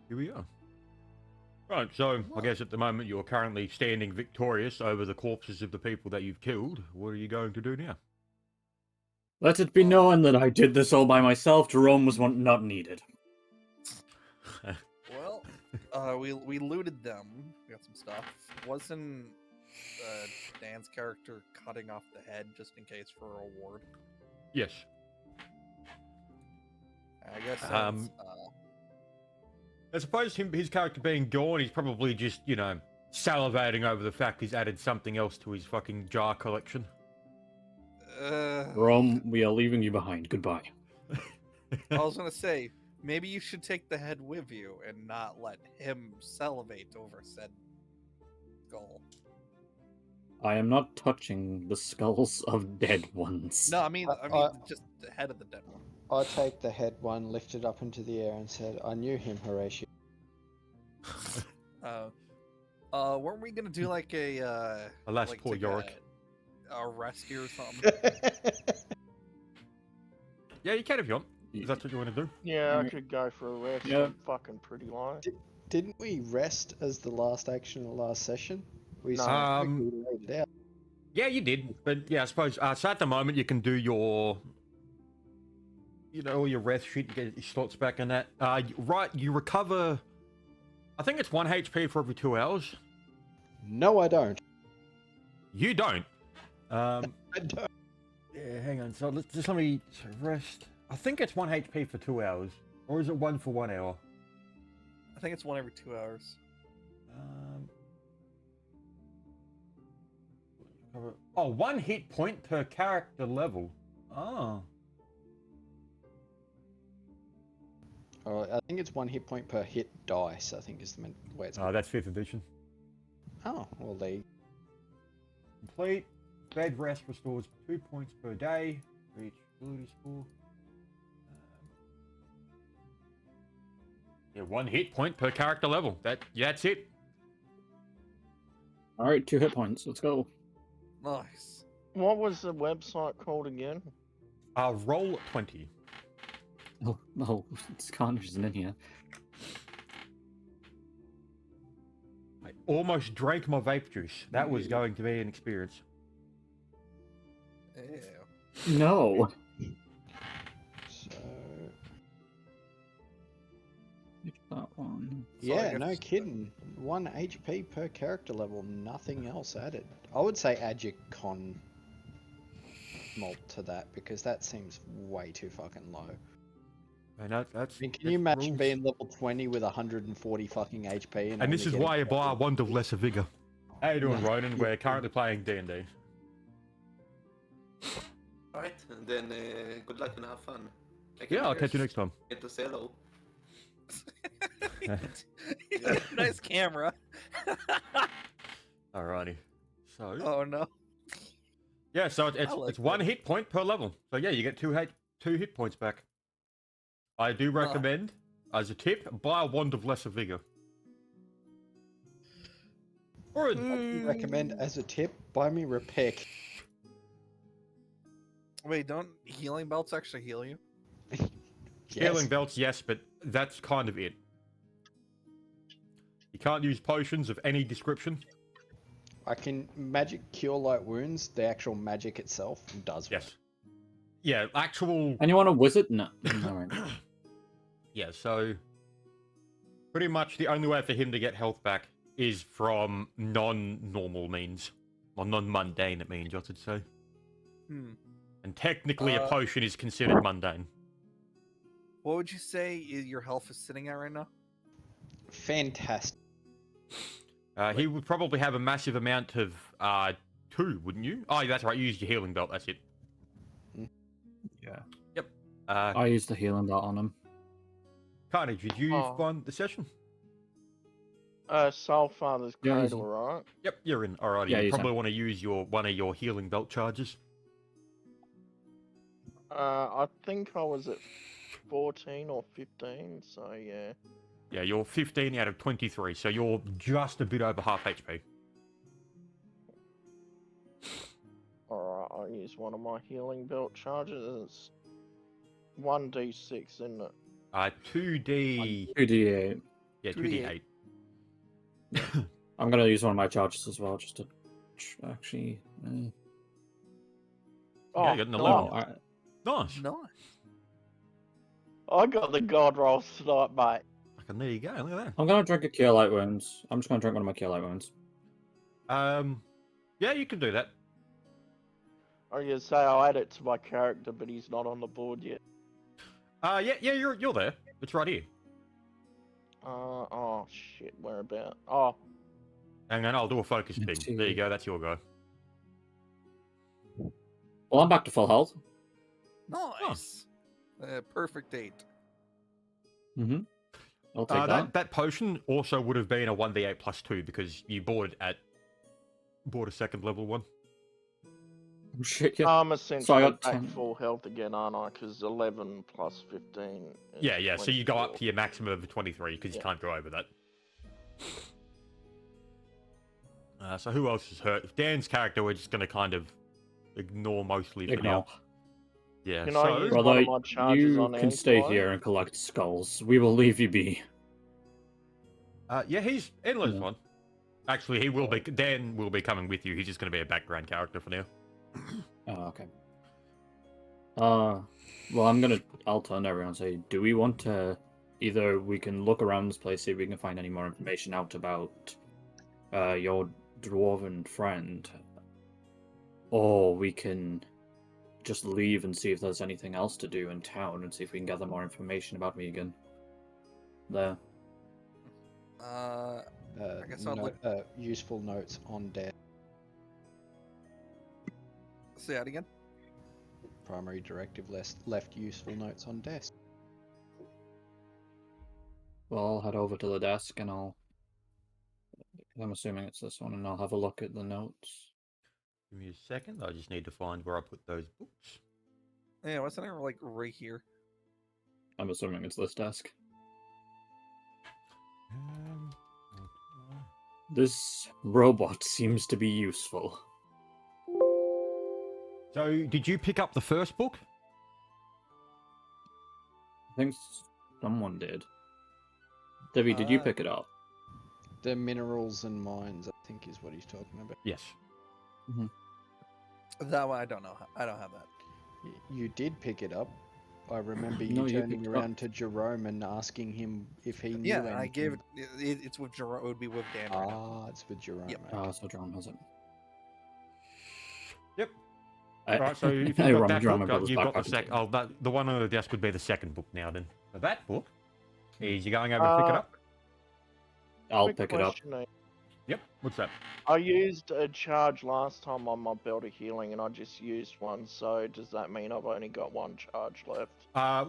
Here we are. Right, so I guess at the moment you're currently standing victorious over the corpses of the people that you've killed. What are you going to do now? Let it be known that I did this all by myself. Jerome was not needed. Well, we looted them. We got some stuff. Wasn't Dan's character cutting off the head just in case for a reward? Yes. I guess I suppose his character being gone, he's probably just, salivating over the fact he's added something else to his fucking jar collection. Jerome, we are leaving you behind. Goodbye. I was gonna say, maybe you should take the head with you and not let him salivate over said skull. I am not touching the skulls of dead ones. No, I mean just the head of the dead one. I take the head one, lift it up into the air, and said, "I knew him, Horatio." Weren't we gonna do like a Alas, like poor take Yorick. a rescue or something? Yeah, you can if you want. If that's what you want to do. Yeah, I could go for a rest. Yeah. I'm fucking pretty low. Didn't we rest as the last action of the last session? We No. laid it out. Yeah, you did. But yeah, I suppose, so at the moment you can do your, all your rest shit, you get your slots back in that. Right, you recover, I think it's 1 HP for every 2 hours. No, I don't. You don't. I don't. Yeah, hang on. So let me rest. I think it's 1 HP for 2 hours, or is it 1 for 1 hour? I think it's 1 every 2 hours. Oh, 1 hit point per character level. Oh. I think it's 1 hit point per hit dice. I think is the way it's. Oh, that's 5th edition. Oh, well, they. Complete. Bed rest restores 2 points per day for each ability score. Yeah, 1 hit point per character level. That's it. All right, 2 hit points. Let's go. Nice. What was the website called again? Roll 20. Oh, it's Carnage isn't in here. I almost drank my vape juice. That was going to be an experience. Ew. No. So. Which that one? Yeah, no kidding. 1 HP per character level, nothing else added. I would say add your con malt to that because that seems way too fucking low. And that's. I mean, can you imagine being level 20 with 140 fucking HP? And this is only why you getting buy a wand of lesser vigor. How you doing, No. Ronan? We're currently playing D&D. Alright, then good luck and have fun. Yeah, I'll catch you next time. Get to say hello. Nice camera. Alrighty. So. Oh no. Yeah, so I like it's 1 hit point per level. So yeah, you get 2 hit points back. I do recommend, as a tip, buy a wand of lesser vigor. Or I do recommend as a tip, buy me repair. Wait, don't healing belts actually heal you? Healing belts, yes, but that's kind of it. You can't use potions of any description. I can magic cure light wounds. The actual magic itself does. Yes. Yeah, actual. Anyone a wizard? No. All right. Yeah, so pretty much the only way for him to get health back is from non-normal means, or non-mundane. It means I should say. And technically, a potion is considered mundane. What would you say your health is sitting at right now? Fantastic. He would probably have a massive amount of 2, wouldn't you? Oh, that's right. You used your healing belt. That's it. Yeah. Yep. I used the healing dot on him. Carnage, did you Oh. find the session? Soulfathers Yeah, cradle, right? Yep, you're in. Alrighty. Yeah, you he's probably in. want to use one of your healing belt charges. I think I was at 14 or 15, so yeah. Yeah, you're 15 out of 23, so you're just a bit over half HP. Alright, I'll use one of my healing belt charges. It's 1d6, isn't it? 2D. 2d8. Yeah, 2d8. 2d8. I'm gonna use one of my charges as well, just to actually. Oh, you got an nice. 11. I, Nice. Nice. I got the god roll tonight, mate. Fucking there you go. Look at I'm gonna drink a cure light wounds. I'm just gonna drink one of my cure light wounds. that. Yeah, you can do that. I was gonna say I'll add it to my character, but he's not on the board yet. Yeah, you're there. It's right here. Oh shit, where about? Oh, And then I'll do a focus Let's ping. There you see. go. That's your go. Well, I'm back to full health. Nice. Perfect 8. Mm-hmm. I'll take that. That potion also would have been a 1d8 plus 2 because you bought a second level one. Oh, shit, yeah. I'm essentially got back 10. full health again, aren't I? Because 11 plus 15. Is Yeah. So you go up 24. to your maximum of 23 because you Yeah. can't go over that. So who else is hurt? Dan's character, we're just going to kind of ignore mostly for Ignore. now. Yeah. Can I use So one of Brother, my charges you on can stay Angelo? here and collect skulls. We will leave you be. yeah, he's Endler's Yeah. one. Actually, he will be. Dan will be coming with you. He's just going to be a background character for now. Oh, okay. Well, I'll turn to everyone and say, do we want to, either we can look around this place, see if we can find any more information out about, your dwarven friend, or we can just leave and see if there's anything else to do in town and see if we can gather more information about Megan. There. I guess I'll look. Useful notes on death. Say that again. Primary directive left useful notes on desk. Well, I'll head over to the desk and I'm assuming it's this one, and I'll have a look at the notes. Give me a second. I just need to find where I put those books. Yeah, wasn't it like right here? I'm assuming it's this desk. This robot seems to be useful. So, did you pick up the first book? I think someone did. Debbie, did you pick it up? The minerals and mines, I think, is what he's talking about. Yes. That one I don't know. I don't have that. You did pick it up. I remember you No, you turning picked it around to Jerome and asking him if he knew Yeah, anything. and I gave it. It's with Jerome. It would be with Dan. Right now. Ah, it's with Jerome. Yep. okay. So John has it. Yep. I, Right. So, if I you've got run that John book, my brother's you've got the backpack. second. The one on the desk would be the second book now. Then. So that book is you going over to pick it up? I'll Quick pick it up. question, Yep. What's that? I used a charge last time on my belt of healing, and I just used one. So does that mean I've only got one charge left?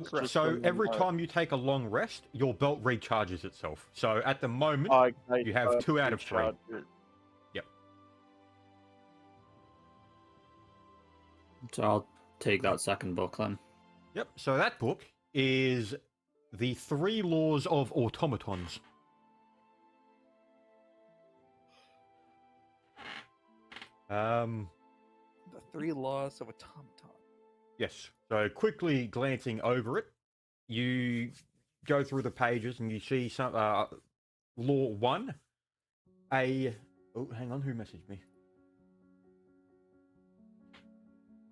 Correct. So From every the note. time you take a long rest, your belt recharges itself. So at the moment, Okay, you have so 2 out of 3. recharge it. So I'll take that second book then. Yep. So that book is the 3 Laws of Automatons. The 3 laws of automaton. Yes. So quickly glancing over it, you go through the pages and you see some Law 1. Oh, hang on. Who messaged me?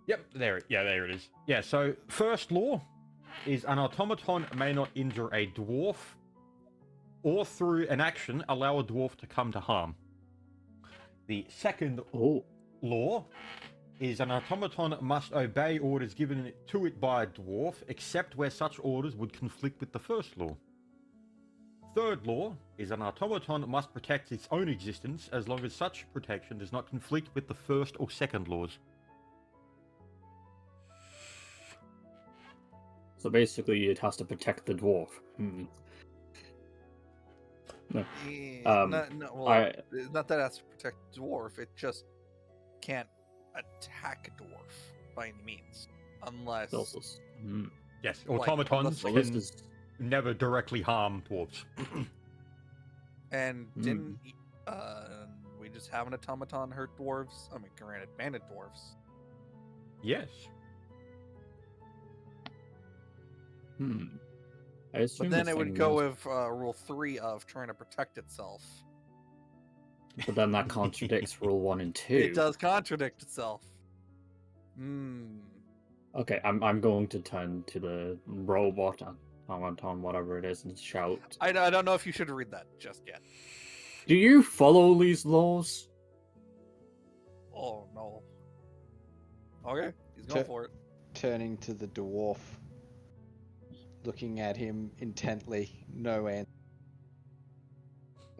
Yep. There it is. Yeah. So first law is an automaton may not injure a dwarf or through an action allow a dwarf to come to harm. The second Oh, law is an automaton must obey orders given to it by a dwarf, except where such orders would conflict with the first law. Third law is an automaton must protect its own existence as long as such protection does not conflict with the first or second laws. so basically it has to protect the dwarf. Yeah, well, it's not that it has to protect the dwarf. It just can't attack a dwarf by any means, unless. Celsus. Yes, Like, automatons So this can is never directly harm dwarves. And didn't we just have an automaton hurt dwarves? I mean, granted, bandit dwarves. Yes. But then it would go with rule 3 of trying to protect itself. But then that contradicts rule 1 and 2. It does contradict itself. Okay, I'm going to turn to the robot on whatever it is and shout. I don't know if you should read that just yet. Do you follow these laws? Oh no. Okay, he's going for it. Turning to the dwarf, looking at him intently, no answer.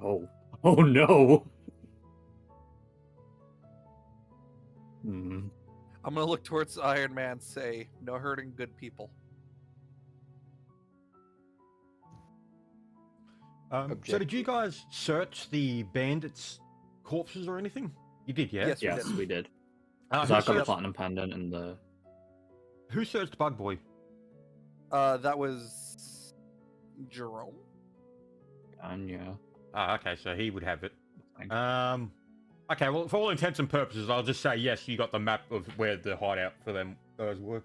Oh no. I'm gonna look towards Iron Man, say, no hurting good people. So did you guys search the bandits' corpses or anything? You did, yeah? Yes, we did. Who So I've got a searched- platinum pendant and the... Who searched Bug Boy? That was Jerome. And yeah. Okay, so he would have it. Thank Okay, well, for all intents and purposes, I'll just say yes, you got the map of where the hideout for them guys were.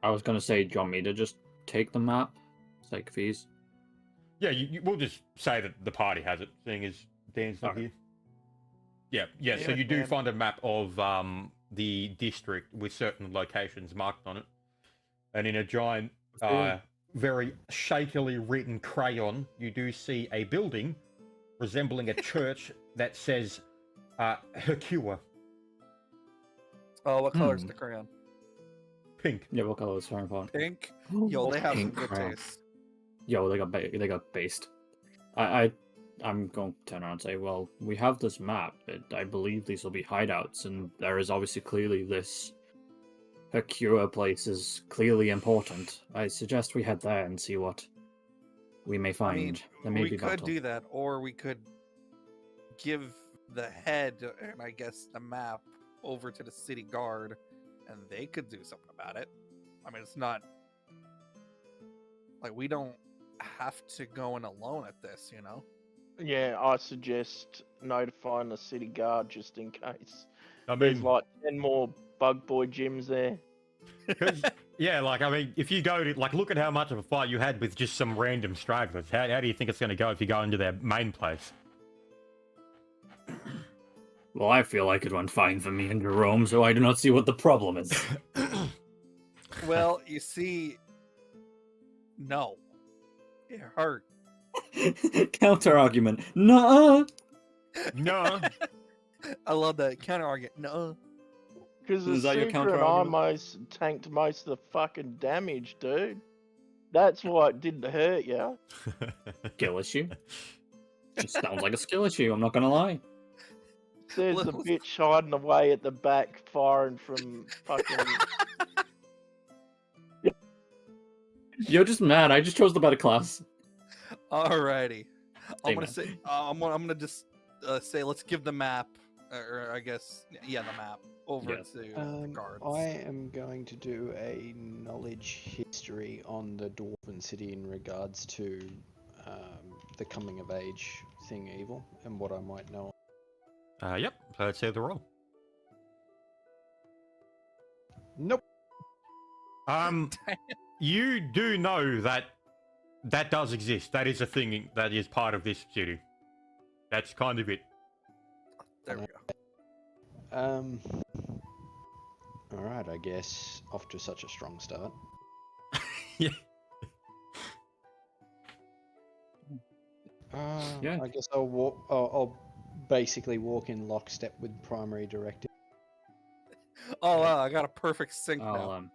I was going to say, do you want me to just take the map? Sake of ease. Yeah, we'll just say that the party has it, seeing as Dan's not here. Yeah, so you do find a map of the district with certain locations marked on it. And in a giant, very shakily written crayon, you do see a building resembling a church that says Hercua. Oh, what color is the crayon? Pink. Yeah, what color is fire font? Pink? Yo, they have some Pink good crayon. taste. Yo, they got based. I'm going to turn around and say, well, we have this map, but I believe these will be hideouts, and there is obviously clearly this Hercua place is clearly important. I suggest we head there and see what we may find. I mean, there may we be could battle. do that, or we could give the head and I guess the map over to the city guard, and they could do something about it. I mean, it's not like we don't have to go in alone at this, you know? Yeah, I suggest notifying the city guard just in case. I There's mean, like 10 more bug boy gyms there. yeah, like, I mean, if you go to, like, look at how much of a fight you had with just some random stragglers. How do you think it's going to go if you go into their main place? Well, I feel like it went fine for me and Jerome, so I do not see what the problem is. Well, you see, no. It hurt. Counter argument. No. No. I love that counter argument. No. Because the Is that your Super counter and I argument? almost tanked most of the fucking damage, dude. That's why it didn't hurt you. Skill issue. Just sounds like a skill issue, I'm not gonna lie. There's a Little- bitch hiding away at the back firing from fucking... You're just mad, I just chose the better class. Alrighty. I'm Hey, gonna man. say I'm gonna just say let's give the map, or I guess the map over Yes. to the guards. I am going to do a knowledge history on the Dwarven City in regards to the coming of age thing evil and what I might know. Yep, so let's say the roll. Nope. You do know that that does exist. That is a thing that is part of this city. That's kind of it. There we go. Alright, I guess. Off to such a strong start. Yeah. Yeah. I guess I'll walk. I'll basically walk in lockstep with primary directive. Oh wow, I got a perfect sync now.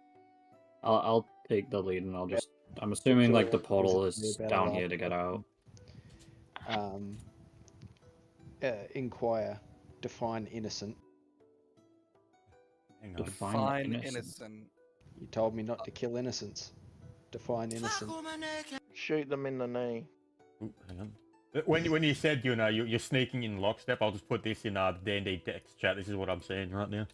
I'll take the lead and I'll just... I'm assuming like the portal is Basically about down a here to get out. Inquire. Define innocent. Hang on. Define Fine, innocent. innocent. You told me not to kill innocents. Define innocent. Shoot them in the knee. Ooh, hang on. When you said, you know, you're sneaking in lockstep, I'll just put this in the D&D text chat. This is what I'm saying right now.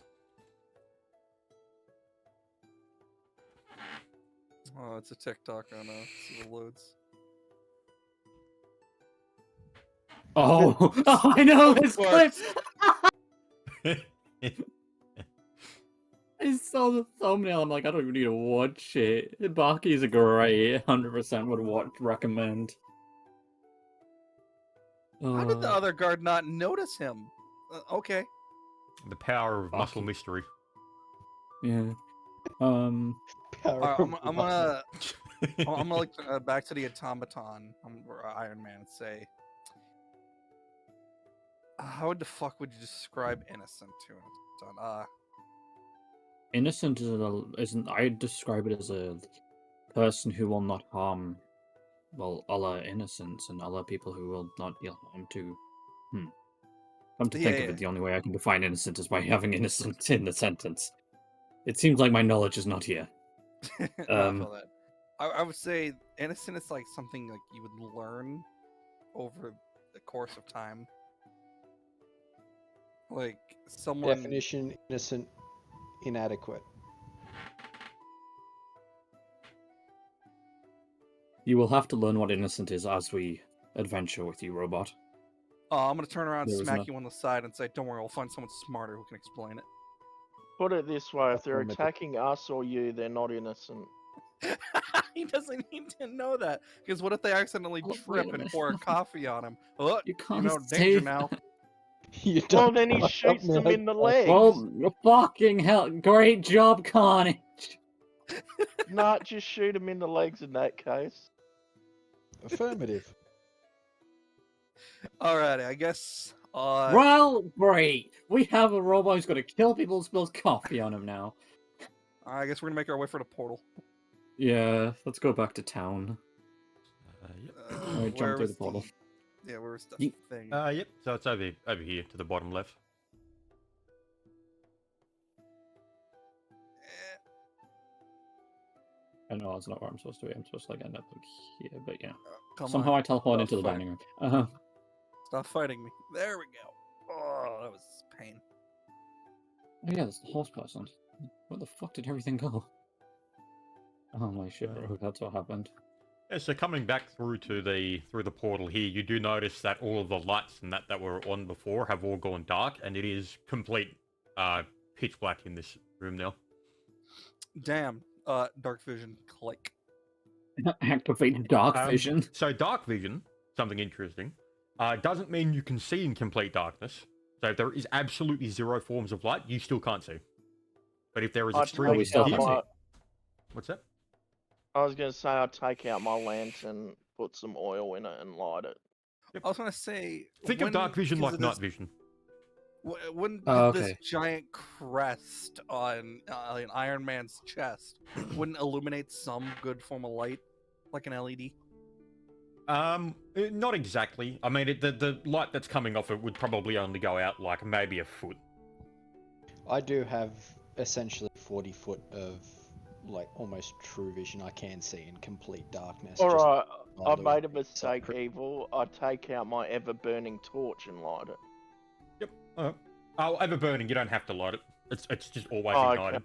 Oh, it's a TikTok. I know. See the loads. Oh, I know this clip! I saw the thumbnail. I'm like, I don't even need to watch it. Baki's a great 100% would recommend. How did the other guard not notice him? Okay. The power of muscle Baki. mystery. Yeah. I'm gonna look back to the automaton or Iron Man and say, how the fuck would you describe innocent to an automaton? Innocent isn't. I describe it as a person who will not harm, well, other innocents and other people who will not deal harm to. Come to think of it, the only way I can define innocent is by having innocent in the sentence. It seems like my knowledge is not here. I feel that. I would say innocent is like something like you would learn over the course of time. Like someone. Definition: innocent, inadequate. You will have to learn what innocent is as we adventure with you, robot. I'm gonna turn around, There was smack you on the side, and say, "Don't worry, we'll find someone smarter who can explain it." Put it this way: if they're Affirmative. attacking us or you, they're not innocent. He doesn't need to know that, because what if they accidentally Oh, wait trip a and minute. pour a coffee on him? Oh, You you can't know, say danger that. now. You Well, don't then he fuck shoots up them now. in the legs. Well, fucking hell! Great job, Carnage. Nah, just shoot him in the legs in that case. Affirmative. Alrighty, I guess. Well, great. We have a robot who's gonna kill people who spills coffee on him now. I guess we're gonna make our way for the portal. Yeah, let's go back to town. Yep. Alright, jump where through was the portal. Yeah, where was the Ye- thing? Yep. So it's over here to the bottom left. Eh, I know that's not where I'm supposed to be. I'm supposed to like end up like here, but yeah. come Somehow on. I teleport Oh, into the fuck. dining room. Stop fighting me. There we go. Oh, that was pain. Oh yeah, that's the horse person. Where the fuck did everything go? Oh my shit, bro, that's what happened. Yeah, so coming back through the portal here, you do notice that all of the lights and that were on before have all gone dark, and it is complete pitch black in this room now. Damn. Dark vision. Click. Activated dark vision. So dark vision, something interesting, doesn't mean you can see in complete darkness. So if there is absolutely zero forms of light, you still can't see. But if there is I'd extremely we still dim, can't see. what's that? I was gonna say I'd take out my lantern, put some oil in it, and light it. I was gonna say. Think of dark vision like night this, vision. When Oh, this okay. giant crest on Iron Man's chest wouldn't illuminate some good form of light, like an LED? Not exactly. I mean, the light that's coming off it would probably only go out like maybe a foot. I do have essentially 40 foot of like almost true vision. I can see in complete darkness. just Alright, I by the made a way. mistake, Evil. I take out my ever-burning torch and light it. Yep. Oh, ever burning. You don't have to light it. It's just always Oh, ignited.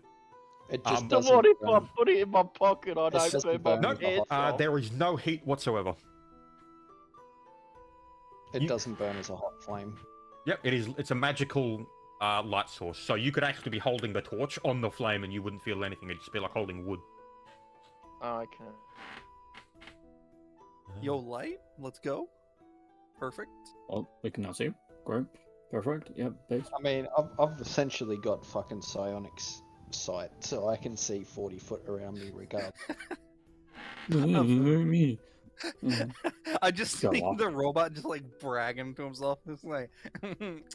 It just So So doesn't what if I burn. put it in my pocket? I It don't doesn't burn my burn with the pants hot off. There is no heat whatsoever. It you- doesn't burn as a hot flame. Yep, it is. It's a magical light source. So you could actually be holding the torch on the flame and you wouldn't feel anything. It'd just be like holding wood. Okay. Yo, light. Let's go. Perfect. Well, we can now see. Great. Perfect. Yep, base. I mean, I've essentially got fucking psionics sight, so I can see 40 foot around me regardless. Me. I just Go see off. the robot just like bragging to himself. It's like,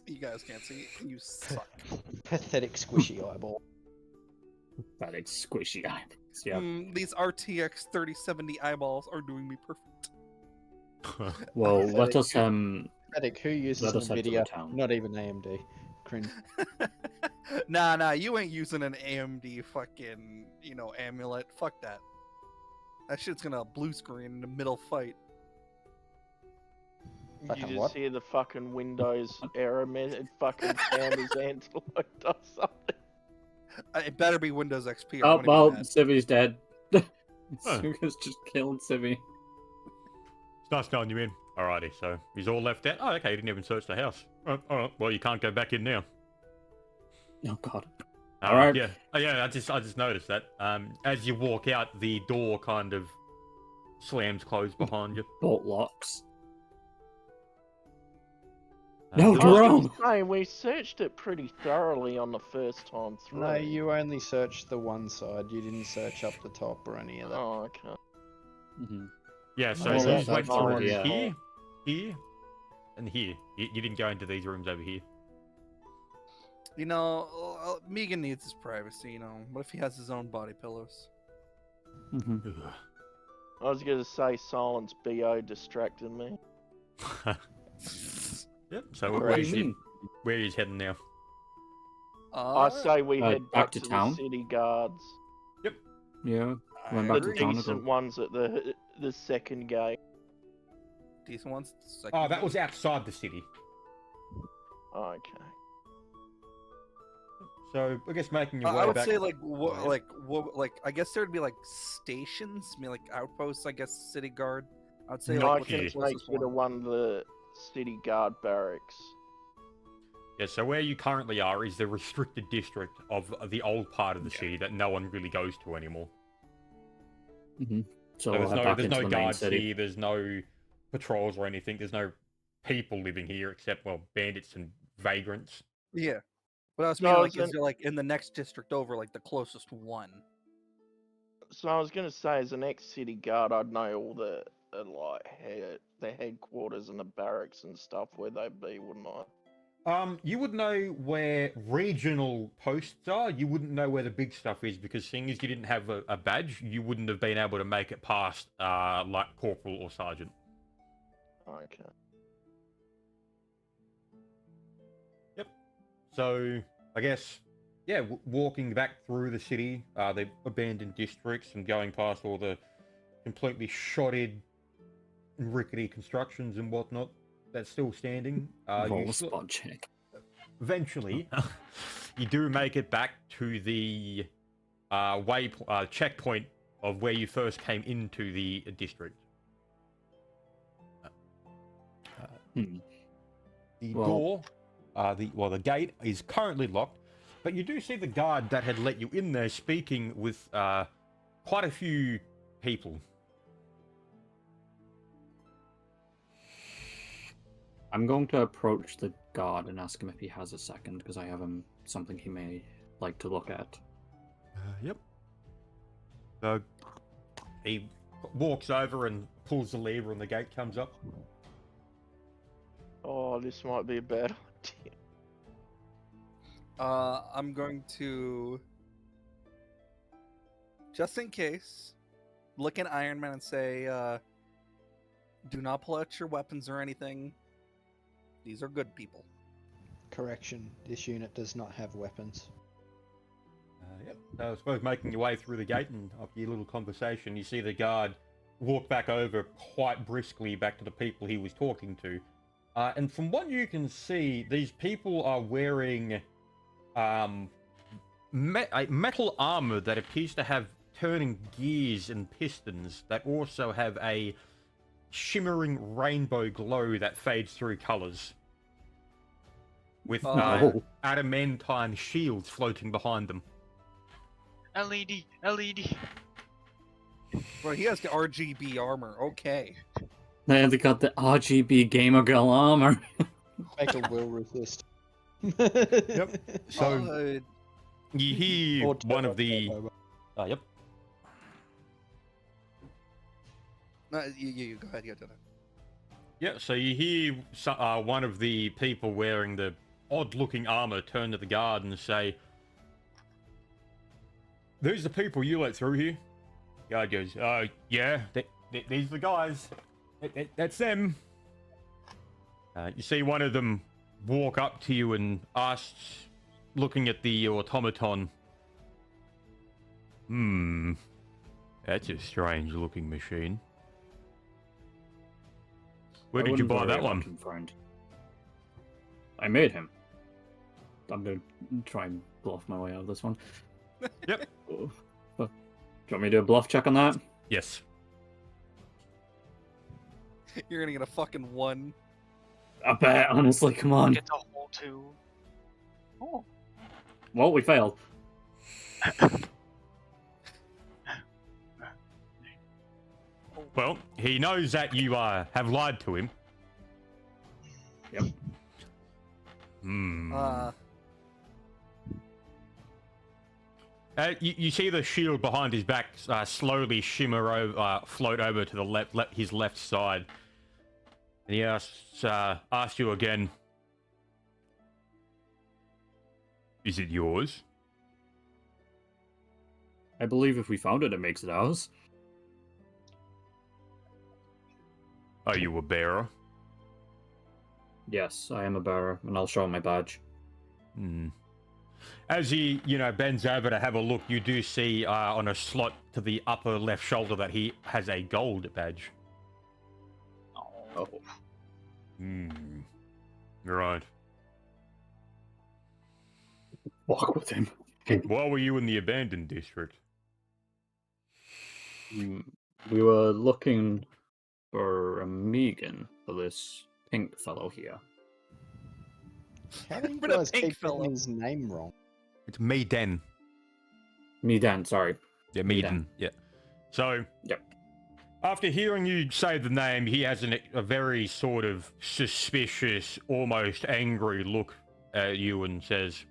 you guys can't see. You suck. Pathetic squishy eyeball. That is squishy eyes. Yeah. These RTX 3070 eyeballs are doing me perfect. Well, let us Pathetic, who uses Let us head to the NVIDIA? town. Not even AMD. Cringe. Nah, you ain't using an AMD fucking, amulet. Fuck that. That shit's gonna blue screen in the middle fight. You Fucking just what? hear the fucking Windows error message fucking sound as Antelope does something. It better be Windows XP. Or Oh, I'm gonna well, be mad. Civi's dead. Huh. Suga's just killed Civi. It's nice knowing you in. Alrighty, so he's all left out. Oh, okay, he didn't even search the house. Alright, well, you can't go back in now. Oh, God. All right. Yeah. I just noticed that. As you walk out, the door kind of slams closed behind you. Bolt locks. Uh, No, the- I was Jerome! gonna say, we searched it pretty thoroughly on the first time through. No, you only searched the one side. You didn't search up the top or any of that. Oh, okay. Yeah, so Well, you that's went fine, through yeah. here, and here. You didn't go into these rooms over here. You know, Megan needs his privacy. You know, what if he has his own body pillows? Ugh. I was gonna say silence BO distracted me. Yep. So What do where's you he? mean? Where is heading now? I say we head back back to to town? the city guards. Yeah. I Went back The to town. decent ones at the second gate. Decent ones. Oh, that was outside the city. Okay. So I guess making your way I would back. say like Oh, yeah. like I guess there'd be like stations, I mean like outposts. I guess city guard. I'd say Not like I what's can the here. take closest you to one? one of the city guard barracks. Yeah, so where you currently are is the restricted district of the old part of the city that no one really goes to anymore. So So we'll there's head no back there's into no the main guards city. here, there's no patrols or anything, there's no people living here except bandits and vagrants. Yeah, but I was So meaning I like was is there like in the next district over, like the closest one? So I was gonna say, as an ex-city guard, I'd know all the headquarters and the barracks and stuff where they'd be, wouldn't I? You would know where regional posts are. You wouldn't know where the big stuff is because seeing as you didn't have a badge, you wouldn't have been able to make it past like corporal or sergeant. Okay. So I guess walking back through the city, the abandoned districts, and going past all the completely shotted and rickety constructions and whatnot that's still standing. Roll You a still- spot check. eventually, you do make it back to the checkpoint of where you first came into the district. Hmm. The Well- door, the gate is currently locked, but you do see the guard that had let you in there speaking with quite a few people. I'm going to approach the guard and ask him if he has a second, because I have something he may like to look at. Yep. So he walks over and pulls the lever, and the gate comes up. Oh, this might be a bad idea. I'm going to, just in case, look at Iron Man and say, do not pull out your weapons or anything. These are good people. Correction, this unit does not have weapons. Yep. So I suppose making your way through the gate and after your little conversation, you see the guard walk back over quite briskly back to the people he was talking to. And from what you can see, these people are wearing metal armor that appears to have turning gears and pistons that also have a shimmering rainbow glow that fades through colors. With adamantine shields floating behind them. LED. Well, he has the RGB armor. Okay. They got the RGB Gamer Girl armor. Make a will resist. Yep. So you hear Or one of the. turbo. Yep. No, you go ahead. You go ahead. Yeah. So you hear one of the people wearing the odd-looking armor turn to the guard and say, "These the people you let through here?" Guard goes, yeah, these are the guys. That's them." You see one of them walk up to you and asks, looking at the automaton, that's a strange-looking machine. Where I did you wouldn't buy worry that about one? him, friend. I made him. I'm gonna try and bluff my way out of this one. Yep. Do you want me to do a bluff check on that? Yes. You're gonna get a fucking 1. I bet, honestly, come on. Get the whole 2. Oh. Well, we failed. Well, he knows that you have lied to him. Yep. You see the shield behind his back slowly shimmer over, float over to the his left side, and he asks you again. Is it yours? I believe if we found it, it makes it ours. Are you a bearer? Yes, I am a bearer, and I'll show him my badge. As he, bends over to have a look, you do see on a slot to the upper left shoulder that he has a gold badge. Oh. Right. Walk with him. Why were you in the abandoned district? We were looking for a Megan for this pink fellow here. How do you But a guys pink keep fellow. getting his name wrong? It's Maiden. Medan, sorry. Yeah, Maiden. Yeah. So, Yep. After hearing you say the name, he has a very sort of suspicious, almost angry look at you and says,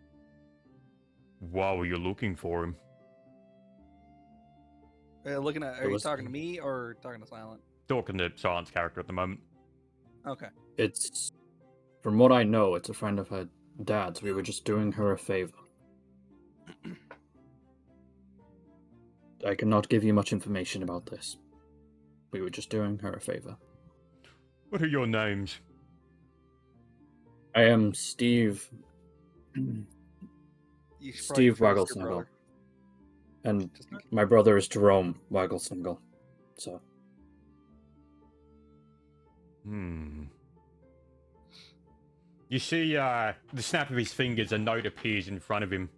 "Why were you looking for him?" Looking at, are you talking to me or talking to Silent? Talking to Silent's character at the moment. Okay. It's, from what I know, it's a friend of her dad's. We were just doing her a favor. I cannot give you much information about this. We were just doing her a favor. What are your names? I am Steve. You should Steve probably introduce your Wagglesniggle. brother. And Just in case. my brother is Jerome Wagglesniggle. So. You see the snap of his fingers, a note appears in front of him.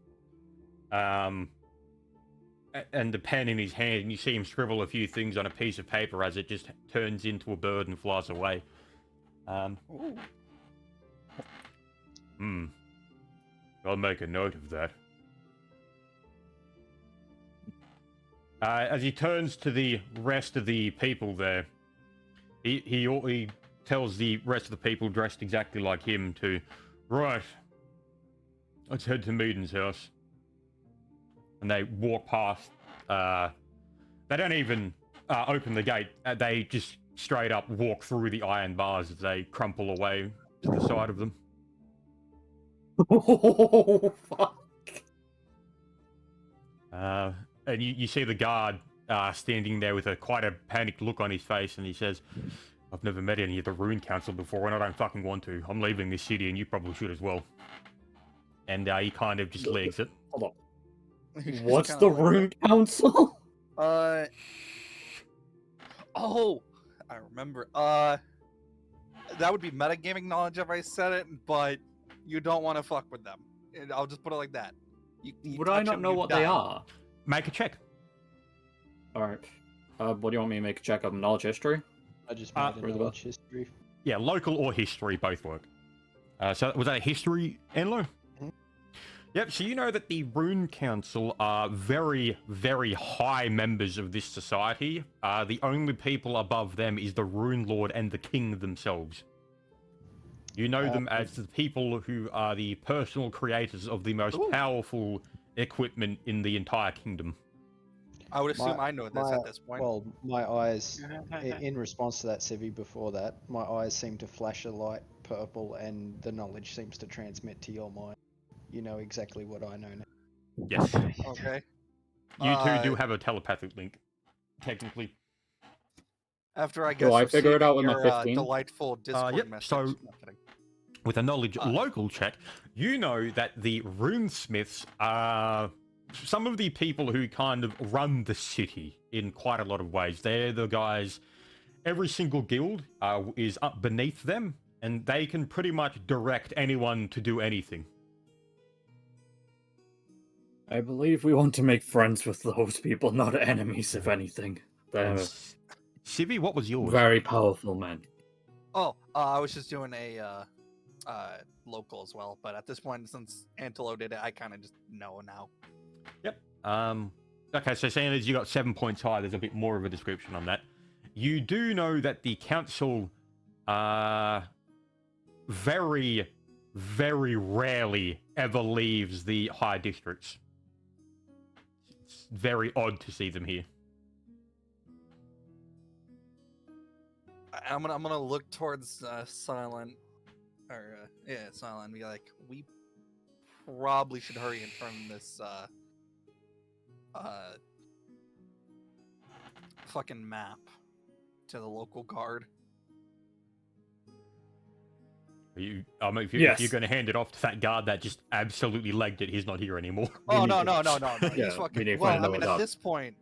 And the pen in his hand, and you see him scribble a few things on a piece of paper as it just turns into a bird and flies away. I'll make a note of that. As he turns to the rest of the people there, he tells the rest of the people dressed exactly like him to, right, let's head to Meaden's house. And they walk past. They don't even open the gate. They just straight up walk through the iron bars as they crumple away to the side of them. Oh, fuck. And you see the guard standing there with quite a panicked look on his face, and he says, "I've never met any of the Rune Council before, and I don't fucking want to. I'm leaving this city, and you probably should as well." And he kind of just legs it. Hold on. Just What's kinda the like Rune Council? Oh, I remember. That would be metagaming knowledge if I said it, but you don't want to fuck with them. I'll just put it like that. You Would I touch not them, know you what die. they are? Make a check. Alright. What do you want me to make a check of? Knowledge history? I just made for a the- knowledge history. Yeah, local or history both work. So was that a history, Enlo? Mhm. Yep, so you know that the Rune Council are very, very high members of this society. The only people above them is the Rune Lord and the King themselves. You know them as the people who are the personal creators of the most powerful equipment in the entire kingdom. I would assume I know this at this point. Well, my eyes, in response to that, Civi, before that, my eyes seem to flash a light purple and the knowledge seems to transmit to your mind. You know exactly what I know now. Yes. Okay. You two do have a telepathic link, technically. After I guess I figure it out with my your 15? delightful Discord Yep, message. so- No, kidding. With a knowledge local check, you know that the runesmiths are some of the people who kind of run the city in quite a lot of ways. They're the guys, every single guild is up beneath them, and they can pretty much direct anyone to do anything. I believe we want to make friends with those people, not enemies, if anything. They're Civi, what was yours? very powerful men. Oh, I was just doing a local as well, but at this point, since Antelo did it, I kind of just know now. Yep. Okay, so seeing as you got 7 points high, there's a bit more of a description on that. You do know that the council very, very rarely ever leaves the high districts. It's very odd to see them here. I'm gonna look towards Silent, or Silent, and be like, we probably should hurry and turn this fucking map to the local guard. If Yes. you're going to hand it off to that guard that just absolutely legged it, he's not here anymore. Oh need no. to- He's Yeah, we fucking. need to Well, find I mean, those at out. this point,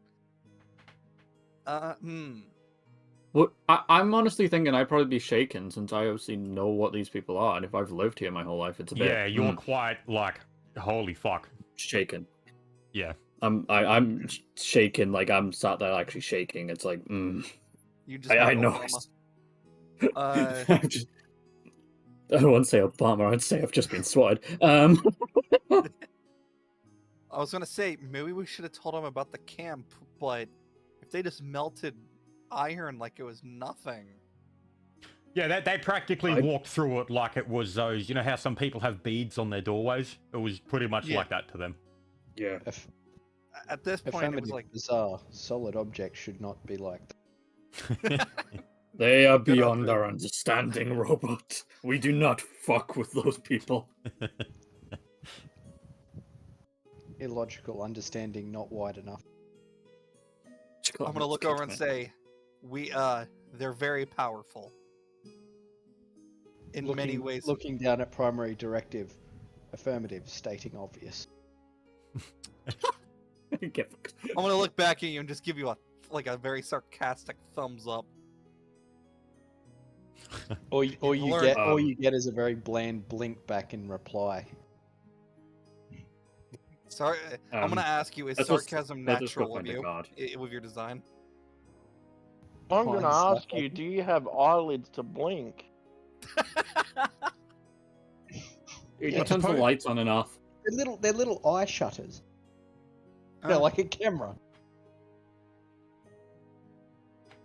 Well, I'm honestly thinking I'd probably be shaken since I obviously know what these people are, and if I've lived here my whole life, it's a bit. Yeah, you're quite like, holy fuck. Shaken. Yeah. I'm shaking, like I'm sat there actually shaking. It's like, you just. I met know. Obama. I'm just, I don't want to say Obama. I'd say I've just been swatted. I was gonna say maybe we should have told him about the camp, but if they just melted iron like it was nothing. Yeah, they practically walked through it like it was those. You know how some people have beads on their doorways? It was pretty much like that to them. Yeah. At this point, it was like bizarre. Solid objects should not be like They are beyond our understanding, robot. We do not fuck with those people. illogical understanding, not wide enough. I'm gonna look over and say, they're very powerful. In many ways. Looking down at primary directive, affirmative, stating obvious. I'm gonna look back at you and just give you a very sarcastic thumbs up. All you get is a very bland blink back in reply. Sorry, I'm gonna ask you: is sarcasm natural with you, with your design? I'm gonna ask you: do you have eyelids to blink? It turns the lights on and off. They're little eye shutters. They're like a camera.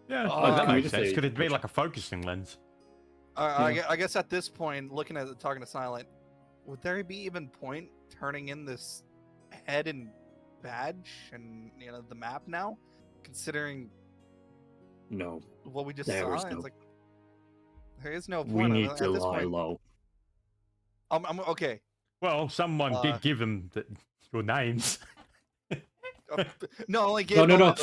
Yeah, that makes sense. Could it be like a focusing lens? I guess at this point, talking to Silent, would there be even point turning in this head and badge and the map now, considering no what we just there saw? Is no... It's like there is no point. We need at to this lie point. low. I'm okay. Well, someone did give him your names. No, only gave no.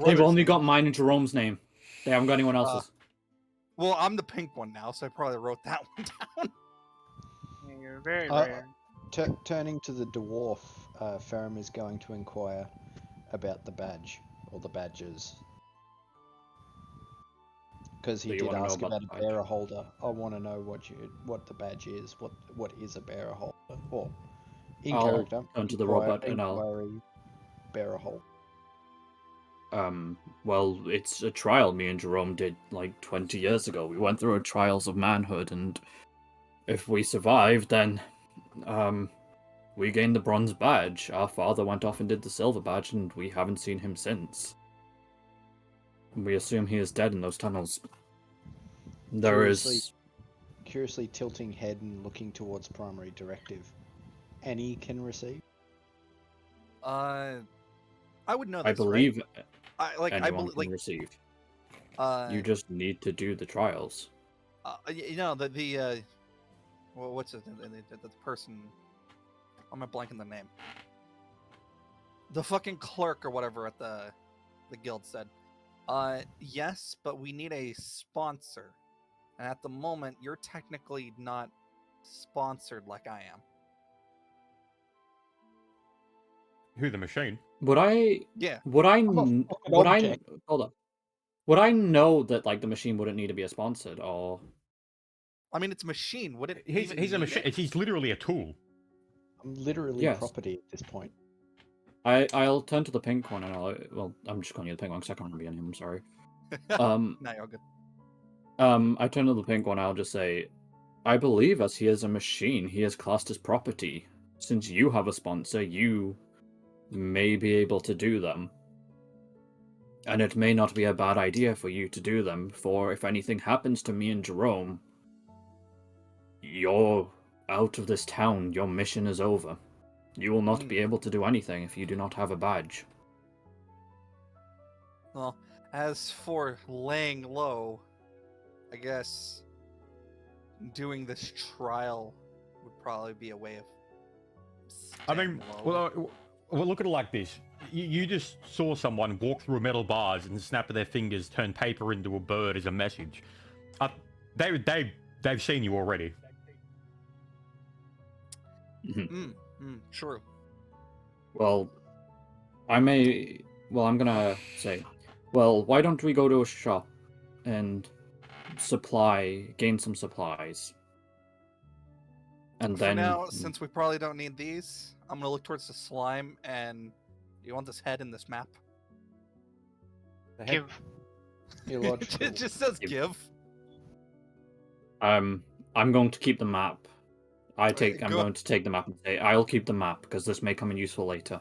They've only name. got mine and Jerome's name. They haven't got anyone else's. Well, I'm the pink one now, so I probably wrote that one down. You're very rare. Turning to the dwarf, Ferrum is going to inquire about the badge, or the badges. Because he did ask about a bearer holder. I want to know what the badge is. What is a bearer holder? Or in character. Turn to the robot and I'll bearer holder. Well, it's a trial me and Jerome did like 20 years ago. We went through a trials of manhood, and if we survived, then we gained the bronze badge. Our father went off and did the silver badge, and we haven't seen him since. We assume he is dead in those tunnels. Curiously tilting head and looking towards primary directive. Any can receive? I would know this, I believe right? anyone can receive. You just need to do the trials. What's it? The person. I'm not blanking the name. The fucking clerk or whatever at the guild said. Yes, but we need a sponsor. And at the moment, you're technically not sponsored like I am. Who, the machine? Would I know that like the machine wouldn't need to be sponsored, or? I mean, it's a machine. Would it? He's a machine. He's literally a tool. I'm literally property at this point. I'll turn to the pink one and I'm just calling you the pink one because I can't remember your name. I'm sorry. No, you're good. I turn to the pink one. I'll just say, I believe as he is a machine, he is classed as property. Since you have a sponsor, you may be able to do them. And it may not be a bad idea for you to do them, for if anything happens to me and Jerome, you're out of this town, your mission is over. You will not be able to do anything if you do not have a badge. Well, as for laying low, I guess doing this trial would probably be a way of. I mean, staying low. well, look at it like this. You just saw someone walk through metal bars and snap of their fingers, turn paper into a bird as a message. They've seen you already. True. Well, I'm gonna say, well, why don't we go to a shop and gain some supplies? And For then now, since we probably don't need these, I'm gonna look towards the slime. And do you want this head in this map? Give. Illogical. It just says Give. give. I'm going to keep the map. I'm Go- going to take the map and say I'll keep the map because this may come in useful later.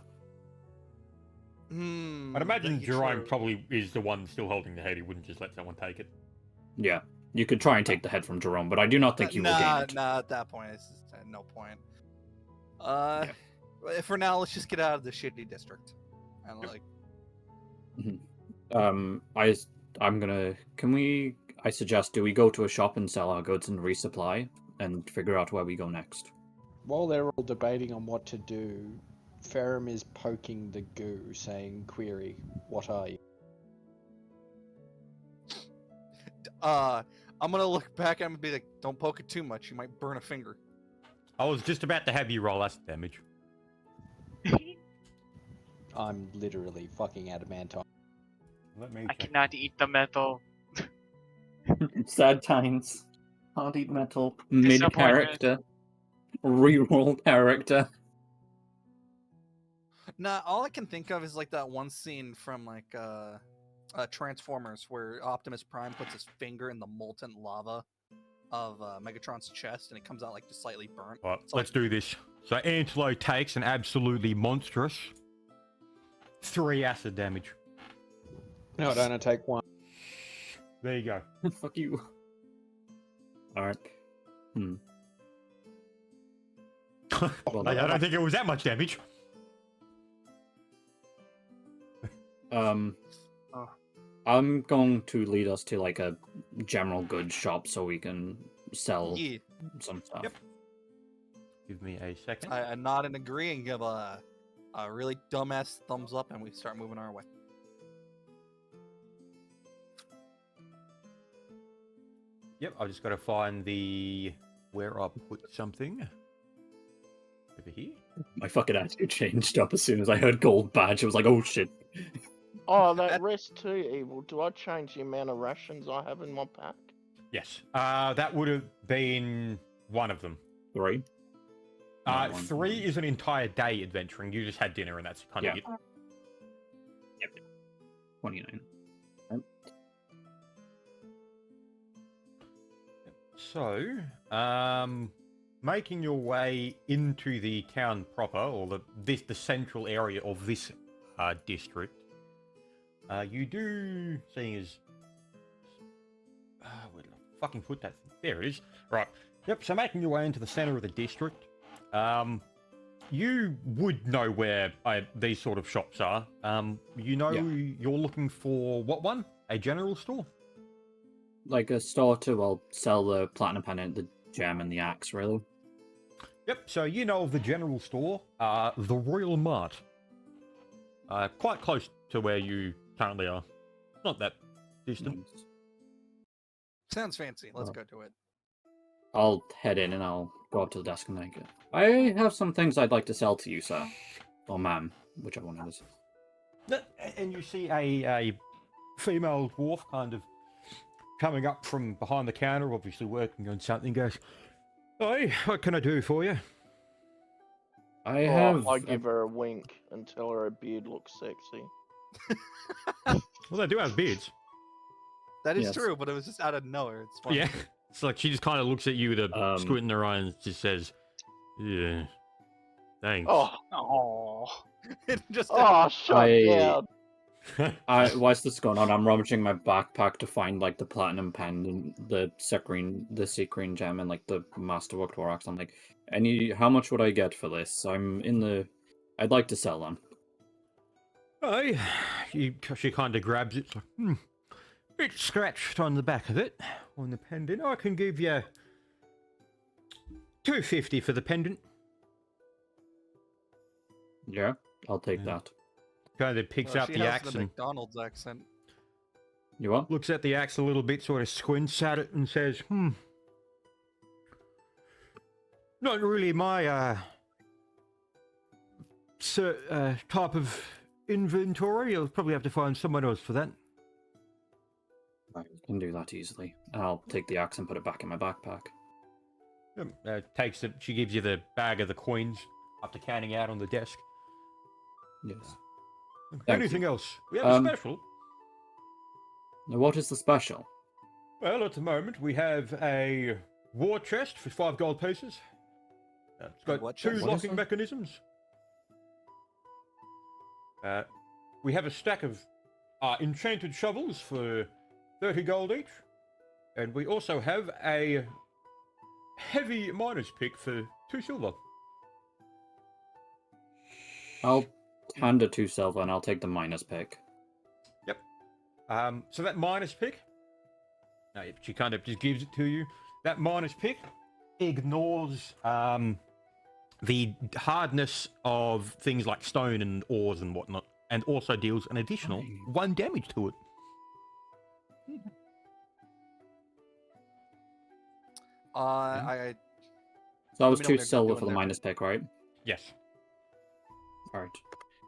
I'd imagine Jerome probably is the one still holding the head. He wouldn't just let someone take it. Yeah, you could try and take the head from Jerome, but I do not think you will gain it. Nah, at that point, it's just, no point. For now, let's just get out of the shitty district. And like, I suggest, do we go to a shop and sell our goods and resupply and figure out where we go next? While they're all debating on what to do, Ferrum is poking the goo, saying, "Query, what are you?" I'm gonna look back and be like, don't poke it too much, you might burn a finger. I was just about to have you roll acid damage. I'm literally fucking adamantine. Let me I check. cannot eat the metal. Sad times. Can't eat metal. Disappointment. Mid-character. Reroll character. Nah, all I can think of is like that one scene from like Transformers where Optimus Prime puts his finger in the molten lava of Megatron's chest and it comes out like just slightly burnt. Right, It's let's like- do this. So Antelo takes an absolutely monstrous 3 acid damage. No, I don't take one. There you go. Fuck you. Alright. I don't think it was that much damage. I'm going to lead us to like a general goods shop so we can sell Yeah, some stuff. Yep. Give me a second. I nod and agree and give a really dumbass thumbs up and we start moving our way. Yep, I've just got to find where I put something. Over here. My fucking attitude changed up as soon as I heard gold badge. I was like, oh shit. Oh, that rest too evil. Do I change the amount of rations I have in my pack? Yes. That would have been one of them. 3. No, 3 is an entire day adventuring. You just had dinner and that's kind of it. Yep. 29. So, making your way into the town proper, or the central area of this district, you do, seeing as where did I fucking put that thing? There it is. Right. Yep. So making your way into the center of the district, you would know where these sort of shops are. You know, you're looking for what one? A general store? Like a store to sell the platinum pendant, the gem, and the axe, really. Yep, so you know of the general store, the Royal Mart. Quite close to where you currently are. Not that distant. Sounds fancy. Let's go to it. I'll head in and I'll go up to the desk and make it. I have some things I'd like to sell to you, sir. Or ma'am, whichever one it is. And you see a female dwarf kind of coming up from behind the counter, obviously working on something, goes, "Hey, what can I do for you?" I give her a wink and tell her her beard looks sexy. Well, they do have beards. That is Yes. true, but it was just out of nowhere. It's funny. Yeah. It's like she just kind of looks at you with a squint in her eye and just says, "Yeah, thanks." Oh, Oh. It just Oh, shut down. Whilst this is going on, I'm rummaging my backpack to find like the platinum pen and the sequin gem and like the masterwork thorax. I'm like, how much would I get for this? I'd like to sell them. Aye, she kind of grabs it. It's like, it's scratched on the back of it, on the pendant. I can give you $250 for the pendant. Yeah, I'll take Yeah. that. Kind of picks Oh, up she the has axe the and McDonald's accent. You what? looks at the axe a little bit, sort of squints at it and says, not really my type of inventory. You'll probably have to find someone else for that. I can do that easily. I'll take the axe and put it back in my backpack. Takes it. She gives you the bag of the coins after counting out on the desk. Yes. Thank Anything you. else? We have a special. Now, what is the special? Well, at the moment we have a war chest for 5 gold pieces. It's got what 2 chest? What is locking that? mechanisms. We have a stack of enchanted shovels for 30 gold each. And we also have a heavy miner's pick for 2 silver. I'll hand it to Silva and I'll take the minus pick. Yep. So that minus pick, she kind of just gives it to you. That minus pick ignores the hardness of things like stone and ores and whatnot, and also deals an additional 1 damage to it. So that was Let me know 2 when they're silver doing for the their- minus pick, right? Yes. Alright.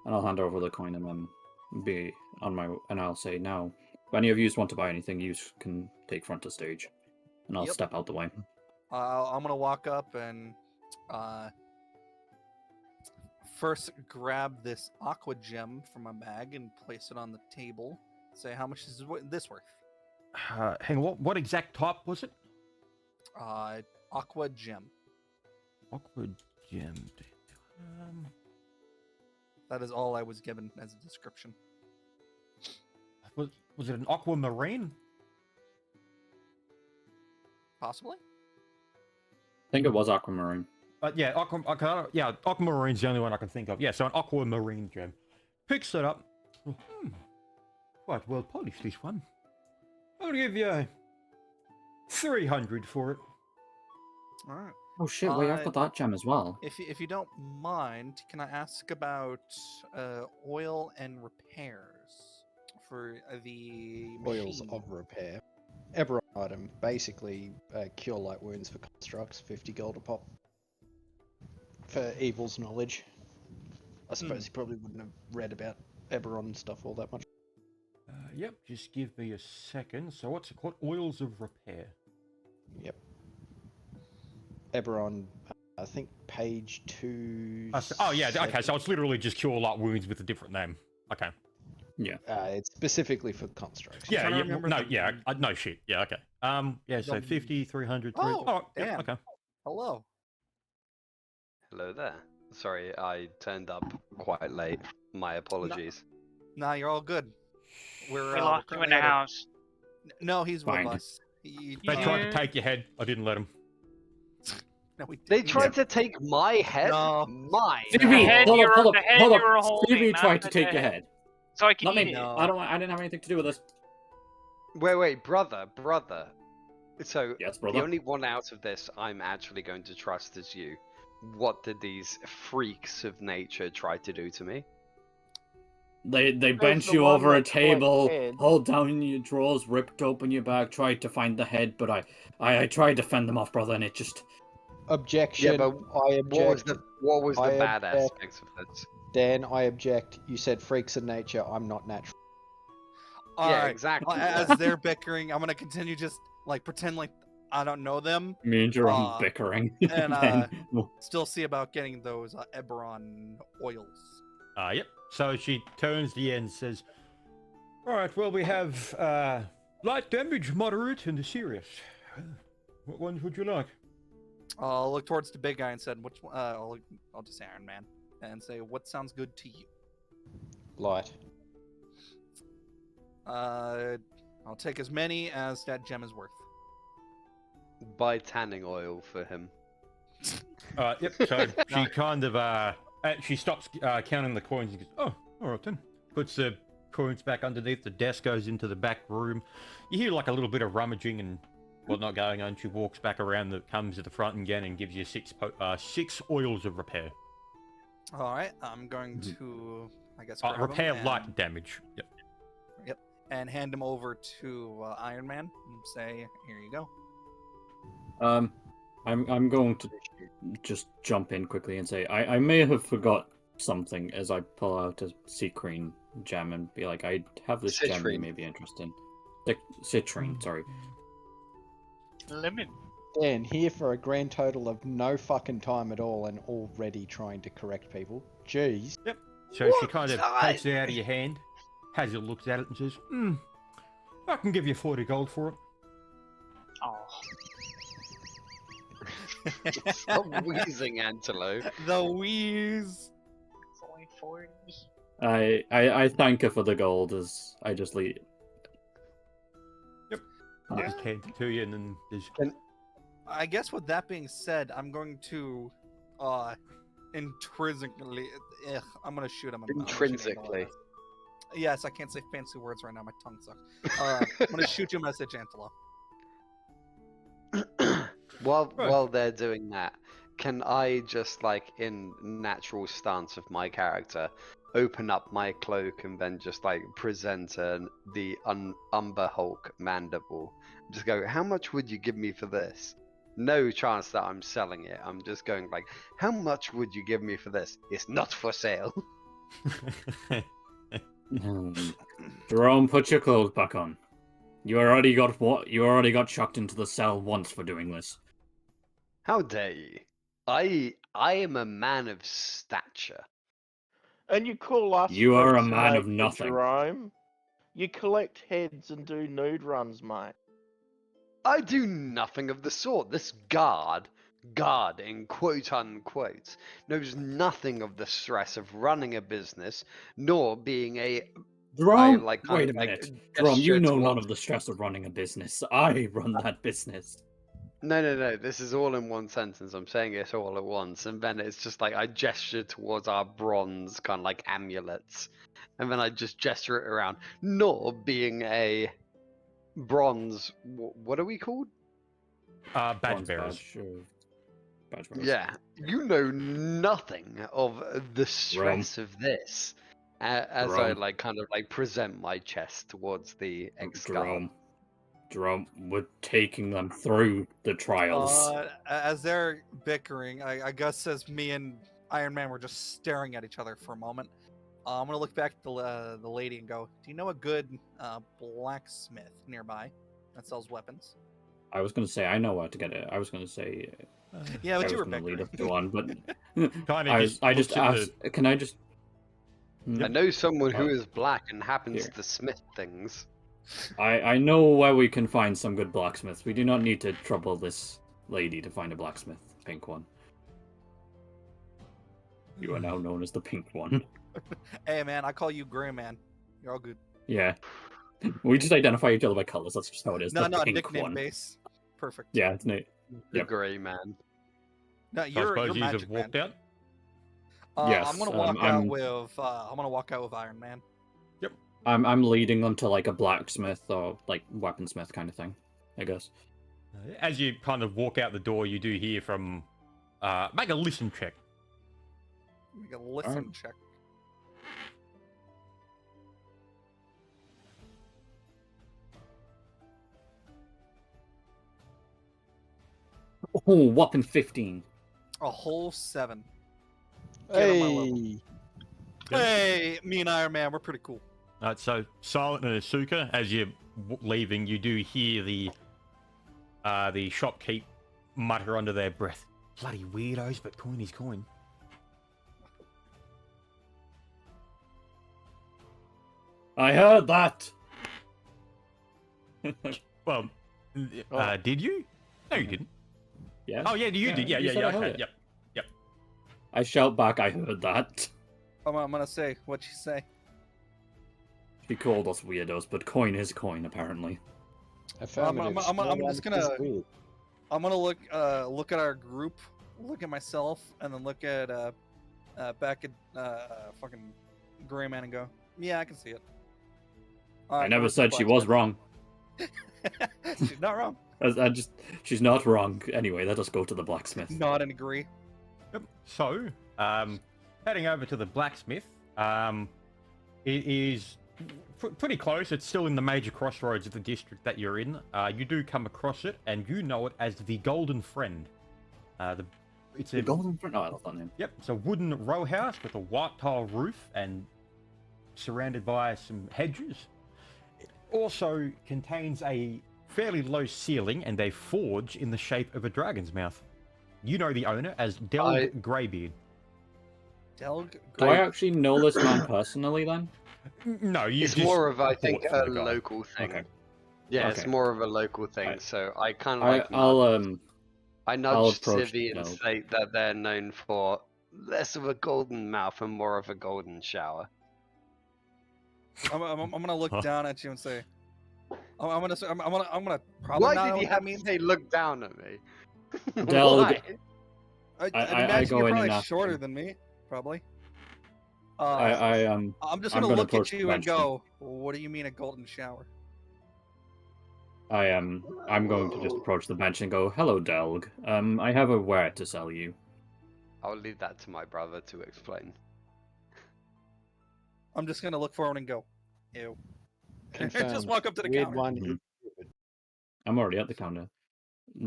And I'll hand over the coin and then and I'll say, now, if any of you want to buy anything, you can take front of stage. And I'll Yep. step out the way. I'm gonna walk up and first grab this aqua gem from my bag and place it on the table. Say, how much is this worth? Hang on, what exact type was it? Aqua gem. Awkward gemmed. That is all I was given as a description. Was it an aquamarine? Possibly. I think it was aquamarine. Yeah, aquamarine's the only one I can think of. Yeah, so an aquamarine gem. Picks it up. Quite well polished, this one. I'll give you 300 for it. All right. Oh shit, wait, I've got that gem as well. If you don't mind, can I ask about oil and repairs for the Oils machine? of repair. Eberron item, basically cure light wounds for constructs, 50 gold a pop. For Evil's knowledge. I suppose he probably wouldn't have read about Eberron stuff all that much. Yep, just give me a second. So what's it called? Oils of repair. Yep. Eberron, I think page 2. Oh yeah, okay, so it's literally just cure light wounds with a different name. Okay. Yeah. It's specifically for constructs. Yeah, trying to yeah, remember no, the- yeah, no shit. Yeah, okay. Yeah, so The- 50, 300, Oh, yeah, damn. okay. Hello. Hello there. Sorry, I turned up quite late. My apologies. Nah, you're all good. We We're locked you in the house. No, he's Fine. with us. He, They tried to Yeah. take your head. I didn't let them. No, we They didn't. tried to take my head? No. Mine? Stevie, head hold you up, were- hold up, the head hold you were up. holding, Stevie not tried the to take your head. head. So I can Not eat me. it. No. I didn't have anything to do with this. Wait, brother. So, Yes, the brother. only one out of this I'm actually going to trust is you. What did these freaks of nature try to do to me? They There's bent the you one over a that collects table, heads. pulled down your drawers, ripped open your bag, tried to find the head, but I tried to fend them off, brother, and it just... Objection. Yeah, but I object. What was the I bad object. aspects of this? Dan, I object. You said freaks of nature. I'm not natural. All Yeah, right. exactly. As they're bickering, I'm gonna continue just like pretend like I don't know them. Me and Jerome bickering. and, Then- Still see about getting those Eberron oils. Yep. So she turns to you and says, all right, well, we have light damage, moderate, and serious. What ones would you like? I'll look towards the big guy and said, "Which one?" I'll just say Iron Man. and say what sounds good to you. Light. I'll take as many as that gem is worth. Buy tanning oil for him. Yep. So she kind of she stops counting the coins and goes, "Oh, all right then." Puts the coins back underneath the desk, goes into the back room. You hear like a little bit of rummaging and whatnot going on. She walks back around, comes to the front again, and gives you six oils of repair. All right, I'm going to, I guess, grab Repair him light damage. Yep. and hand him over to Iron Man and say, "Here you go." I'm going to just jump in quickly and say I may have forgot something as I pull out a citrine gem and be like, I have this gem you Citrine. may be interested in. Citrine, sorry. Lemon. Dan, here for a grand total of no fucking time at all and already trying to correct people. Jeez. So she kind of takes it out of your hand, has a look at it, and says, I can give you 40 gold for it. Oh. Stop wheezing, Angelo. The wheeze. It's only 40. I thank her for the gold as I just leave. I'll just hand it to you, and then there's... I guess with that being said, I'm going to intrinsically I'm gonna shoot him. Intrinsically. Yes, I can't say fancy words right now, my tongue sucks. I'm gonna shoot you a message, Angelo. While they're doing that, can I just, like, in natural stance of my character, open up my cloak and then just, like, present the Umber Hulk mandible? Just go, how much would you give me for this? No chance that I'm selling it. I'm just going like, how much would you give me for this? It's not for sale. Jerome, put your clothes back on. You already got chucked into the cell once for doing this. How dare you? I am a man of stature. And you call us You are a freaks man of naked, nothing. Jerome. You collect heads and do nude runs, mate. I do nothing of the sort. This guard in quote unquote, knows nothing of the stress of running a business, nor being a Jerome, wait wait a minute. Jerome, you know none of the stress of running a business. I run that business. No. This is all in one sentence. I'm saying it all at once, and then it's just like I gesture towards our bronze kind of like amulets, and then I just gesture it around. Nor being a bronze. What are we called? badge Bronze bearers. Badge bearers. Yeah, you know nothing of the stress of this. As I Jerome. like kind of like present my chest towards the ex-guard. Jerome, we're taking them through the trials. As they're bickering, I guess as me and Iron Man were just staring at each other for a moment, I'm gonna look back at the lady and go, "Do you know a good blacksmith nearby that sells weapons?" I was gonna say I know where to get it. I was gonna say Yeah, but I you was were gonna lead bickering. up to one, but Kinda I just just looks at asked. Can I just? I know someone who Oh. is black and happens Here. to smith things. I know where we can find some good blacksmiths. We do not need to trouble this lady to find a blacksmith. Pink one. You are now known as the pink one. Hey man, I call you Gray Man. You're all good. Yeah. We just identify each other by colors. That's just how it is. No, the pink nickname one. base. Perfect. Yeah, it's neat. The Yep. grey man. No, So I you're suppose you Magic have Man. walked out? Yes, I'm gonna walk out with Iron Man. I'm leading them to like a blacksmith or like weaponsmith kind of thing, I guess. As you kind of walk out the door, you do hear from... make a listen check. Make a listen check. Oh, whopping 15. A whole 7. Get on my level. Hey. Hey, me and Iron Man, we're pretty cool. So Silent and Asuka, as you're leaving, you do hear the shopkeep mutter under their breath, "Bloody weirdos, but coin is coin." I heard that. Well, did you? No, you didn't. Yeah. Oh yeah, you did. Yeah, you said I heard okay, it. yep. I shout back, I heard that. I'm gonna say, what'd she say? She called us weirdos, but coin is coin, apparently. Affirmative. I'm just gonna- Weird. I'm gonna look at our group, look at myself, and then look at back at fucking Gray Man and go, yeah, I can see it. I never said she was wrong. She's not wrong. She's not wrong. Anyway, let us go to the blacksmith. Not and agree. Yep. So, heading over to the blacksmith. It is pretty close. It's still in the major crossroads of the district that you're in. You do come across it, and you know it as the Golden Friend. It's The Golden Friend? Oh, I love that name. Yep, it's a wooden row house with a white tile roof and surrounded by some hedges. It also contains a fairly low ceiling and a forge in the shape of a dragon's mouth. You know the owner as Delg Greybeard. Delg. Do I actually know this man personally then? No, you It's just more of, I bought think, from a the guy. local thing. Okay. Yeah, it's Okay. more of a local thing. Right. So I kind of like. I I'll nudged approach Civvy and Delg. state that they're known for less of a golden mouth and more of a golden shower. I'm gonna look Huh? down at you and say, I'm gonna probably Why not know did you what have that means. to say look down at me? Delg. Why? I'd I imagine go you're in probably and ask shorter him. than me, probably. I'm just I'm gonna gonna look at approach the you and bench go, what do you mean a golden shower? I'm going to just approach the bench and go, "Hello, Delg. I have a ware to sell you." I'll leave that to my brother to explain. I'm just gonna look forward and go, ew. Confirmed. Just walk up to the Weird counter. one. Mhm. is stupid. I'm already at the counter.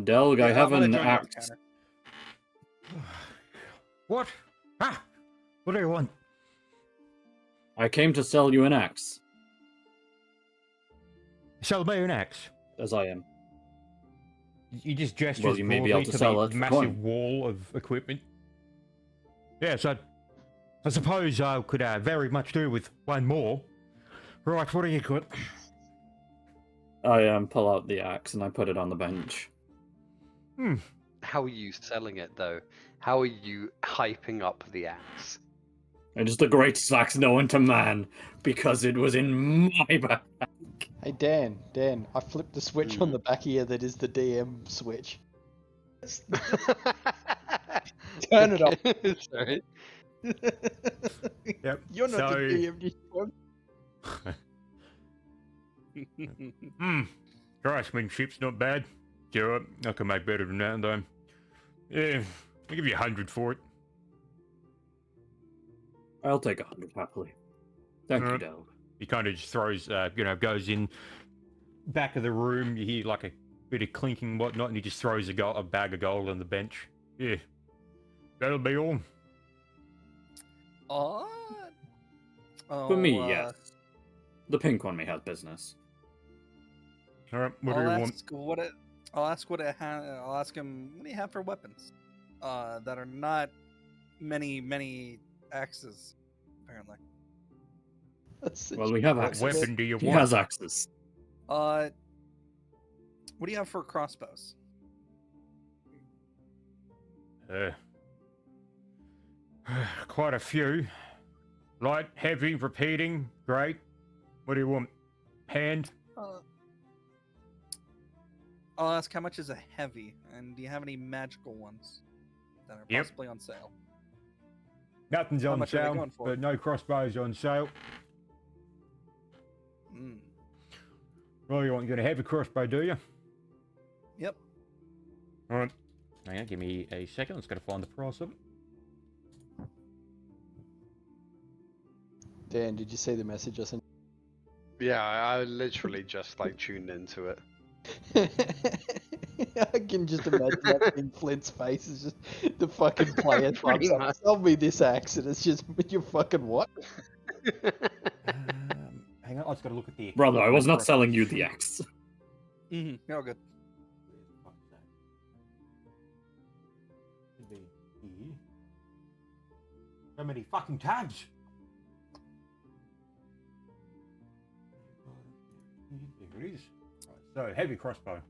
Delg, I Yeah, have I'm gonna an join you at the axe. counter. What? Ah! What do you want? I came to sell you an axe, Sell me an axe. as I am. You just gestures Well, you may be broadly able to to sell the it for massive coin. wall of equipment. Yes, I suppose I could very much do with one more. Right, what do you got? I pull out the axe and I put it on the bench. How are you selling it though? How are you hyping up the axe? It is the greatest axe known to man, because it was in my bag. Hey Dan, I flipped the switch on the back here that is the DM switch. Turn it off. Sorry. Yep. You're not so, the DM. craftsmanship's not bad. Sure, I can make better than that, though. Yeah, I'll give you 100 for it. I'll take 100 happily. Thank you, Alright. Delg. He kind of just throws, goes in back of the room. You hear like a bit of clinking and whatnot, and he just throws a bag of gold on the bench. Yeah, that'll be all. For me, yes. The pink one may have business. All right, what do you want? I'll ask him what do you have for weapons that are not many axes, apparently. Well, we have What axes. weapon do you He want? has axes. What do you have for crossbows? Quite a few. Light, heavy, repeating. Great. What do you want? Hand? I'll ask how much is a heavy, and do you have any magical ones that are Yep. possibly on sale? Nothing's How on much are they sale, going for? but no crossbows on sale. Mm. Well, you got a heavy crossbow, do you? Yep. All right. Hang on, give me a second. Let's gotta find the price of it. Dan, did you see the message I sent? Yeah, I literally just like tuned into it. I can just imagine that in Flint's face is just the fucking player Pretty types up, much. sell me this axe, and it's just you fucking what? Hang on, I just gotta look at the. Brother, I was not selling you the axe. Mm-hmm. No good. So many fucking tabs. There it is. Right, so heavy crossbow.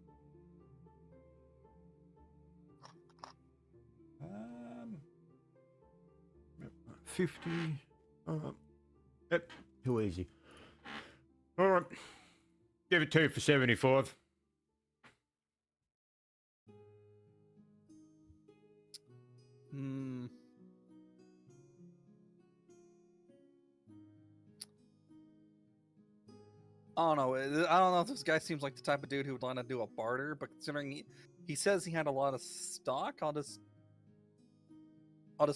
50. Yep, too easy. Alright. Give it to you for 75. Hmm. I don't know. I don't know if this guy seems like the type of dude who would want to do a barter, but considering he says he had a lot of stock, I'll just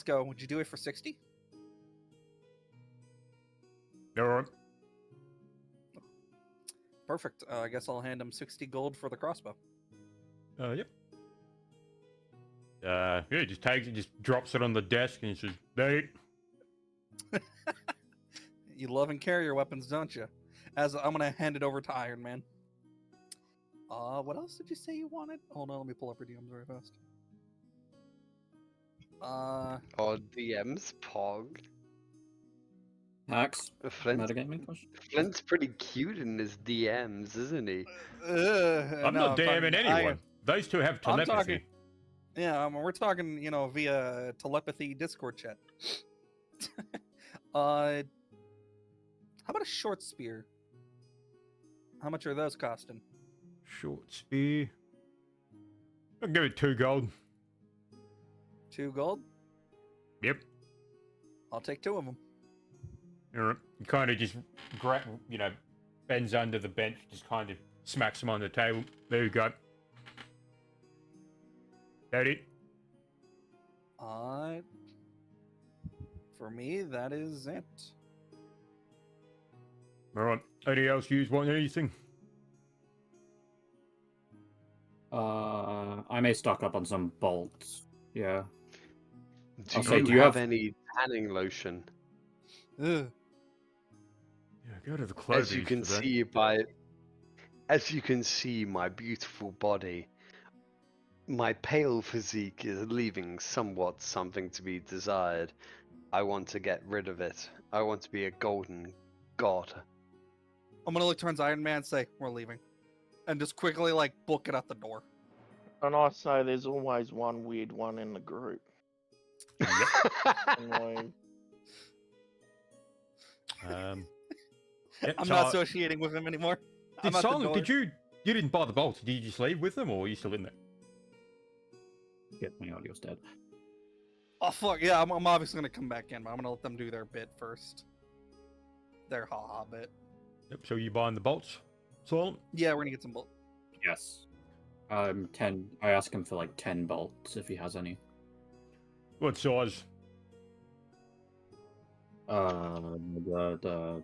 go. Would you do it for 60? Alright. Perfect. I guess I'll hand him 60 gold for the crossbow. Yep. Yeah, he just takes it, just drops it on the desk, and he says, "Date." You love and carry your weapons, don't you? As I'm gonna hand it over to Iron Man. What else did you say you wanted? Hold on, let me pull up your DMs very fast. Or DMs, Pog. Hacks. Flint, Metagaming question. Flint's pretty cute in his DMs, isn't he? I'm not DMing anyone. Those two have I'm telepathy. talking- Yeah, we're talking, via telepathy Discord chat. How about a short spear? How much are those costing? Short spear. I'll give it 2 gold. 2 gold? Yep. I'll take 2 of them. Alright. He kind of just, bends under the bench, just kind of smacks him on the table. There you go. That it? For me, that is it. Alright. Anyone else want anything? I may stock up on some bolts. Yeah. Do I'll say, you do you have have- any tanning lotion? Ugh. Yeah, go to the clothing. As you can see, my beautiful body, my pale physique is leaving somewhat something to be desired. I want to get rid of it. I want to be a golden god. I'm gonna look towards Iron Man and say, we're leaving. And just quickly, book it out the door. And I say there's always one weird one in the group. Anyway, I'm not associating with him anymore. I'm Did out the Silent, door. you didn't buy the bolts, did you just leave with them, or are you still in there? Get my audio's dead. Oh, fuck. Yeah, I'm obviously gonna come back in, but I'm gonna let them do their bit first. Their ha-ha bit. Yep, so you buying the bolts, Silent? Yeah, we're gonna get some bolt. Yes. 10. I ask him for 10 bolts if he has any. What size? The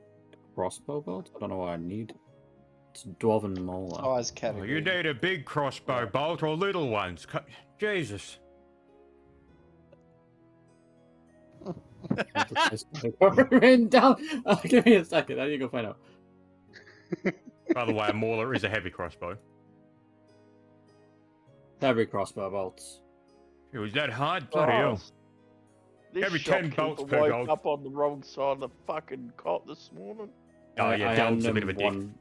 crossbow bolt? I don't know what I need. It's dwarven molar. Size Oh, category. you need a big crossbow bolt or little ones. Jesus. Written down. Give me a second. I need to go find out. By the way, a mauler is a heavy crossbow. Heavy crossbow bolts. It was that hard? Bloody hell. this Every 10 shopkeeper bolts per woke gold. up on the wrong side of the fucking cot this morning. Oh, yeah, I Del's hand a bit of a him dick. one.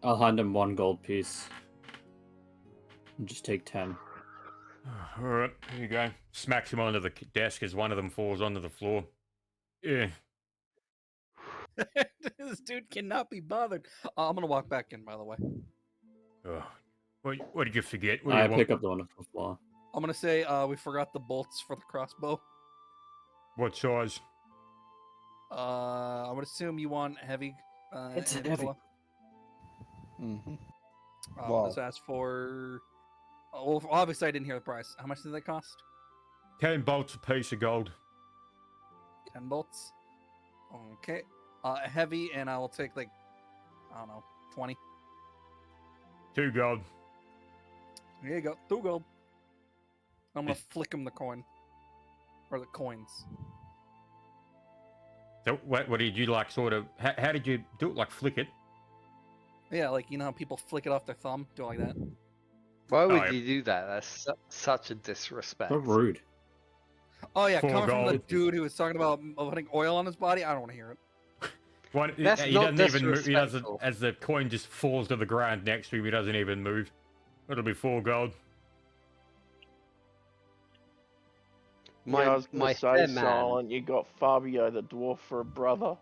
I'll hand him 1 gold piece. And just take 10. Alright, here you go. Smacks him onto the desk as one of them falls onto the floor. Yeah. This dude cannot be bothered. I'm gonna walk back in, by the way. Oh. What did you forget? What do I you want? pick up the one on the floor. I'm gonna say we forgot the bolts for the crossbow. What size? I would assume you want heavy. It's heavy. Angela. Mm-hmm. I'll just ask for. Well, obviously I didn't hear the price. How much did they cost? 10 bolts a piece of gold. 10 bolts. Okay. Heavy, and I will take I don't know, 20. 2 gold. Here you go, 2 gold. I'm gonna flick him the coin, or the coins. So what did you sort of? How did you do it? Flick it? Yeah, how people flick it off their thumb, do it like that. Why would yeah. you do that? That's such a disrespect. So rude. Oh yeah, 4 coming from the gold. dude who was talking about putting oil on his body, I don't want to hear it. That's he not doesn't even move. He doesn't. disrespectful. As the coin just falls to the ground next to him, he doesn't even move. It'll be 4 gold. My I was gonna my say, fair man, Silent, you got Fabio the dwarf for a brother.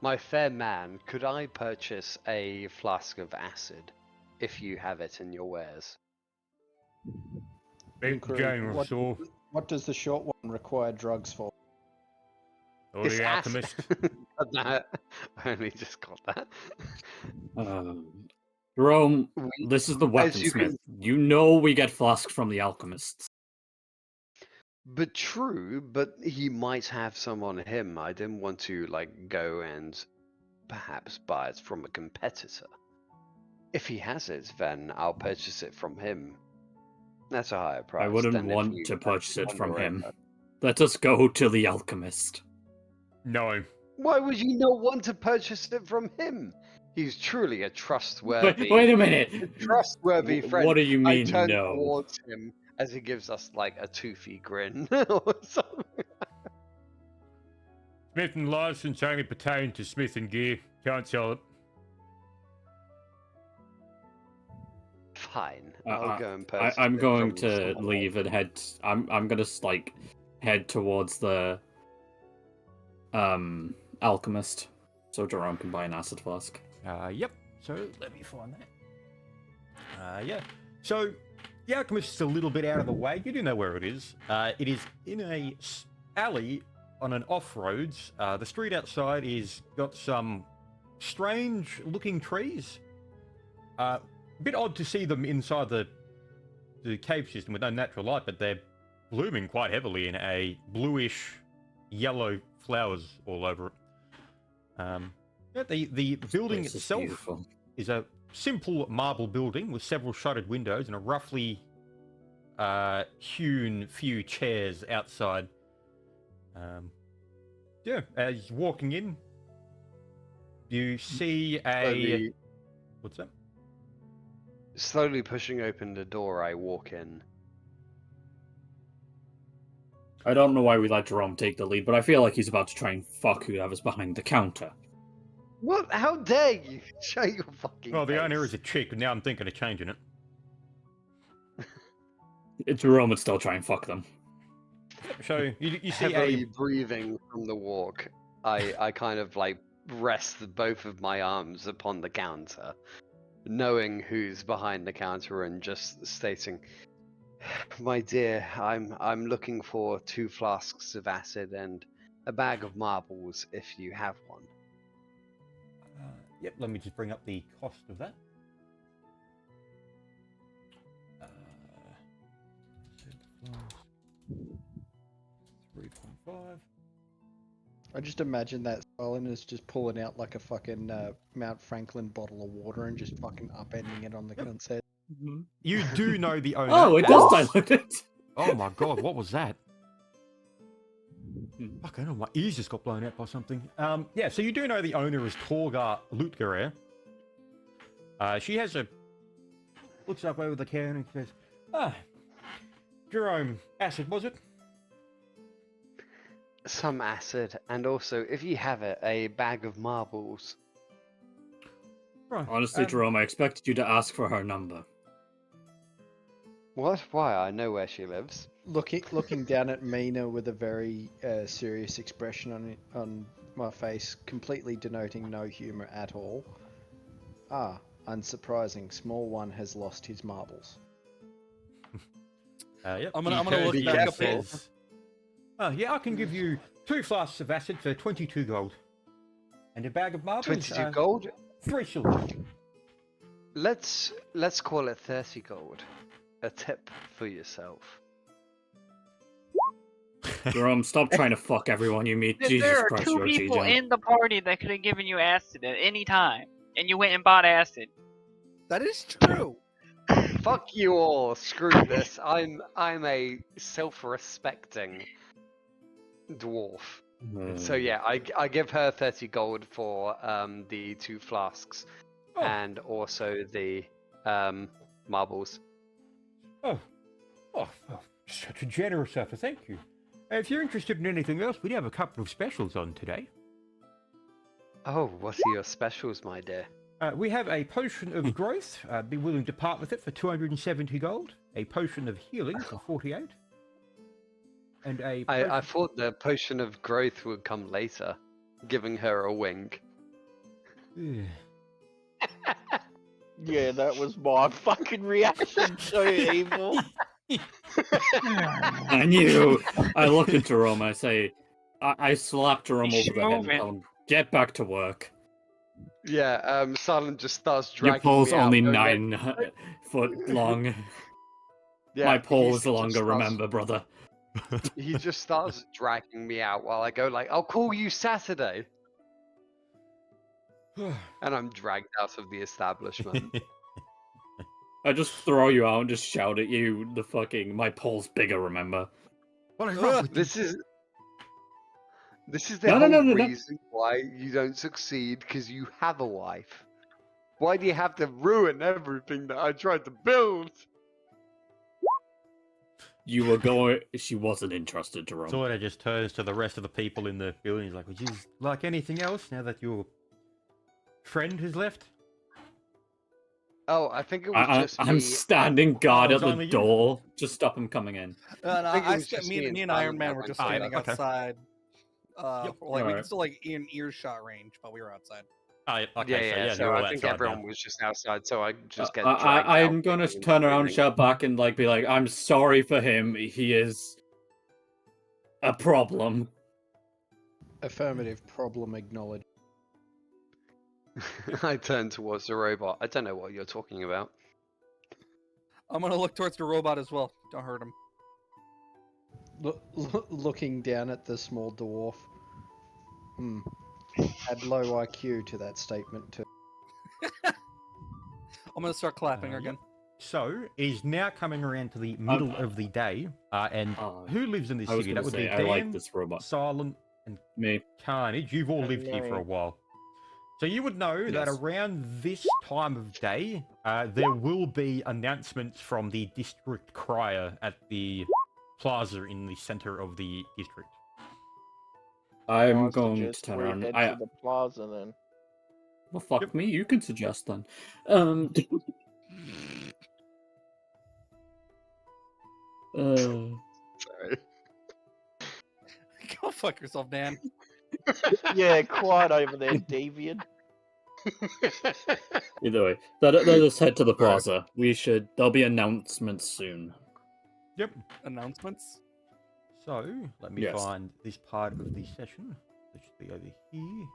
my fair man, could I purchase a flask of acid if you have it in your wares? Big Inquiry, general, so what does the short one require drugs for? or It's the acid. alchemist. No, I only just got that. Jerome, We- this is the as you weaponsmith. You know we get flasks from the alchemists. But true, but he might have some on him. I didn't want to like go and perhaps buy it from a competitor. If he has it, then I'll purchase it from him. That's a higher price. I wouldn't than if want you to had purchase it from wander him. over. Let us go to the alchemist. No. Why would you not want to purchase it from him? He's truly a trustworthy, Wait a minute. trustworthy friend. What do you I mean turn no? towards him as he gives us like a toothy grin or something. Smith and license only pertain to Smith and Gear. Can't sell it. Fine, I'll go and purchase I'm it going from to someone leave and head. I'm gonna like head towards the alchemist, so Jerome can buy an acid flask. Yep. So let me find that. Yeah. So the alchemist is a little bit out of the way. You do know where it is. It is in a alley on an off-roads. The street outside is got some strange-looking trees. A bit odd to see them inside the cave system with no natural light, but they're blooming quite heavily in a bluish yellow flowers all over it. Yeah, the building Place is itself beautiful. is a simple marble building with several shuttered windows and a roughly hewn few chairs outside. Yeah, as you're walking in, you see a... What's that? Slowly pushing open the door, I walk in. I don't know why we let Jerome take the lead, but I feel like he's about to try and fuck whoever's behind the counter. What? How dare you? Show your fucking Well, the owner face. is a chick, and now I'm thinking of changing it. Jerome would still try and fuck them. So you see Heavily a... breathing from the walk. I kind of like rest both of my arms upon the counter, knowing who's behind the counter and just stating, "My dear, I'm looking for 2 flasks of acid and a bag of marbles if you have one." Yep, let me just bring up the cost of that. 3.5. I just imagine that Silent is just pulling out like a fucking Mount Franklin bottle of water and just fucking upending it on the cunt's head. You do know the owner. Oh, it as- does dilute it. Oh my god, what was that? Fuck, I don't know, my ears just got blown out by something. Yeah, so you do know the owner is Torga Lutgerer. She has a... Looks up over the counter and says, Jerome, acid, was it? Some acid, and also, if you have it, a bag of marbles. Right. Honestly, Jerome, I expected you to ask for her number. What? Why? I know where she lives. Looking down at Mina with a very serious expression on my face, completely denoting no humour at all. Ah, unsurprising, small one has lost his marbles. Yep. I'm gonna he look says- back up he says, yeah, I can give you 2 flasks of acid for 22 gold. And a bag of marbles. 22 gold? 3 silver. Let's call it 30 gold. A tip for yourself. Jerome, stop trying to fuck everyone you meet. Jesus There are Christ, 2 you're a people G-Gen. in the party that could have given you acid at any time, and you went and bought acid. That is true. Fuck you all. Screw this. I'm a self-respecting dwarf. So yeah, I give her 30 gold for the 2 flasks and also the marbles. Oh, such a generous offer, thank you. If you're interested in anything else, we do have a couple of specials on today. Oh, what are your specials, my dear? We have a potion of growth. Be willing to part with it for 270 gold. A potion of healing for 48. And a I thought the potion of growth would come later, giving her a wink. potion. Yeah, that was my fucking reaction to evil. I knew. I look at Jerome. I say, I slap Jerome He's over the head and moving. tell him, "Get back to work. Yeah, Silent just starts Your dragging pole's me out. only going like- 9 foot long. Yeah, My pole he is just longer. starts- Remember, brother." He just starts dragging me out while I go like, "I'll call you Saturday," and I'm dragged out of the establishment. I just throw you out and just shout at you. The fucking my pole's bigger. Remember? What is wrong with you? This is the No, whole no. reason why you don't succeed, because you have a wife. Why do you have to ruin everything that I tried to build? You were going. She wasn't interested, Jerome. Sort of just turns to the rest of the people in the building. He's like, would you like anything else now that your friend has left? Oh, I think it was just I'm me. standing guard Oh, at it's the only you? door. Just stop him coming in. And think it was st- just me, me and- me and and Iron Simon Man that were went just to standing that. Okay. outside. Yep. We can Alright. still like in earshot range, but we were outside. Oh, yeah, okay, Yeah, so you're all I think outside everyone now. was just outside, so I just get dragged out. I'm gonna thinking turn around, screaming. shout back, and like be like, "I'm sorry for him. He is a problem." Affirmative. Problem acknowledged. I turn towards the robot. I don't know what you're talking about. I'm gonna look towards the robot as well. Don't hurt him. Looking down at the small dwarf. Add low IQ to that statement too. I'm gonna start clapping again. So, he's now coming around to the middle of the day, and who lives in this I was city? gonna That would say, be I Dan, like this robot. Silent, Me. Carnage. You've all And lived here for a me. while. So you would know that Yes. around this time of day, there will be announcements from the district crier at the plaza in the center of the district. I'm I going to suggest turn we around. head I to the plaza then. well, fuck Yep. me. You can suggest then. Sorry. Go fuck yourself, Dan. Yeah, quiet over there, deviant. Either way, let us head to the plaza. There'll be announcements soon. Yep. Announcements. So let me Yes. find this part of the session. It should be over here.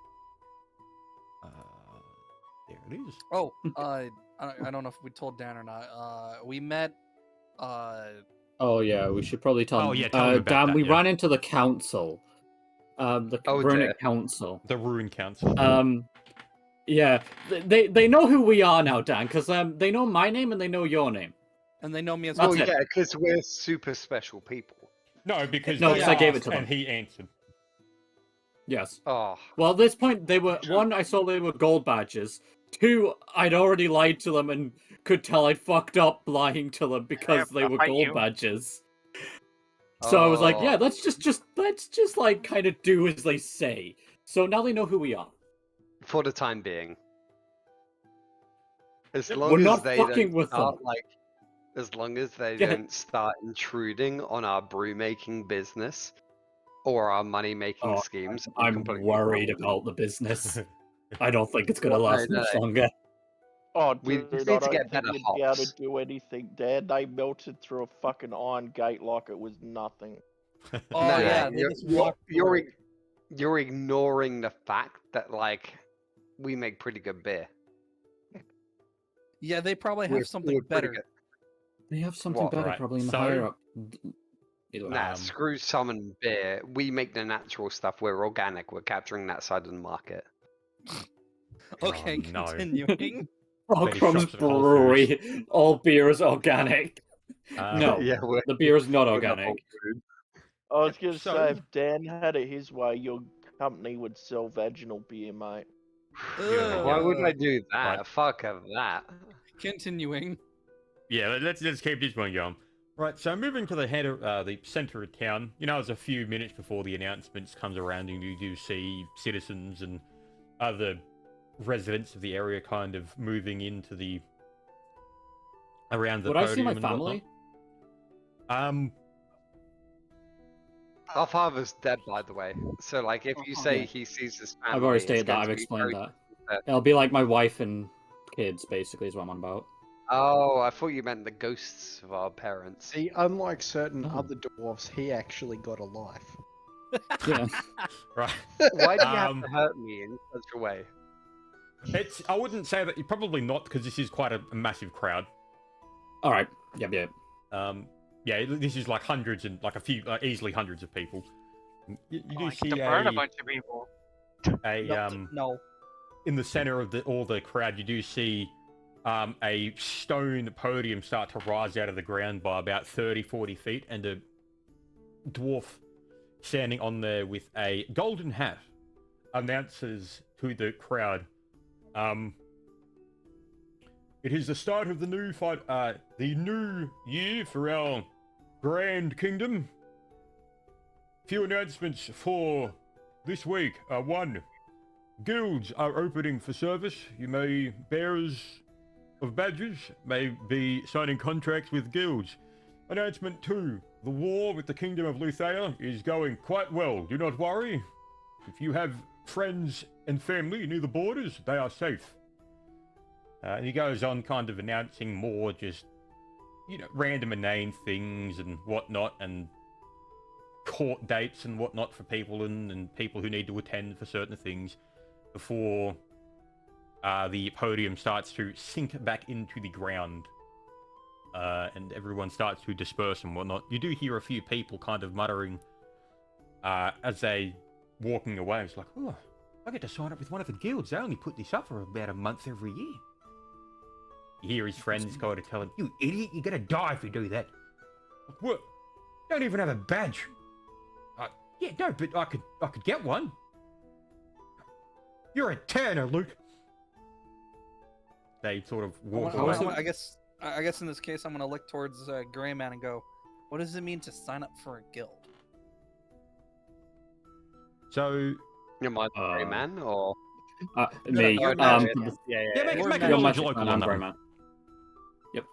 There it is. Oh, I don't know if we told Dan or not. We met. Oh yeah, we should probably tell Oh, them. yeah, tell them about Dan, that, we yeah. ran into the council. The Oh, Runic dear. Council. The Ruin Council. Yeah, they know who we are now, Dan, because they know my name and they know your name. And they know me as That's Well, well. it. yeah, because we're super special people. No, because No, they 'cause I gave it asked to them. and he answered. Yes. Oh, Well, at this point, they were one. I saw they were gold badges. Two, I'd already lied to them and could tell I'd fucked up lying to them because they I'll were fight gold you. badges. So I was like, yeah, Oh. let's just like kind of do as they say. So now they know who we are. For the time being. As Yep. long We're as not they fucking don't with start, them. like, as long as they Yeah. don't start intruding on our brew making business or our money making Oh, schemes, I'm completely worried fine. about the business. I don't think it's gonna Well, last no, much no. longer. Oh, We dude, just I need to don't get think better you'd be able hops. to do anything, Dad. They melted through a fucking iron gate like it was nothing. Oh No, yeah, they you're, just you're, walked you're, through. you're ignoring the fact that, like, we make pretty good beer. Yeah, they probably We're- have something we're pretty better. good. They have something What? better Right, probably in the so- higher up. Either way. Nah, screw summon beer. We make the natural stuff. We're organic. We're capturing that side of the market. Okay, Oh, no. continuing. Betty Crumbs shops at Whole Brewery. All beer is organic. No, Yeah, we're the beer is not we're the organic. whole food. I was gonna So- say, if Dan had it his way, your company would sell vaginal beer, mate. Why would I do that? Right. Fuck of that. Continuing. Yeah, let's keep this one going. Right, so moving to the head of the center of town. You know, it's a few minutes before the announcements comes around, and you do see citizens and other residents of the area kind of moving into the around the Would I see podium my and family? whatnot. Our father's dead, by the way. So, like, if you say Yeah. he sees his family, I've already it's stated that. going I've to be explained very that. It'll be like my wife and kids, basically, is what I'm on about. Oh, I thought you meant the ghosts of our parents. See, unlike certain Oh. other dwarves, he actually got a life. Yeah. Right. Why do you have to hurt me in such a way? I wouldn't say that. Probably not, because this is quite a massive crowd. All right. Yep. Yeah, this is like hundreds and like a few, easily hundreds of people. You do Like see to burn a bunch of people. No. In the center of all the crowd, you do see a stone podium start to rise out of the ground by about 30-40 feet, and a dwarf standing on there with a golden hat announces to the crowd, it is the start of the new year for our grand kingdom. Few announcements for this week. 1. Guilds are opening for service. You may, bearers of badges, may be signing contracts with guilds. Announcement 2. The war with the Kingdom of Luthea is going quite well. Do not worry. If you have friends and family near the borders, they are safe. And he goes on kind of announcing more just, random inane things and whatnot, and court dates and whatnot for people and people who need to attend for certain things before the podium starts to sink back into the ground. And everyone starts to disperse and whatnot. You do hear a few people kind of muttering as they walking away. It's like, oh, I get to sign up with one of the guilds. They only put this up for about a month every year. You hear his friends go to tell him, you idiot, you're gonna die if you do that. Like, what? Don't even have a badge. Yeah, no, but I could get one. You're a tanner, Luke. They sort of walk away. I guess in this case, I'm gonna look towards Gray Man and go, what does it mean to sign up for a guild? So, Am I the Grey Man, or? Me. you're magic. yeah, make You're a magic. knowledge local Man, on I'm that Grey one. Man. Yep.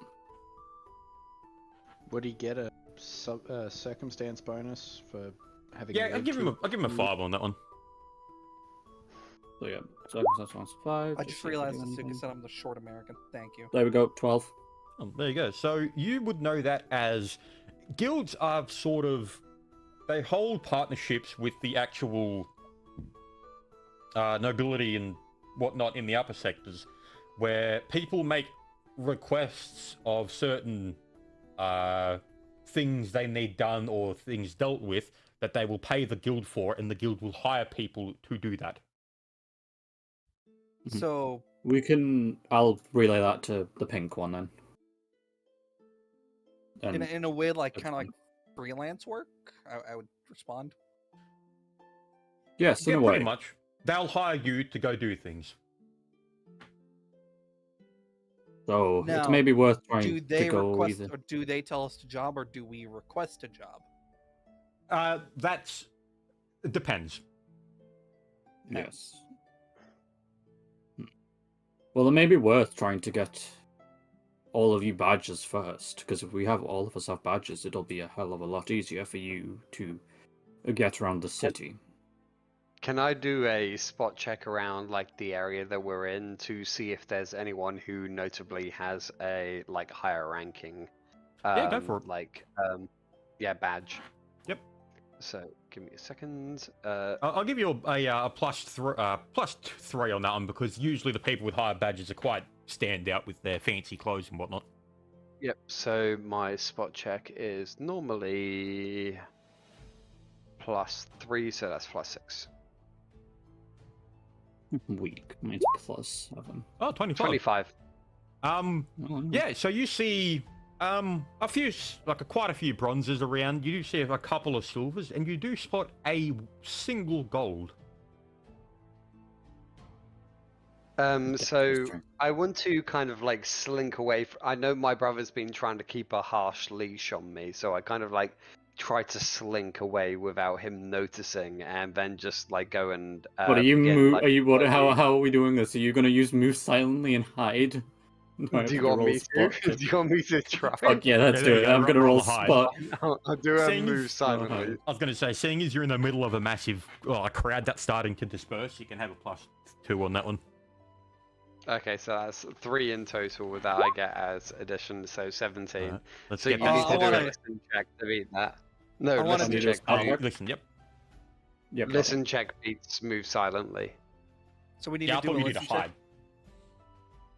Would he get a circumstance bonus for having? Yeah, I'll give him a 5 on that one. So yeah, so that's 5. I just realized that Suka said I'm the short American. Thank you. There we go. 12. Oh, there you go. So you would know that as guilds are sort of, they hold partnerships with the actual nobility and whatnot in the upper sectors, where people make requests of certain things they need done or things dealt with that they will pay the guild for, and the guild will hire people to do that. So I'll relay that to the pink one then. And in a way, like kind of like freelance work, I would respond. yes, in Yeah, a way. pretty much. They'll hire you to go do things. So Now, it's maybe worth trying Do to they go request, either. or do they tell us to job, or do we request a job? It depends. Yes. Well, it may be worth trying to get all of you badges first, because if we have all of us have badges, it'll be a hell of a lot easier for you to get around the city. Can I do a spot check around like the area that we're in to see if there's anyone who notably has a like higher ranking? Yeah, go for it. Badge. Yep. So give me a second. I'll give you a +3 on that one, because usually the people with higher badges are quite stand out with their fancy clothes and whatnot. Yep. So my spot check is normally +3, so that's +6. Weak. Mine's +7. Oh, 25. 25. Yeah, so you see a few, quite a few bronzes around. You do see a couple of silvers, and you do spot a single gold. So I want to kind of like slink away. I know my brother's been trying to keep a harsh leash on me, so I kind of like try to slink away without him noticing, and then just like go and. What are you begin, move? like, Are you what? slowly- How are we doing this? Are you gonna use move silently and hide? Do I have Do you to want roll me to? spot check? Do you want me to try? Fuck yeah, let's Yeah, do there it. you go, I'm gonna roll roll the hide. spot. I'll do a Seeing move as- silently. I was going to say, seeing as you're in the middle of a massive crowd that's starting to disperse, you can have a +2 on that one. Okay, so that's 3 in total that I get as addition, so 17. Alright, let's So get you back need I to do wanna- a listen check to beat that. No, I wanna listen do check. this. Do, listen, yep. Yep. listen check beats move silently. So we need Yeah, I to do thought a you need to listen check. hide.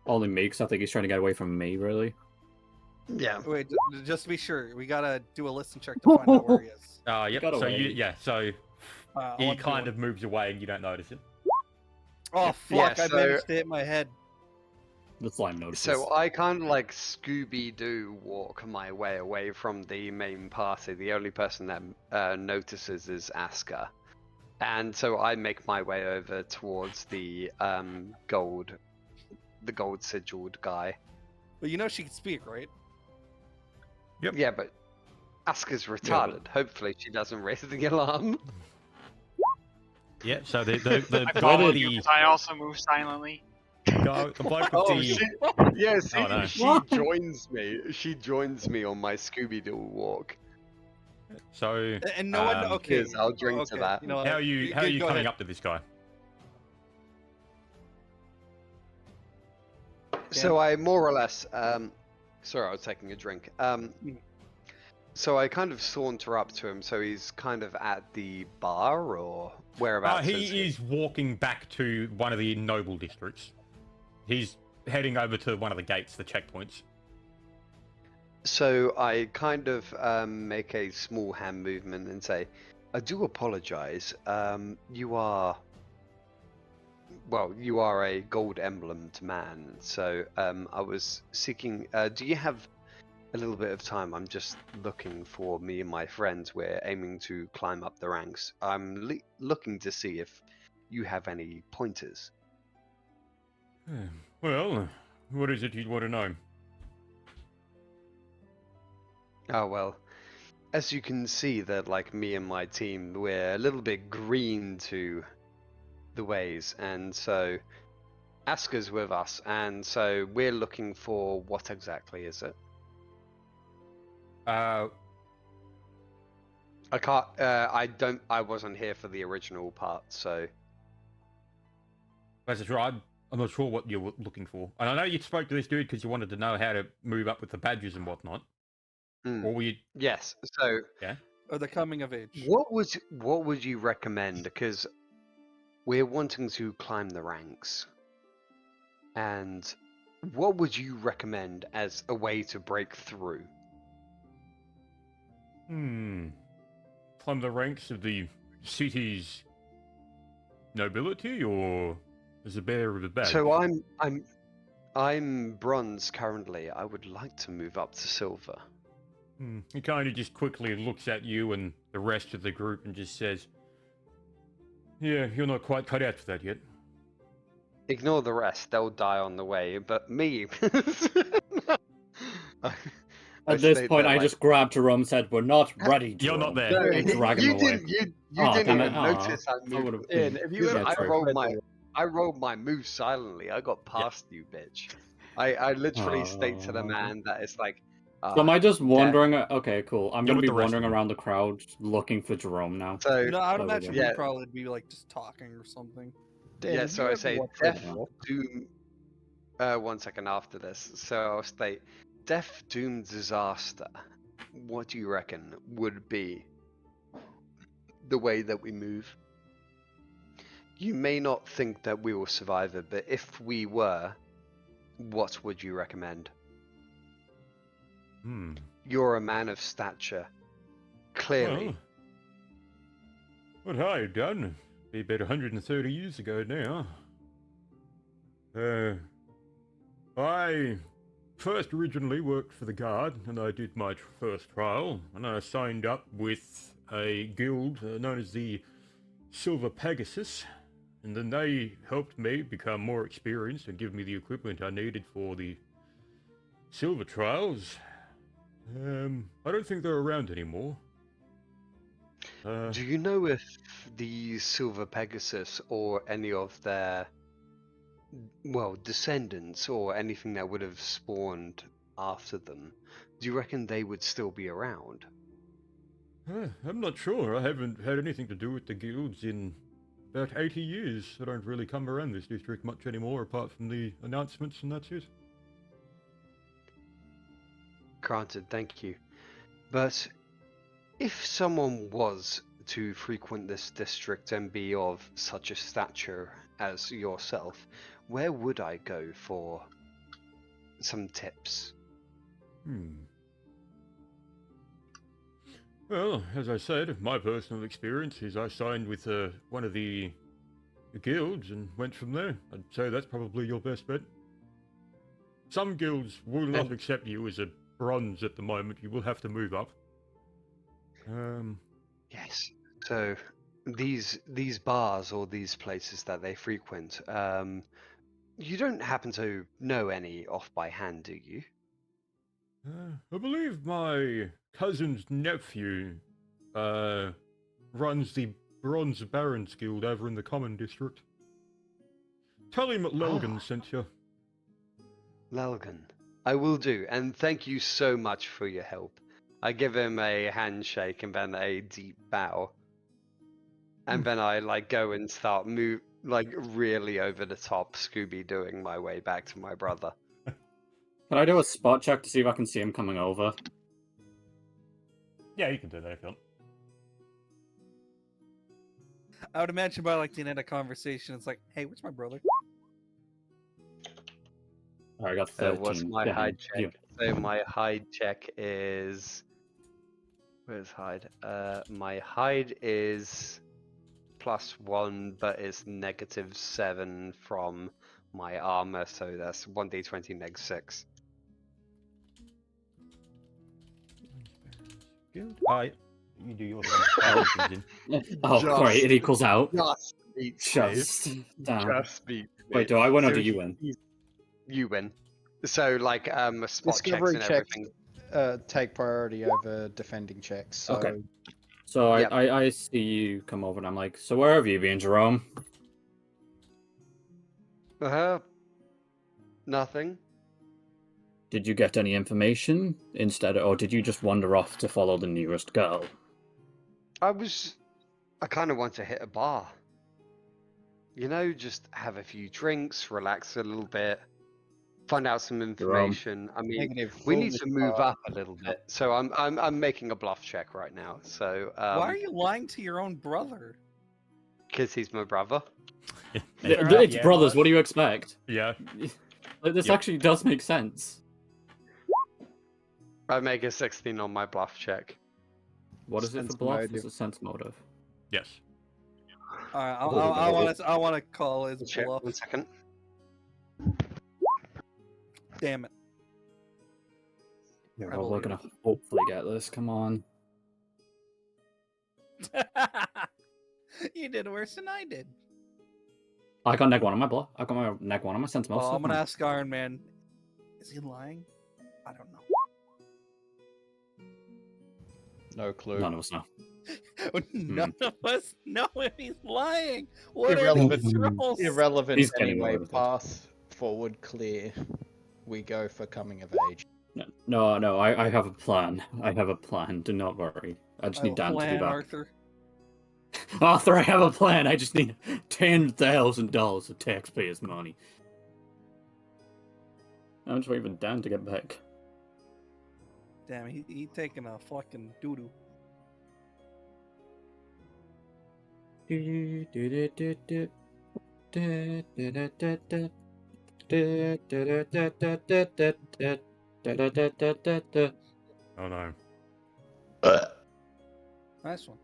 Only me, because I think he's trying to get away from me, really. Yeah. Wait, just to be sure, we gotta do a listen check to find out where he is. Yep. got So away. so I he want to do kind one. of moves away and you don't notice it. Oh fuck! Yeah, I so- managed to hit my head. The slime notices. So I kind of like Scooby-Doo walk my way away from the main party. The only person that notices is Aska. And so I make my way over towards the gold sigiled guy. But you know she can speak, right? Yep. Yeah, but Aska's retarded. Hopefully she doesn't raise the alarm. Yeah. So the I guy followed with you the because I also move silently. the bloke with Oh, the shit. Yeah, see, Oh, no. she What? joins me. She joins me on my Scooby-Doo walk. so And no one. Um, Okay. Cheers, I'll drink to okay, that. You know, how are you go coming ahead. up to this guy? So I more or less, sorry, I was taking a drink. So I kind of saunter up to him. So he's kind of at the bar, or whereabouts is He is walking back to one of the noble districts. He's heading over to one of the gates, the checkpoints. So I kind of make a small hand movement and say, "I do apologize. You are a gold emblemed man. So I was seeking. Do you have a little bit of time? I'm just looking for me and my friends. We're aiming to climb up the ranks. I'm looking to see if you have any pointers." Well, what is it you'd want to know? Oh well, as you can see, that like me and my team, we're a little bit green to the ways, and so Aska's with us, and so we're looking for what exactly is it? Uh, I can't. I wasn't here for the original part, so that's right. I'm not sure what you're looking for. And I know you spoke to this dude because you wanted to know how to move up with the badges and whatnot. Or were you? yes. So Or the coming of age. what would you recommend? Because we're wanting to climb the ranks, and what would you recommend as a way to break through? Climb the ranks of the city's nobility, or as a bearer of the badge? So I'm bronze currently. I would like to move up to silver. He kind of just quickly looks at you and the rest of the group and just says, "Yeah, you're not quite cut out for that yet." Ignore the rest; they'll die on the way. But me. At this point, I just grabbed Jerome and said, "We're not ready, Jerome." You're not there. No, And drag him you away. didn't. You Aw, didn't damn it. even Aw, notice I I moved would've in. been- If you, Yeah, I true. rolled my move silently. I got past you, bitch. I literally state to the Aw. man that it's like. So am I just wandering? Okay, cool. I'm You're gonna with be the rest of wandering them. around the crowd looking for Jerome now. So No, I'd Oh, imagine yeah. we'd probably be like just talking or something. Dan, yeah, have so you I ever say watched Death Red Dwarf? Doom. 1 second after this, so I'll state Death Doom Disaster. What do you reckon would be the way that we move? You may not think that we will survive it, but if we were, what would you recommend? You're a man of stature. Clearly. Well, what I had done, be about 130 years ago now. I first originally worked for the guard, and I did my first trial, and I signed up with a guild known as the Silver Pegasus, and then they helped me become more experienced and give me the equipment I needed for the silver trials. I don't think they're around anymore. Do you know if the Silver Pegasus or any of their well, descendants or anything that would have spawned after them, do you reckon they would still be around? I'm not sure. I haven't had anything to do with the guilds in about 80 years. I don't really come around this district much anymore, apart from the announcements, and that's it. Granted, thank you. But if someone was to frequent this district and be of such a stature as yourself, where would I go for some tips? Well, as I said, my personal experience is I signed with one of the guilds and went from there. I'd say that's probably your best bet. Some guilds will not accept you as a bronze at the moment. You will have to move up. Yes. So these bars or these places that they frequent, you don't happen to know any off by hand, do you? I believe my cousin's nephew runs the Bronze Barons Guild over in the Common District. Tell him that Lelgan sent you. Lelgan. I will do, and thank you so much for your help. I give him a handshake and then a deep bow. And then I go and start really over the top Scooby-Dooing my way back to my brother. Can I do a spot check to see if I can see him coming over? Yeah, you can do that if you want. I would imagine by the end of conversation, it's like, hey, where's my brother? I got 13. So what's my hide check? You. So my hide check is... Where's hide? My hide is +1, but it's -7 from my armor, so that's 1d20 -6. Alright, you do yours. Oh, Just- great, it equals out. Just beat Just damn. Just beat Wait, do I win or So do you win? You win. So spot checks Discovery and checks everything. take priority over defending checks. So Okay. So Yep. I see you come over and I'm like, so where have you been, Jerome? Nothing. Did you get any information instead, or did you just wander off to follow the nearest girl? I kind of want to hit a bar. You know, just have a few drinks, relax a little bit, find out some information. I mean, negative. we full need to move bar. up a little bit. So I'm making a bluff check right now. So Why are you lying to your own brother? because he's my brother. It's Yeah, brothers, but- what do you expect? Yeah. This Yep. actually does make sense. I make a 16 on my bluff check. What is it Sense for bluff? motive. It's a sense motive. Yes. Alright, I want to call his Check bluff. 1 second. Damn it. Yeah, Rebel we're gonna hopefully get this. Come on. You did worse than I did. I got neg 1 on my bluff. I got my neg 1 on my sense motive. Well, I'm gonna ask Iron Man. Is he lying? I don't know. No clue. None of us know. None of us know if he's lying. What are Irrelevant. these rolls? Irrelevant He's getting anyway. motivated. Path forward clear. We go for coming of age. No, I have a plan. I have a plan. Do not worry. I just I have need a Dan to be plan, back. Arthur. Arthur, I have a plan. I just need $10,000 of taxpayers' money. I'm just waiting for Dan to get back. Damn, he taking a fucking doo-doo. Oh no. Nice one.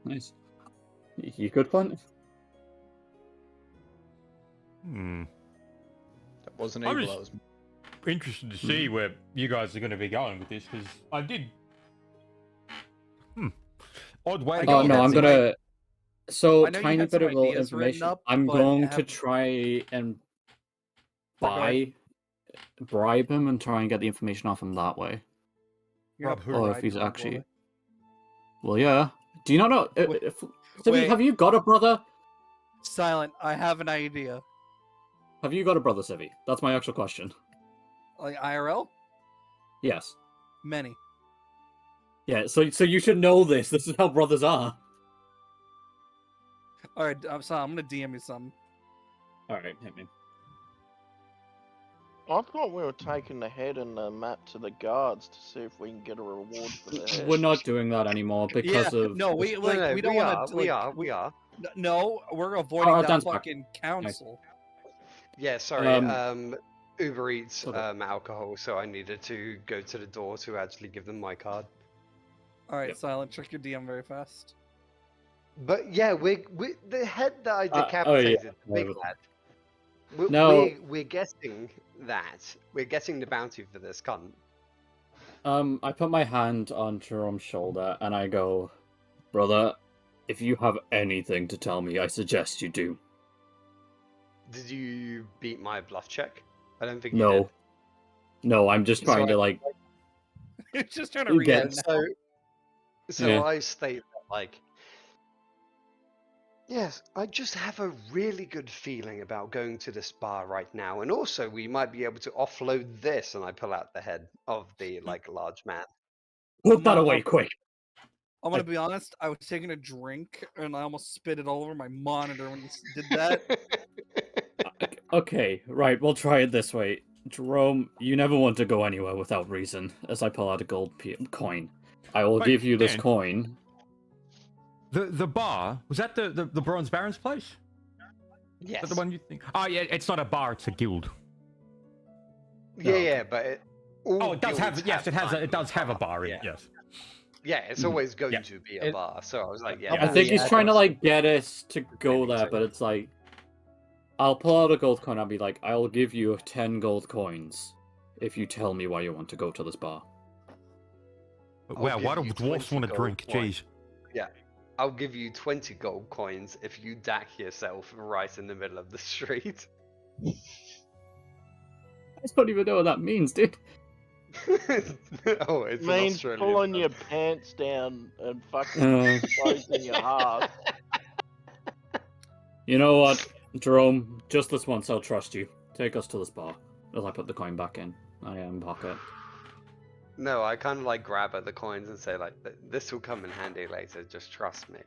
Nice. You good fun? That wasn't I'm evil. just- That was Interested to see where you guys are going to be going with this, because I did. Odd way. I Oh know no, you I'm had some gonna. So I know you tiny had bit some of little ideas written information. up, I'm but going to have- try and Go ahead. bribe him and try and get the information off him that way. You're Rob not who? Oh, if bribing he's my actually. brother. Well, yeah. Do you not know? Wait, Timmy, wait. have you got a brother? Silent. I have an idea. Have you got a brother, Civi? That's my actual question. Like IRL? Yes. Many. Yeah, so you should know this. This is how brothers are. Alright, I'm sorry, I'm gonna DM you something. Alright, hit me. I thought we were taking the head and the map to the guards to see if we can get a reward for the head. We're not doing that anymore because of... No, we No, no, we don't want to. we are. No, we're avoiding that Dan's back. fucking council. Yeah, sorry. Uber Eats Okay. alcohol, so I needed to go to the door to actually give them my card. Alright, Yep. Silent, check your DM very fast. But yeah, we the head that I oh, yeah. decapitated, the big Whatever. lad. No. We're getting that. We're getting the bounty for this cunt. I put my hand on Jerome's shoulder and I go, brother, if you have anything to tell me, I suggest you do. Did you beat my bluff check? I don't think you No. did. No, I'm just trying to, like... It's just trying to You read get- it. So Yeah. I state that, like, yes, I just have a really good feeling about going to this bar right now, and also we might be able to offload this, and I pull out the head of the, like, large man. Put that No, away, quick! I'm gonna be honest, I was taking a drink and I almost spit it all over my monitor when you did that. Okay, right, we'll try it this way. Jerome, you never want to go anywhere without reason, as I pull out a gold coin. I will Wait, give you this Dan. coin. The bar, was that the Bronze Baron's place? Is Yes. that the one you think? Oh yeah, it's not a bar, it's a guild. Yeah, but Oh, it does have, guilds yes, it does have a bar. bar in it, Yeah. yes. Yeah, it's always going Yeah. to be a bar. So I was like, yeah. I Probably think he's trying to, address. like, get us to go Maybe there, so. but it's like... I'll pull out a gold coin, I'll be like, I'll give you 10 gold coins if you tell me why you want to go to this bar. I'll Wow, give why do you dwarfs 20 want to gold drink? coins. Jeez. I'll give you 20 gold coins if you dack yourself right in the middle of the street. I don't even know what that means, dude. Oh, it's an means Australian pulling pub. your pants down and fucking Uh, closing your heart. You know what, Jerome? Just this once, I'll trust you. Take us to this bar. As I put the coin back in. I am pocket. No, I kind of like grab at the coins and say like, this will come in handy later, just trust me.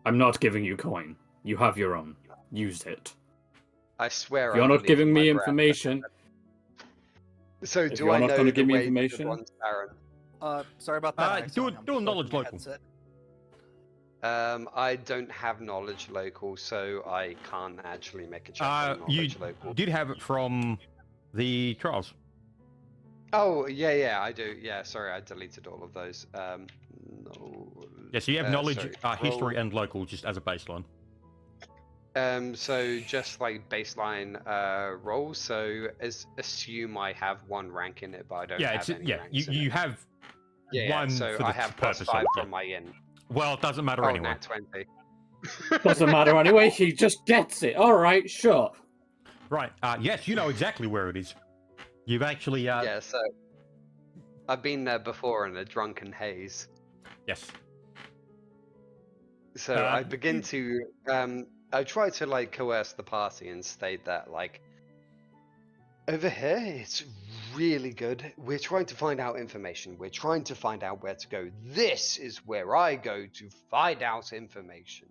I'm not giving you coin. You have your own. Use it. I swear If I'm you're not not giving leaving me my breath. information, So if do you're I not know gonna the give me way to information- the Bronze Baron? Sorry about that. I do accidentally a unplugged knowledge my local. headset. I don't have knowledge local, so I can't actually make a check on You knowledge local. did have it from the trials. Oh, yeah, I do. Yeah, sorry, I deleted all of those. No. Yeah, so you have knowledge, sorry, history, roll- and local just as a baseline. So just like baseline rolls. So assume I have one rank in it, but I don't Yeah, have any ranks in you it. have Yeah, one so for the I have purpose plus of 5 it, yeah. from my in. Well, it doesn't matter Oh, anyway. nat 20. doesn't matter anyway. He just gets it. All right, sure. Right. Yes, you know exactly where it is. You've actually. Yeah, so I've been there before in a drunken haze. Yes. So I begin to I try to like coerce the party and state that like over here it's really good. We're trying to find out information. We're trying to find out where to go. This is where I go to find out information.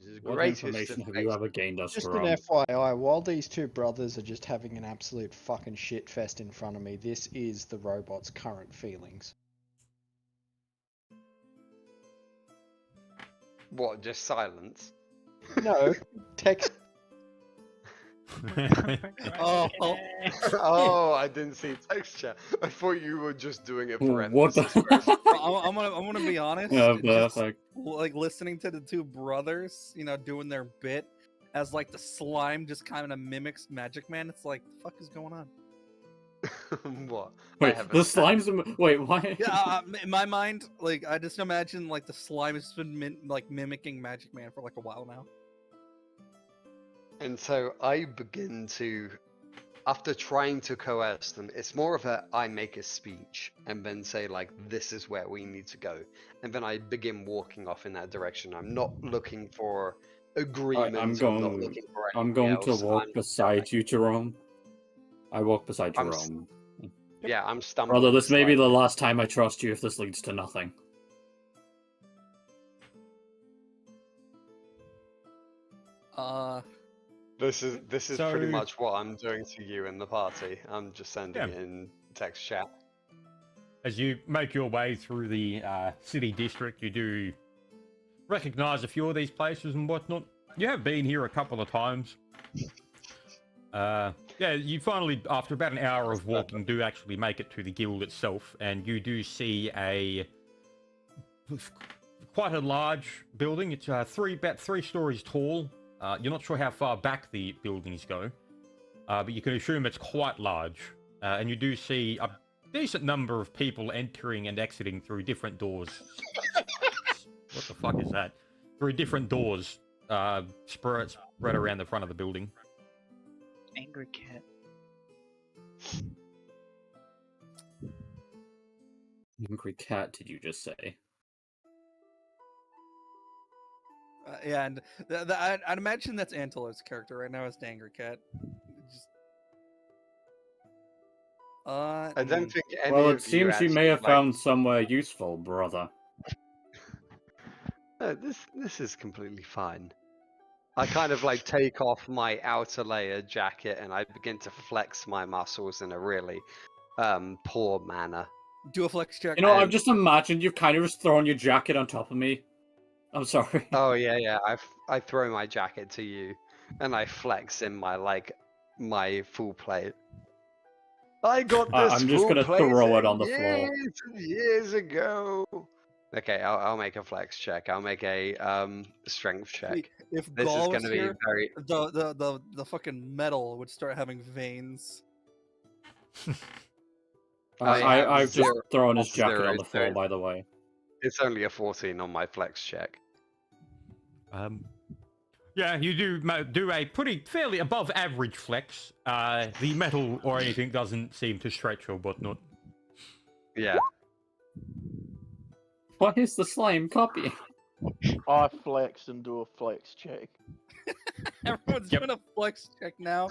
This is the What greatest information of have you ever gained us Just from? an FYI, while these two brothers are just having an absolute fucking shit fest in front of me, this is the robot's current feelings. What, just silence? No, text. Oh, Oh, I didn't see texture. I thought you were just doing it for What the? emphasis. I'm gonna be honest. Yeah, just, perfect. like listening to the two brothers, you know, doing their bit as like the slime just kind of mimics Magic Man. It's like, the fuck is going on? What? I Wait, have a the stat- slimes. Wait, why? Yeah, in my mind, like I just imagine like the slime has been like mimicking Magic Man for like a while now. And so I begin to, after trying to coerce them, it's more of a I make a speech and then say like, this is where we need to go. And then I begin walking off in that direction. I'm not looking for agreement I'm of not going. looking for I'm anything going to else. walk I'm beside you, Jerome. I walk beside I'm Jerome. Yeah, I'm stumbling. Brother, this may be the slightly. last time I trust you if this leads to nothing. This is pretty So- much what I'm doing to you in the party. I'm just sending Yeah. it in text chat. As you make your way through the city district, you do recognize a few of these places and whatnot. You have been here a couple of times. Yeah, you finally, after about an hour of walking, do actually make it to the guild itself, and you do see quite a large building. It's about 3 stories tall. You're not sure how far back the buildings go, but you can assume it's quite large. And you do see a decent number of people entering and exiting through different doors. What the fuck is that? Through different doors spread around the front of the building. Angry cat. Angry cat, did you just say? Yeah, and I'd imagine that's Antelope's character right now as the Angry Cat. Just... I don't think any Well, of it seems you actually, may have like... found somewhere useful, brother. No, this is completely fine. I kind of like take off my outer layer jacket and I begin to flex my muscles in a really poor manner. do a flex check. You know, I've And- just imagined you've kind of just thrown your jacket on top of me. I'm sorry. Oh yeah. I throw my jacket to you, and I flex in my full plate. I got this. I'm just full gonna plate throw it on the floor. years and years ago. Okay, I'll make a flex check. I'll make a strength check. If This is Gaul going was to be here, very. the fucking metal would start having veins. I have I've just zero- thrown his jacket zero on the floor, strength. by the way. It's only a 14 on my flex check. Yeah, you do a fairly above average flex. The metal or anything doesn't seem to stretch or whatnot. Yeah. Why is the slime copying? I flex and do a flex check. Everyone's Yep. doing a flex check now.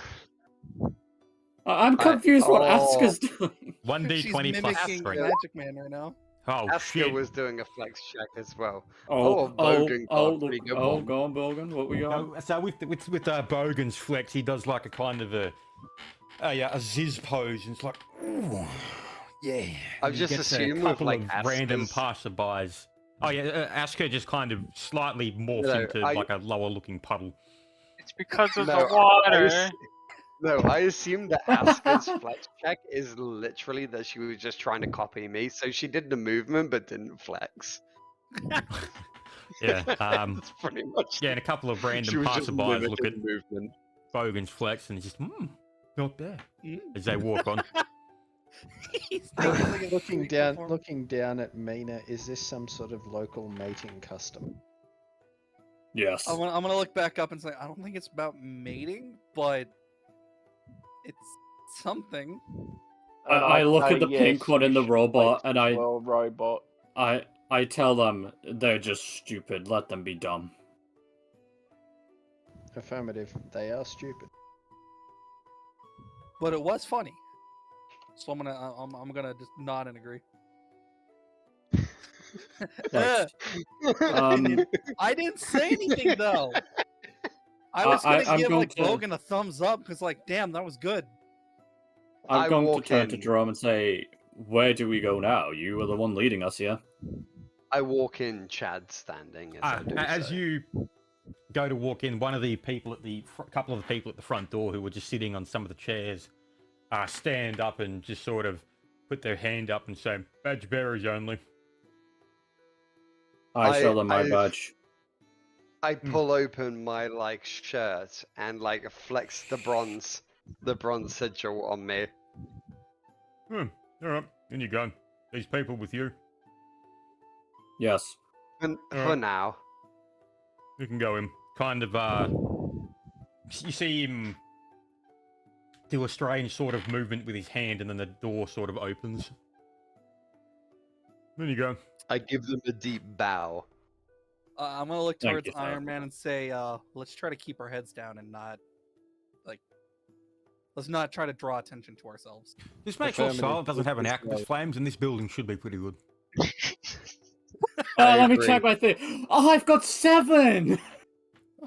I'm confused what oh. Asuka's doing. 1d20 She's plus mimicking strength. Magic Man right now. Oh Asuka shit! was doing a flex check as well. Oh, Bogan got a pretty good one. go on, Bogan. What we got? No, so with Bogan's flex, he does like a kind of a ziz pose, and it's like, ooh, yeah. I've And he just gets a assumed with, couple like, of random Asuka's- passerbys. Oh yeah, Asuka just kind of slightly morphs No, into like a lower looking puddle. It's because of No, the water. No, I assumed that Asuka's flex check is literally that she was just trying to copy me, so she did the movement but didn't flex. Yeah, That's pretty much. yeah, and a couple of She random was just passerbys look at mimicking movement. Bogan's flex and just, not bad, Mm. as they walk on. He's thinking like a Looking freak down, performer. looking down at Mina, is this some sort of local mating custom? Yes. I'm gonna look back up and say I don't think it's about mating, but it's something. I look at the Yes, pink one in the you should robot, play and I- well, robot. I tell them they're just stupid. Let them be dumb. Affirmative. They are stupid. But it was funny. So I'm gonna just nod and agree. Right. Um, I didn't say anything though. I was gonna I'm give going like to- Logan a thumbs up because like, damn, that was good. I'm I going to walk turn to in. Jerome and say, "Where do we go now? You are the one leading us here." I walk in, Chad standing as I do As so. you go to walk in, one of the people at couple of the people at the front door who were just sitting on some of the chairs, stand up and just sort of put their hand up and say, "Badge bearers only." I show them my I- badge. I pull open my shirt and flex the bronze sigil on me. All right, in you go. These people with you. Yes. And for Alright. now. You can go in. Kind of, you see him do a strange sort of movement with his hand, and then the door sort of opens. There you go. I give them a deep bow. I'm gonna look Thank towards you, sir. Iron Man and say, let's try to keep our heads down and not, like, let's not try to draw attention to ourselves. Just make sure Affirmative, Silent doesn't have an as alchemist well. flames, and this building should be pretty good. I Let me agree. check my thing. Oh, I've got 7!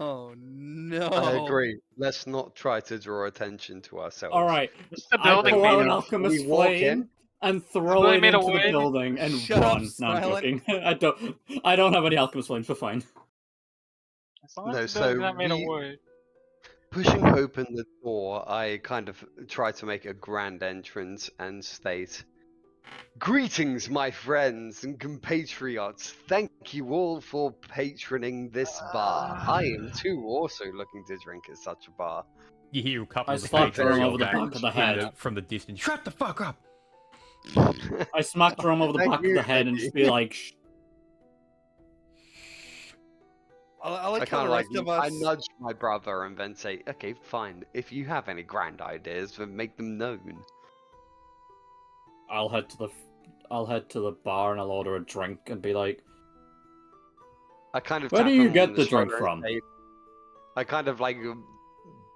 Oh no! I agree. Let's not try to draw attention to ourselves. Alright, The I building pull made out an of. alchemist We walk flame in. and throw building it made of into the wood. building and Shut up, run. No, I'm Silent. joking. I don't have any alchemist flames, we're fine. As long No, as the building's so not made of we- wood. Pushing open the door, I kind of try to make a grand entrance and state, "Greetings, my friends and compatriots. Thank you all for patroning this bar. I am too also looking to drink at such a bar." You hear a couple I of the slapped patrons her yell over the back back of the head. from the distance. Shut the fuck up! I smacked Jerome over the Thank back of you, the head and thank just you. be like, Shh. I like I how kind the of rest like, of us. I nudge my brother and then say, "Okay, fine. If you have any grand ideas, then make them known." I'll head to the bar and I'll order a drink and be like, I kind of where tap do you him get on the drink shoulder and from? say- I kind of like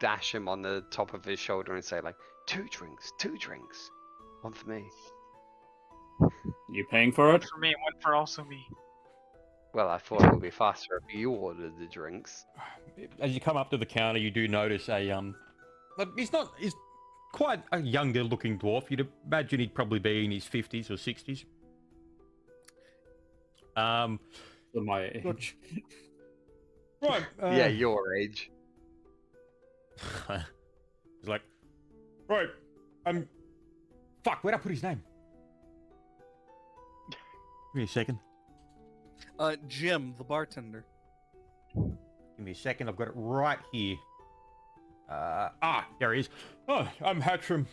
dash him on the top of his shoulder and say like, two drinks, one for me." You paying for One it? for me, one for also me. Well, I thought it would be faster if you ordered the drinks. As you come up to the counter, you do notice but he's quite a younger looking dwarf. You'd imagine he'd probably be in his 50s or 60s. For my age. Right. Yeah, your age. He's like, right, fuck, where'd I put his name? Give me a second. Jim, the bartender. Give me a second, I've got it right here. There he is. Oh, I'm Hatcham.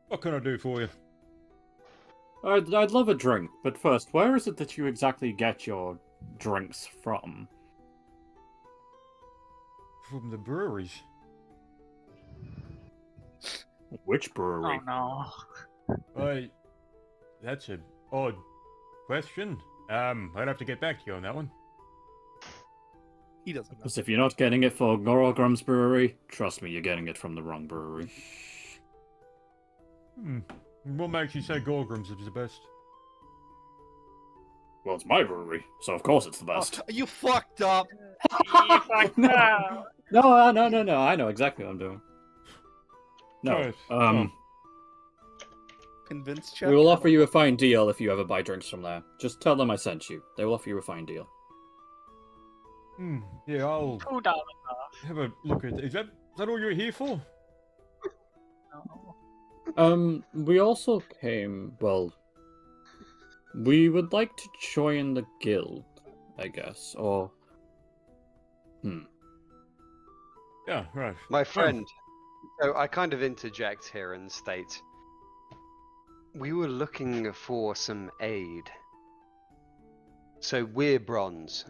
What can I do for you? I'd love a drink, but first, where is it that you exactly get your drinks from? From the breweries. Which brewery? Oh no. That's an odd question. I'd have to get back to you on that one. He doesn't know. Because if you're not getting it for Gorogrum's brewery, trust me, you're getting it from the wrong brewery. What makes you say Gorgrams is the best? Well, it's my brewery, so of course it's the best. Oh, you fucked up. You fucked No. up. No, I know exactly what I'm doing. No, Right. Convince check. we will offer you a fine deal if you ever buy drinks from there. Just tell them I sent you. They will offer you a fine deal. Yeah, I'll $2 off. have a look at it. Is that all you're here for? No. We also came, well, we would like to join the guild, I guess, or... Yeah, right. My friend, so I kind of interject here and state, we were looking for some aid. So we're bronze,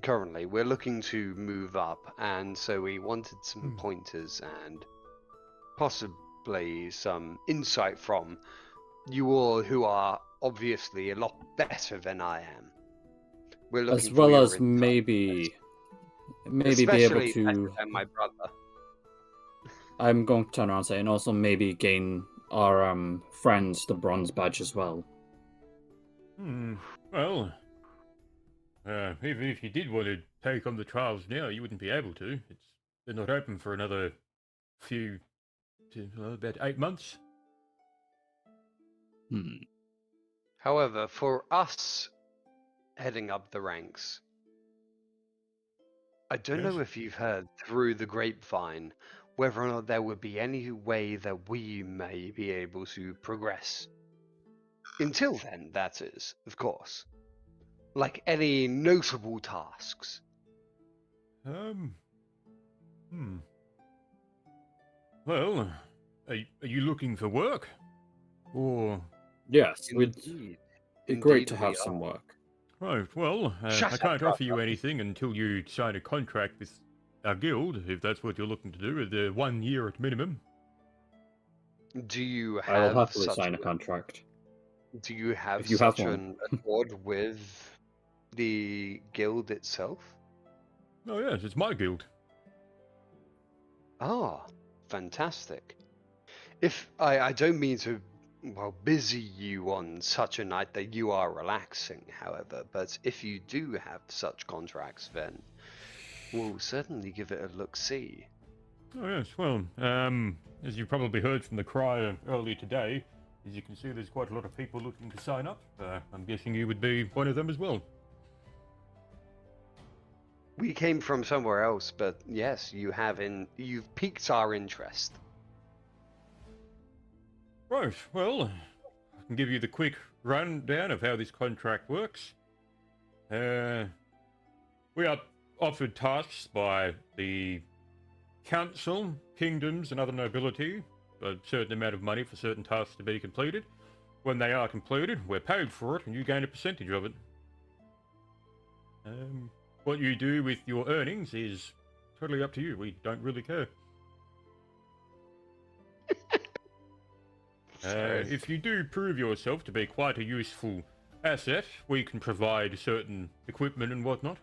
currently. We're looking to move up, and so we wanted some pointers and possibly some insight from you all who are obviously a lot better than I am. We're looking as for well your as insight. maybe be able Especially better to... than my brother. I'm going to turn around and say, and also maybe gain our friends the bronze badge as well. Well, even if you did want to take on the trials now, you wouldn't be able to. They're not open for another about 8 months. However, for us heading up the ranks, I don't know if you've heard through the grapevine whether or not there would be any way that we may be able to progress. Until then, that is, of course. Like any notable tasks. Well, are you looking for work? Or... Yes, it'd Indeed. be great Indeed to we have are. some work. Right, well, Shut I up, can't offer you brother. anything until you sign a contract with our guild, if that's what you're looking to do, with 1 year at minimum. Do you I will have happily such sign a contract. Do you have If you have such one. an accord with the guild itself? Oh yes, it's my guild. Ah, fantastic. If I don't mean to, well, busy you on such a night that you are relaxing, however, but if you do have such contracts, then we'll certainly give it a look-see. Oh yes, well, as you probably heard from the crier earlier today, as you can see, there's quite a lot of people looking to sign up. I'm guessing you would be one of them as well. We came from somewhere else, but yes, you've piqued our interest. Right, well, I can give you the quick rundown of how this contract works. We are offered tasks by the council, kingdoms, and other nobility, a certain amount of money for certain tasks to be completed. When they are completed, we're paid for it, and you gain a percentage of it. What you do with your earnings is totally up to you. We don't really care. If you do prove yourself to be quite a useful asset, we can provide certain equipment and whatnot.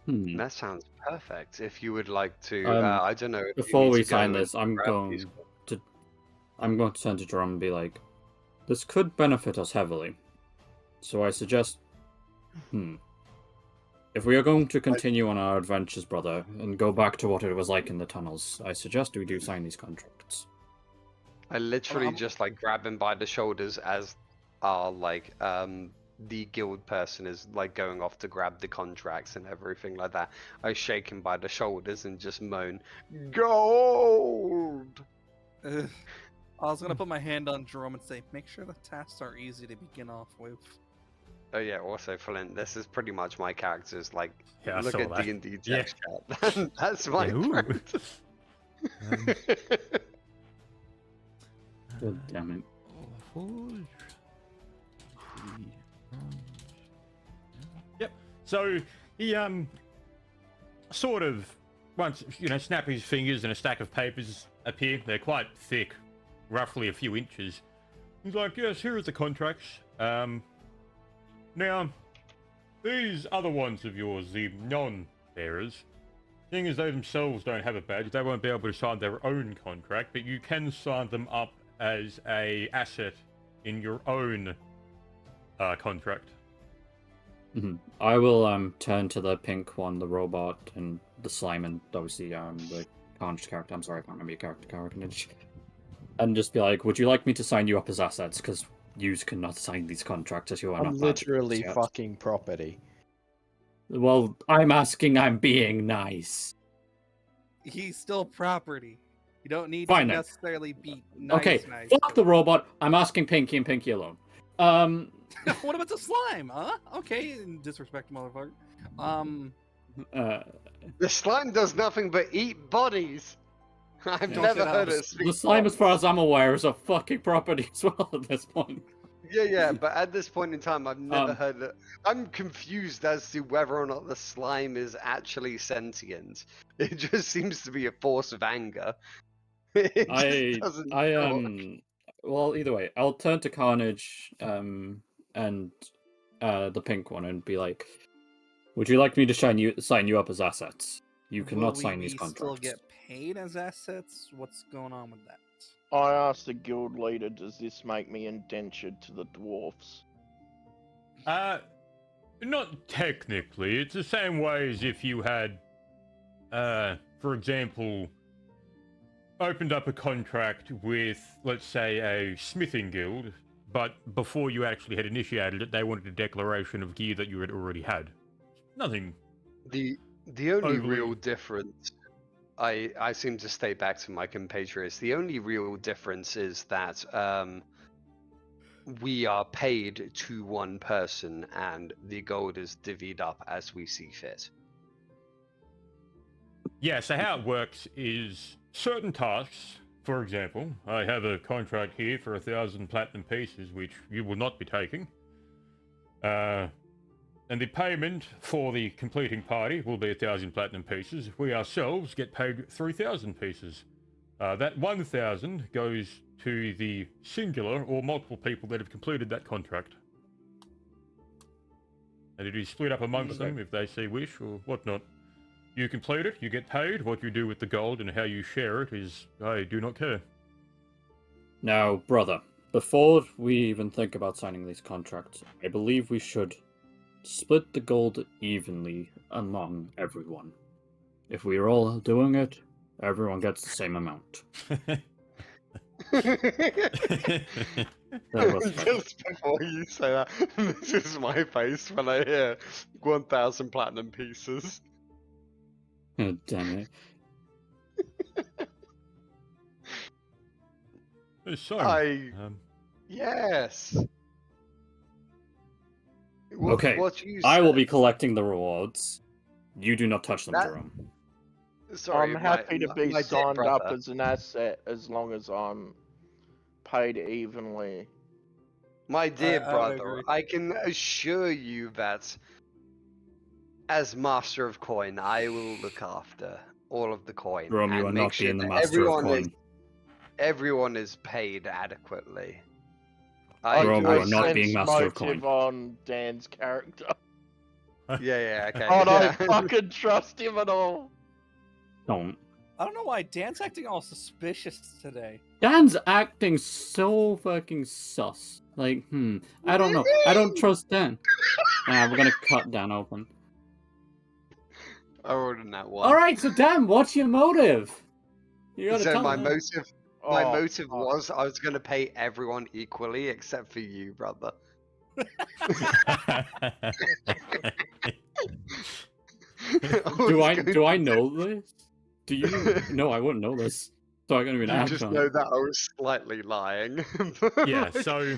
That sounds perfect. If you would like to, I don't know. If you Before need we to go sign and this, I'm grab going these- to turn to Jerome and be like, this could benefit us heavily. So I suggest, if we are going to continue on our adventures, brother, and go back to what it was like in the tunnels, I suggest we do sign these contracts. I literally just like grab him by the shoulders as our the guild person is like going off to grab the contracts and everything like that. I shake him by the shoulders and just moan, "Gold!" Ugh. I was gonna put my hand on Jerome and say, make sure the tasks are easy to begin off with. Oh yeah, also Flint, this is pretty much my character's like, Yeah, I look saw at that. D&D Yeah. text chat. That's my Yeah, ooh. friend. God damn it. Yep. So he sort of once snap his fingers and a stack of papers appear. They're quite thick, roughly a few inches. He's like, yes, here are the contracts. Now these other ones of yours, the non-bearers, seeing as they themselves don't have a badge, they won't be able to sign their own contract, but you can sign them up as a asset in your own contract. I will turn to the pink one, the robot, and the slime, and obviously the Carnage character. I'm sorry, I can't remember your character, Carnage. And just be like, would you like me to sign you up as assets? Because you cannot sign these contracts as you are I'm not literally yet. fucking property. Well, I'm asking, I'm being nice. He's still property. You don't need Fine, to then. necessarily be nice. Okay, nice fuck the robot. I'm asking Pinky and Pinky alone. What about the slime, huh? Okay, disrespect, motherfucker. The slime does nothing but eat bodies. I've Don't never say that. heard it speak. The slime, as far once. as I'm aware, is a fucking property as well at this point. Yeah, but at this point in time, I've never heard it. I'm confused as to whether or not the slime is actually sentient. It just seems to be a force of anger. It just doesn't talk. Well, either way, I'll turn to Carnage, and the pink one, and be like, "Would you like me to sign you up as assets? You cannot sign these contracts." Still get paid as assets? What's going on with that? I asked the guild leader, does this make me indentured to the dwarfs? Not technically. It's the same way as if you had, for example, opened up a contract with, let's say, a smithing guild, but before you actually had initiated it, they wanted a declaration of gear that you had already had. Nothing. The only overly- real difference, I seem to stay back to my compatriots. The only real difference is that we are paid to one person, and the gold is divvied up as we see fit. Yeah, so how it works is certain tasks, for example, I have a contract here for 1,000 platinum pieces, which you will not be taking. And the payment for the completing party will be 1,000 platinum pieces. We ourselves get paid 3,000 pieces. That 1,000 goes to the singular or multiple people that have completed that contract. and it is split up amongst them if they see wish or whatnot. You complete it, you get paid. What you do with the gold and how you share it is, I do not care. Now, brother, before we even think about signing these contracts, I believe we should split the gold evenly among everyone. If we are all doing it, everyone gets the same amount. Just before you say that, this is my face when I hear 1,000 platinum pieces. God damn it. So, Yes. Okay, What you I will said- be collecting the rewards. You do not touch them, That- Jerome. Sorry, I'm happy to be my dear signed up brother. as an asset as long as I'm paid evenly. My dear I would brother, agree. I can assure you that as master of coin, I will look after all of the coin. Jerome, you and are make not sure being the that master of everyone coin. everyone is paid adequately. Jerome, you I are not being sense master of motive coin. on Dan's character. Yeah, okay. I don't yeah. fucking trust him at all. Don't. I don't know why Dan's acting all suspicious today. Dan's acting so fucking sus. Like, I don't know. I don't trust Dan. We're gonna cut Dan open. I rolled in that one. Alright, so Dan, what's your motive? You gotta So tell my me. motive Oh, motive fuck. was I was gonna pay everyone equally except for you, brother. Do I know this? Do you? No, I wouldn't know this. So I'm gonna be an You just action. know that I was slightly lying. Yeah, so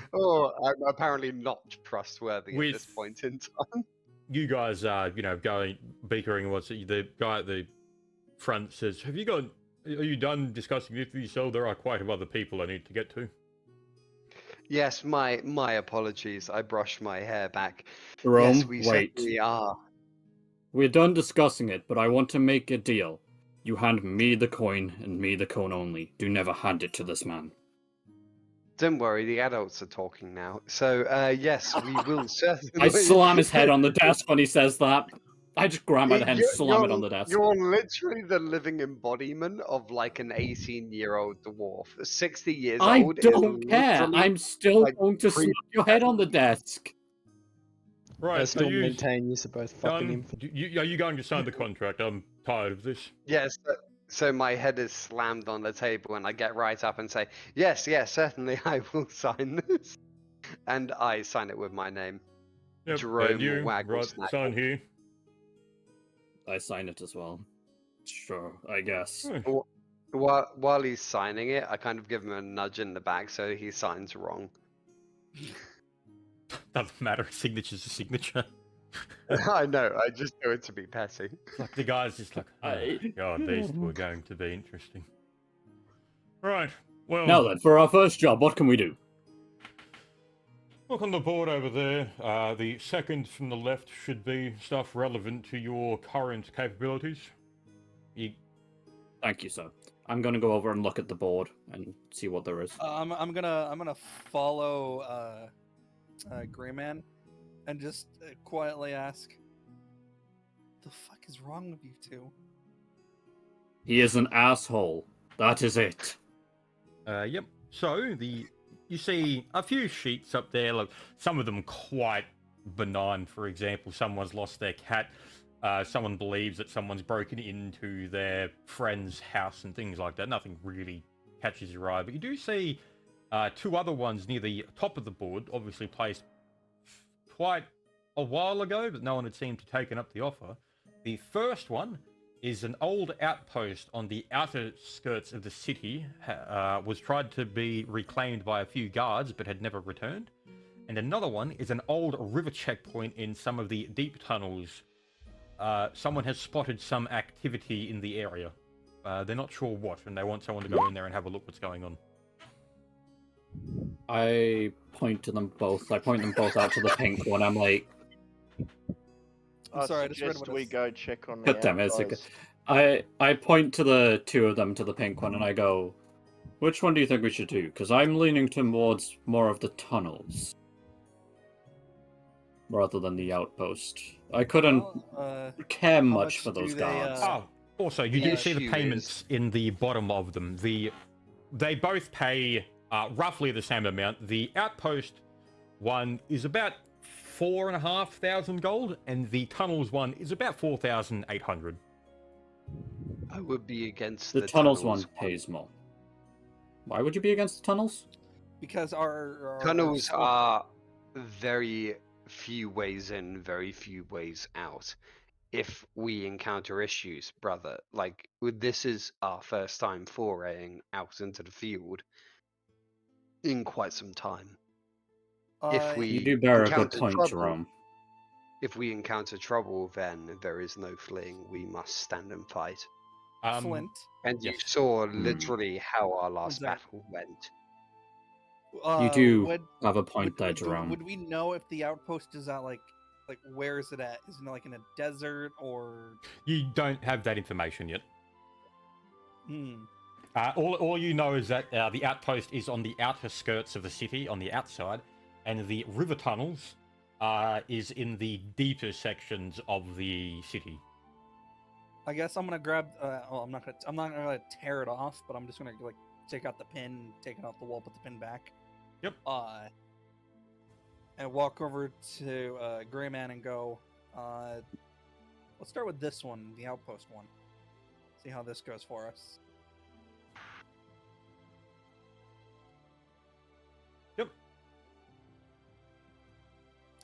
I'm apparently not trustworthy at this With- point in time. you guys are, going bickering. What's it? The guy at the front says, "Have you got? Are you done discussing this with yourself? There are quite a few other people I need to get to." Yes, my apologies. I brushed my hair back. Jerome, yes, we wait. certainly are. We're done discussing it, but I want to make a deal. You hand me the coin and me the coin only. Do never hand it to this man. Don't worry, the adults are talking now. So, yes, we will certainly. I slam his head on the desk when he says that. I just grab him by the head and You're- slam it on the desk. You're literally the living embodiment of like an 18-year-old dwarf. 60 years I old. is don't care. literally, I'm still like, going to slap your head on the desk. Right. I So still you maintain you're both fucking done? him. Are you going to sign the contract? I'm tired of this. Yes. So my head is slammed on the table, and I get right up and say, "Yes, certainly, I will sign this," and I sign it with my name. Yep. Jerome and you, Waggle right? Snack. Sign here. I sign it as well. Sure, I guess. Oh, While he's signing it, I kind of give him a nudge in the back so he signs wrong. doesn't matter. Signature's a signature. I know. I just do it to be petty. Like the guy's just like, oh god, these two are going to be interesting. Right. Well, Now then, for our first job, what can we do? look on the board over there. The second from the left should be stuff relevant to your current capabilities. You, Thank you, sir. I'm gonna go over and look at the board and see what there is. I'm gonna follow Greyman and just quietly ask, "The fuck is wrong with you two?" He is an asshole. That is it. Yep. So you see a few sheets up there. Like some of them quite benign. For example, someone's lost their cat. Someone believes that someone's broken into their friend's house and things like that. Nothing really catches your eye, but you do see two other ones near the top of the board, obviously placed quite a while ago, but no one had seemed to taken up the offer. The first one is an old outpost on the outer skirts of the city, was tried to be reclaimed by a few guards, but had never returned. And another one is an old river checkpoint in some of the deep tunnels. Someone has spotted some activity in the area. They're not sure what, and they want someone to go in there and have a look what's going on. I point to them both. I point them both out to the pink one. I'm like, I'm sorry, I just read suggest what we it's- go check on the God damn it, it's outpost. I point to the two of them to the pink one and I go, which one do you think we should do? Because I'm leaning towards more of the tunnels. rather than the outpost. I couldn't care how much much for do those they, guards. Oh, also, you do The see the issue payments in the bottom of them. They both pay roughly the same amount. The outpost one is about 4,500 gold, and the tunnels one is about 4,800. I would be against The the tunnels one pays more. Why would you be against the tunnels? Because our Tunnels sword- are very few ways in, very few ways out. If we encounter issues, brother, like this is our first time foraying out into the field in quite some time. If we You do bear a good encounter point, trouble, Jerome. if we encounter trouble, then there is no fleeing. We must stand and fight. Flint. And you Yes. saw literally how our One last second. battle went. You do would, have a point there, would, Jerome. would we know if the outpost is at like where is it at? Is it like in a desert or? You don't have that information yet. Hmm. All you know is that the outpost is on the outer skirts of the city, on the outside, and the river tunnels is in the deeper sections of the city. I guess I'm gonna grab. I'm not gonna tear it off, but I'm just gonna like take out the pin, take it off the wall, put the pin back. Yep. And walk over to Greyman and go. Let's start with this one, the outpost one. See how this goes for us. Yep.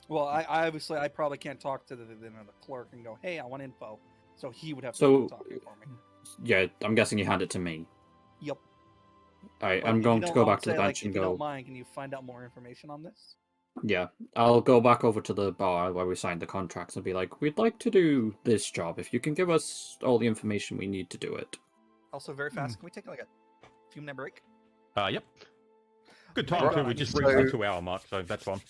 Well, I obviously I probably can't talk to the clerk and go, "Hey, I want info." So he would have to So, do the talking for me. yeah, I'm guessing you hand it to me. Yep. Alright, But I'm if going you to don't- go I would back to the say, like, bench and if you don't go. mind, can you find out more information on this? Yeah, I'll go back over to the bar where we signed the contracts and be like, we'd like to do this job. If you can give us all the information we need to do it. Also, very fast. Can we take like a few minute break? Yep. Good time Right. too. We just So- reached the 2-hour mark, so that's fine.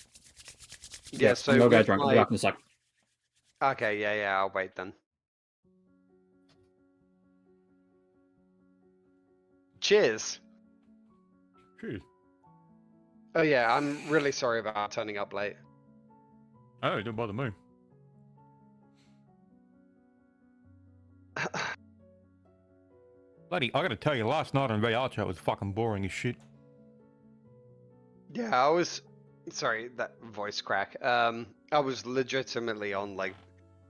Yeah, I'm so gonna go get with drunk. I'll be my... back in a sec. Okay, yeah, I'll wait then. Cheers. Cheers. Oh yeah, I'm really sorry about turning up late. Oh, don't bother me. Bloody, I gotta tell you, last night on VR chat was fucking boring as shit. Yeah, I was sorry, that voice crack. I was legitimately on like,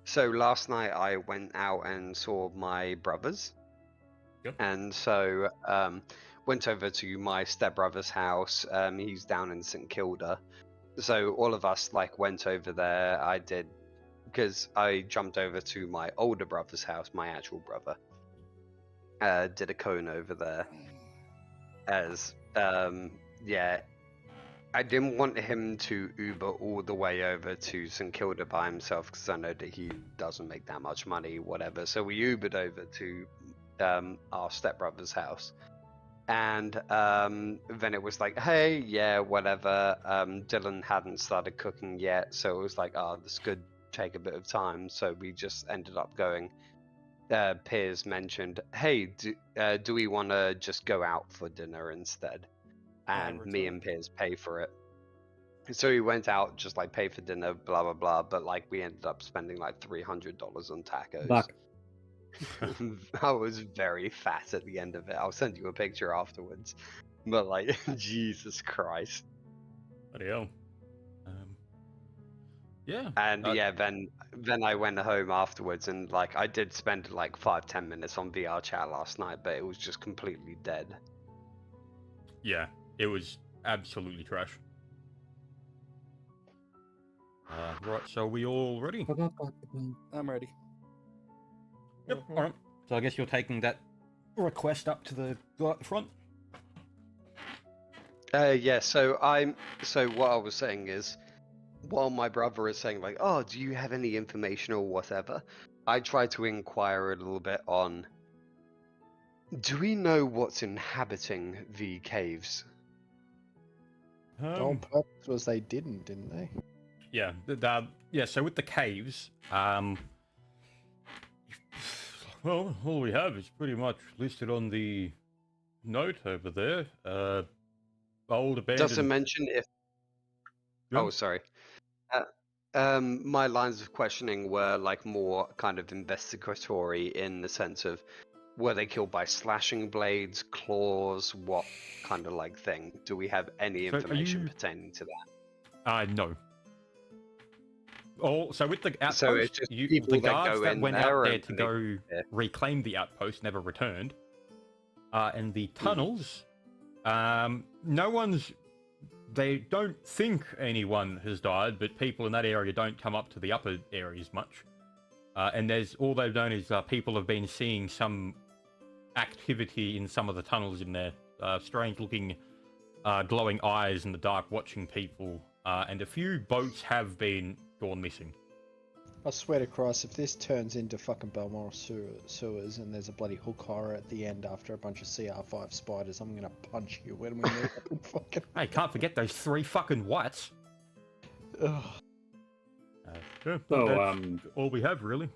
so last night I went out and saw my brothers. Yep. And so went over to my stepbrother's house. He's down in St Kilda. So all of us like went over there. I did because I jumped over to my older brother's house, my actual brother. Did a cone over there as yeah, I didn't want him to Uber all the way over to St Kilda by himself because I know that he doesn't make that much money, whatever. So we Ubered over to our stepbrother's house, and then it was like, hey, yeah, whatever. Dylan hadn't started cooking yet, so it was like, oh, this could take a bit of time. So we just ended up going. Piers mentioned, hey, do we want to just go out for dinner instead? And me and Piers pay for it. So we went out, just like pay for dinner, blah blah blah. But like we ended up spending like $300 on tacos. Back. I was very fat at the end of it. I'll send you a picture afterwards. But like, Jesus Christ. Bloody hell. Yeah. And yeah, then I went home afterwards, and like I did spend like 5-10 minutes on VR chat last night, but it was just completely dead. Yeah, it was absolutely trash. Right, so we all ready? I'm ready. Yep. All right. So I guess you're taking that request up to the guy at the front. Yeah. So what I was saying is, while my brother is saying like, oh, do you have any information or whatever, I try to inquire a little bit on, do we know what's inhabiting the caves? The whole purpose was they didn't they? Yeah. Yeah. So with the caves, well, all we have is pretty much listed on the note over there. Old abandoned. Doesn't mention if. Yeah. Oh, sorry. My lines of questioning were like more kind of investigatory in the sense of were they killed by slashing blades, claws, what kind of like thing? Do we have any So are information you- pertaining to that? No. So with the outpost, So it's just people the that guards go that in went there out there and to they- go yeah. reclaim the outpost never returned. And the tunnels, no one's. They don't think anyone has died, but people in that area don't come up to the upper areas much. And there's all they've known is people have been seeing some activity in some of the tunnels in there. Strange-looking, glowing eyes in the dark, watching people. And a few boats have been gone missing. I swear to Christ, if this turns into fucking Balmoral sewers and there's a bloody hook horror at the end after a bunch of CR5 spiders, I'm gonna punch you when we meet up in fucking. Hey, can't forget those 3 fucking whites. Ugh. Yeah, So, that's all we have, really.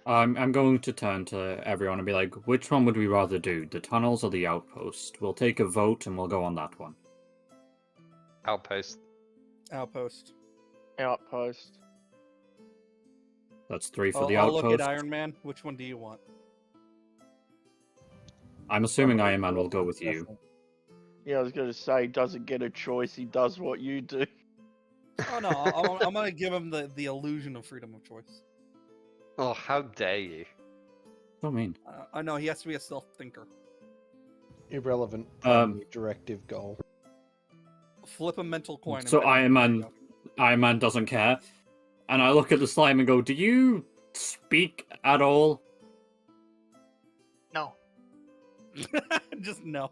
I'm going to turn to everyone and be like, which one would we rather do, the tunnels or the outpost? We'll take a vote and we'll go on that one. Outpost. Outpost. Outpost. That's 3 for I'll, the I'll outpost. look at Iron Man. Which one do you want? I'm assuming Iron Man will go with you. Yeah, I was gonna say, doesn't get a choice. He does what you do. Oh no, I'm gonna give him the illusion of freedom of choice. Oh, how dare you! What do you mean? I know he has to be a self-thinker. Irrelevant directive goal. Flip a mental coin. and So bet Iron him. Man, Iron Man doesn't care, and I look at the slime and go, "Do you speak at all?" No. Just no.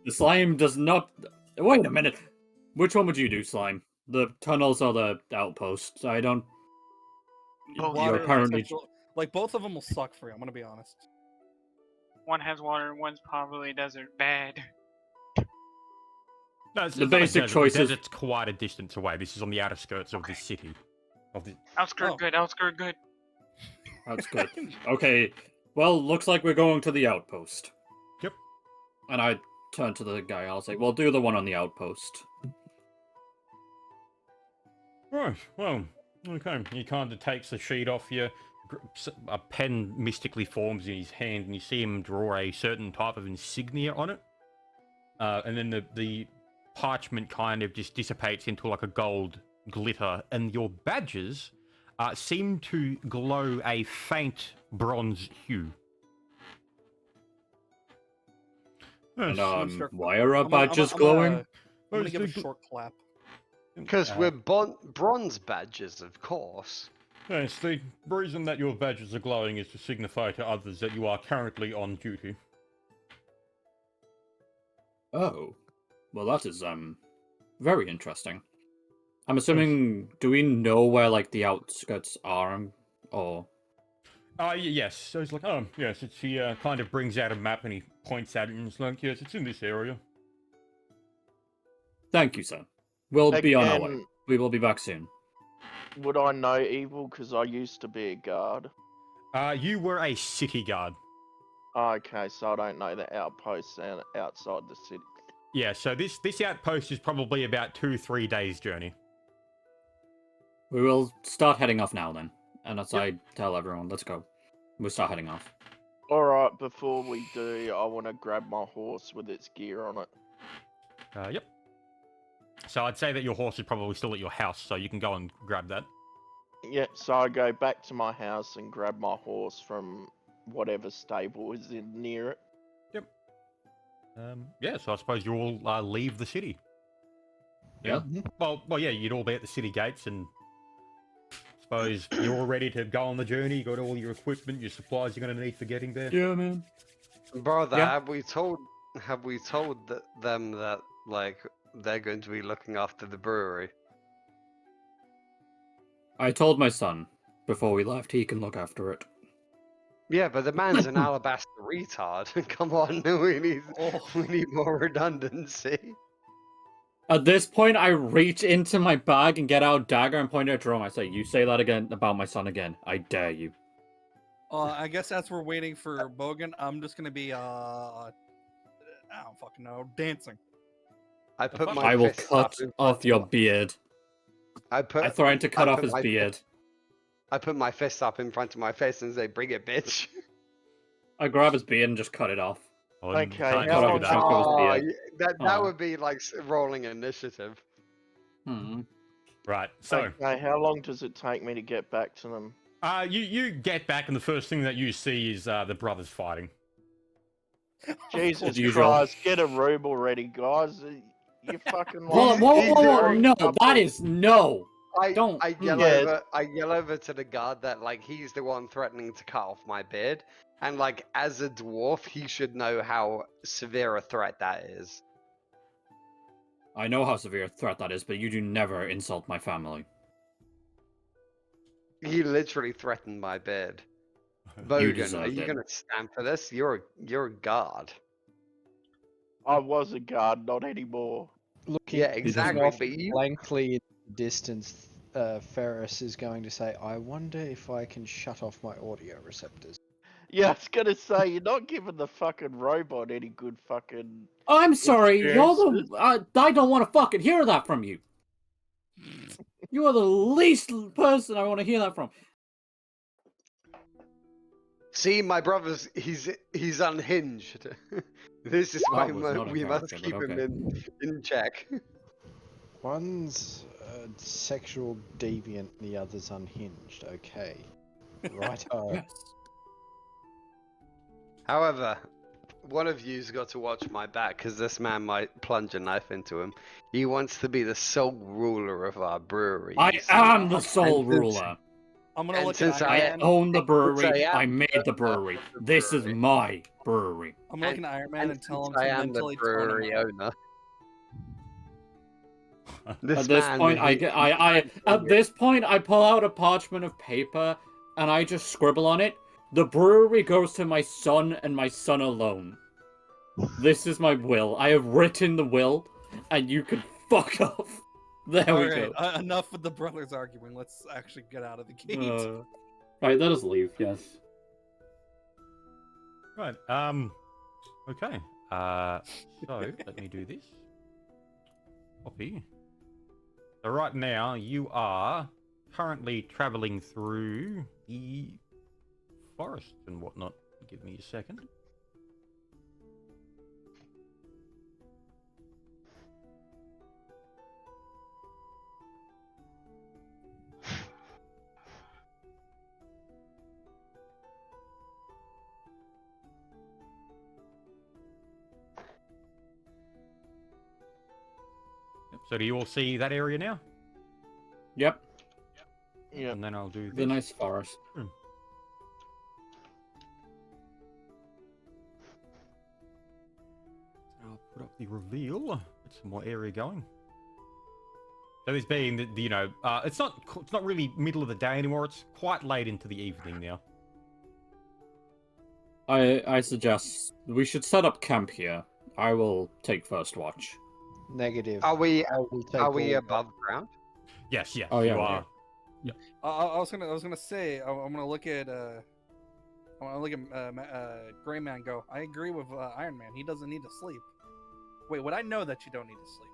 The slime does not. Wait a minute. Which one would you do, slime? The tunnels or the outpost? I don't. Both. You're Water apparently. potential- like both of them will suck for you. I'm gonna be honest. One has water, one's probably desert. Bad. No, it's The not a basic desert. choice The is- desert's quite a distance away. This is on the outer skirts of this city. Outskirt Oh. good, outskirt good. That's good. Okay. Well, looks like we're going to the outpost. Yep. And I turn to the guy. I'll say, "Well, do the one on the outpost." Right, well, okay. He kind of takes the sheet off you. A pen mystically forms in his hand, and you see him draw a certain type of insignia on it. And then the parchment kind of just dissipates into like a gold glitter, and your badges seem to glow a faint bronze hue. And gonna start- why are our I'm gonna- badges I'm glowing? I'm gonna Well, give a it's the- short clap. Because we're bronze badges, of course. Yes, the reason that your badges are glowing is to signify to others that you are currently on duty. Oh, well, that is very interesting. I'm assuming. Do we know where like the outskirts are, or? Yes. So he's like, oh, yes. He kind of brings out a map and he points at it and it's like, yes, it's in this area. Thank you, sir. We'll be on our way. Again, We will be back soon. would I know evil? Because I used to be a guard. You were a city guard. Okay, so I don't know the outposts and outside the city. Yeah, so this outpost is probably about 2-3 days' journey. We will start heading off now then. And as I tell everyone, let's go. We'll start heading off. Alright, before we do, I want to grab my horse with its gear on it. Yep. So I'd say that your horse is probably still at your house, so you can go and grab that. Yep, so I go back to my house and grab my horse from whatever stable is in near it. Yeah, so I suppose you all leave the city. Yeah. Well, yeah, you'd all be at the city gates, and suppose you're all ready to go on the journey. You got all your equipment, your supplies you're going to need for getting there. Yeah, man. Brother, Yeah. have we told them that like they're going to be looking after the brewery? I told my son before we left he can look after it. Yeah, but the man's an alabaster retard. Come on, we need more redundancy. At this point, I reach into my bag and get out a dagger and point at Jerome. I say, "You say that again about my son again. I dare you." I guess as we're waiting for Bogan, I'm just gonna be I don't fucking know, dancing. I put my I will fists cut up in off front your of- beard. I threatened to cut I off put his my beard. I put my fist up in front of my face and say, "Bring it, bitch." I grab his beard and just cut it off. Oh, and Okay, can't how just do long- that. chunk of his Oh, beard. that Aw. would be like rolling initiative. Hmm. Right. So, Okay, how long does it take me to get back to them? you get back, and the first thing that you see is the brothers fighting. Jesus usual. Christ, get a room already, guys. You fucking Whoa, like. whoa, whoa, whoa, No, that couple- is no. Don't. I yell Yeah. over. I yell over to the guard that like he's the one threatening to cut off my beard, and like as a dwarf, he should know how severe a threat that is. I know how severe a threat that is, but you do never insult my family. He literally threatened my beard. You Bogan, are deserved you it. gonna stand for this? You're a guard. I was a guard, not anymore. Looking, Yeah, looking exactly. off But you, blankly in the distance, Ferris is going to say, "I wonder if I can shut off my audio receptors." Yeah, I was gonna say, you're not giving the fucking robot any good fucking. I'm sorry, you're Experiences. the. I don't want to fucking hear that from you. You are the least person I want to hear that from. see, my brother's he's unhinged. This is why That was not in we must character, keep but him okay. in check. One's sexual deviant, the other's unhinged. Okay, right. Yes. However, one of you's got to watch my back because this man might plunge a knife into him. He wants to be the sole ruler of our brewery. I you see. am the sole And since- ruler. I'm gonna And look since at I I Iron Man. own the brewery. I am I made the brewery. the This is brewery. my brewery. I'm gonna look at Iron Man And and tell him since I to am the mentally tone brewery him out. owner. At this point, he- I pull out a parchment of paper and I just scribble on it. The brewery goes to my son and my son alone. This is my will. I have written the will, and you can fuck off. There we Alright, go. enough with the brothers arguing. Let's actually get out of the gate. Right, let us leave. Yes. Right. Okay. So let me do this. Copy. So right now you are currently traveling through the forest and whatnot. Give me a second. Yep, so do you all see that area now? Yep. Yeah. And then I'll do The this. nice forest. I'll put up the reveal. Get some more area going. So this being the it's not really middle of the day anymore. It's quite late into the evening now. I suggest we should set up camp here. I will take first watch. Negative. Are we I will take are we all- above ground? Yes, yes. Oh, yeah, you we are. I was gonna say I'm gonna look at Gray Man. Go. I agree with Iron Man. He doesn't need to sleep. Wait, would I know that you don't need to sleep?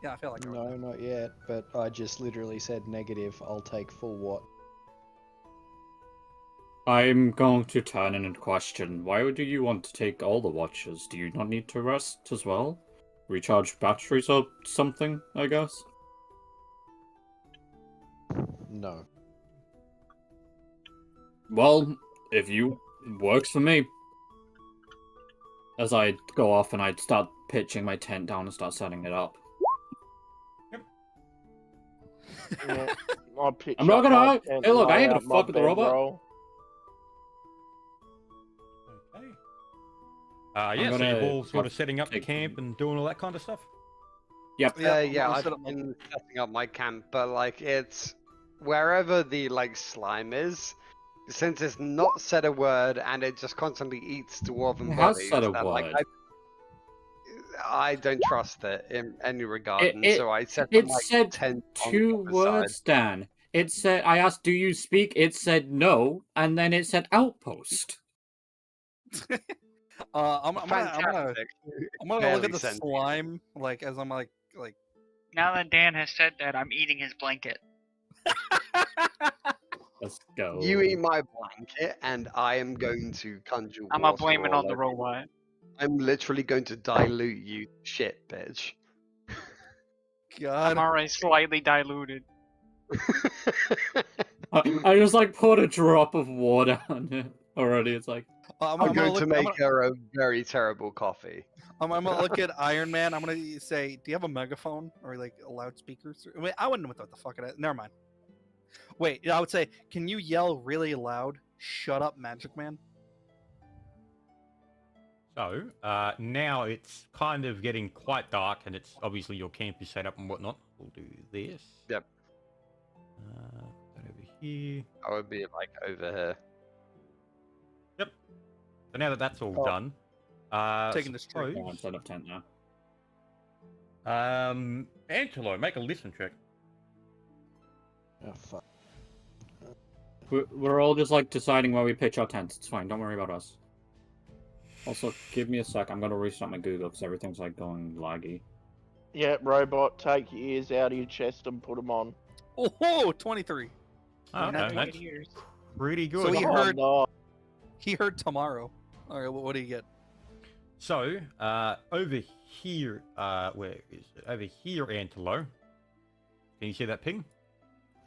Yeah, I feel like I would No, know. not yet. But I just literally said negative. I'll take full what? I'm going to turn in and question, why do you want to take all the watches? Do you not need to rest as well? Recharge batteries or something, I guess? No. Well, if you... works for me. As I go off and I start pitching my tent down and start setting it up. Yeah. I'll pitch I'm not up gonna- my hey, tent, look, I lay ain't gonna out my fuck with the robot. bedroll. Okay. Yeah, so gonna you're all sort of fuck- setting up the take- camp and doing all that kind of stuff. Yep. Yeah, Yeah, I'll I've set up my- been setting up my camp, but like it's wherever the like slime is. Since it's not said a word and it just constantly eats dwarven It has bodies, said a that, like, word. I don't trust it in any regard, and It- so I set It up my said tent on two the words, side. Dan. It said, I asked, do you speak? It said no, and then it said outpost. I'm gonna Fantastic. look at Barely the sentient. slime like as I'm like Now that Dan has said that, I'm eating his blanket. Let's go. You eat my blanket, and I am going to conjure I'm not water blaming all on the over you. robot. I'm literally going to dilute you, shit, bitch. God. I'm already slightly diluted. I just like poured a drop of water on it already. It's like, I'm I'm gonna going look, to make her a very terrible coffee. I'm gonna look at Iron Man. I'm gonna say, do you have a megaphone or like a loudspeaker? Wait, I wouldn't know what the fuck it is. Never mind. Wait, I would say, can you yell really loud? Shut up, Magic Man. So, now it's kind of getting quite dark, and it's obviously your camp is set up and whatnot. We'll do this. Yep. That over here. I would be like over here. So now that that's all Oh. done, Taking the street. yeah, I'm set up tent now. Angelo, make a listen check. Oh fuck. We're all just like deciding where we pitch our tents. It's fine. Don't worry about us. Also, give me a sec. I'm gonna restart my Google because everything's like going laggy. Yeah, robot, take your ears out of your chest and put them on. Oh, 23. Oh, Not okay, that's Years. pretty good. So he Oh, heard- no. He heard tomorrow. All right, what do you get? So, over here, where is it? Over here, Antelo. Can you see that ping?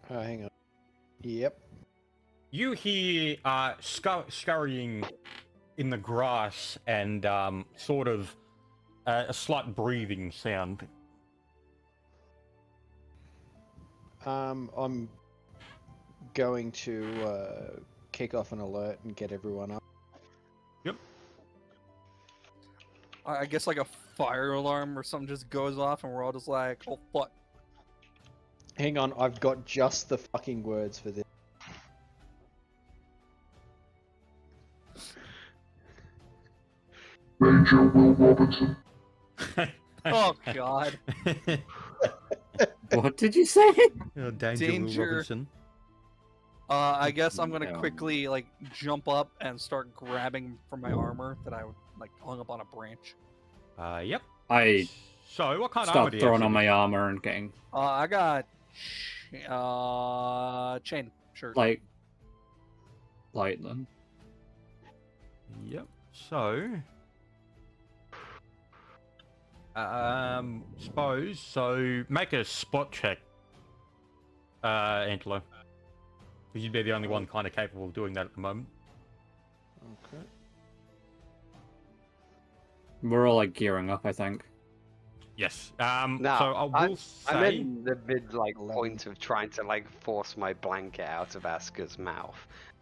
Oh, hang on. Yep. You hear scurrying in the grass and sort of a slight breathing sound. I'm going to kick off an alert and get everyone up. I guess like a fire alarm or something just goes off, and we're all just like, oh fuck. Hang on, I've got just the fucking words for this. Major Will Robinson. Oh god. What did you say? Oh, Danger, Danger. Will Robinson. I guess I'm gonna No. quickly like jump up and start grabbing for my armor that I like hung up on a branch. Yep. I So, what kind of armor stopped do you throwing on actually my armor and getting I got chain shirt. like light then. Yep. So, suppose so. Make a spot check, Antelo, because you'd be the only one kind of capable of doing that at the moment. Okay. We're all like gearing up, I think. Yes. No, so I will I'm say. in the mid like 11. point of trying to like force my blanket out of Asuka's mouth.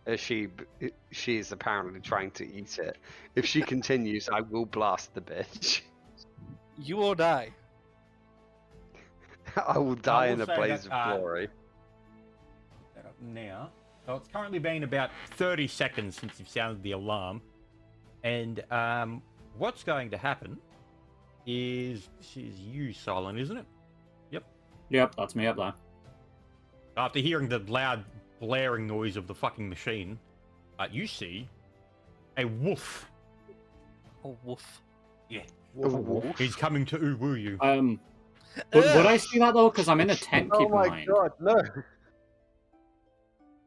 As she's apparently trying to eat it. If she continues, I will blast the bitch. You will die. I will die will in a say blaze that, of glory. That up now. So it's currently been about 30 seconds since you've sounded the alarm, and what's going to happen is this is you, Silent, isn't it? Yep, that's me up there. After hearing the loud blaring noise of the fucking machine, you see a wolf. Oh woof. A wolf? He's coming to uwu you. Would I see that though? Because I'm in a tent. Oh Keep in my mind. god, no!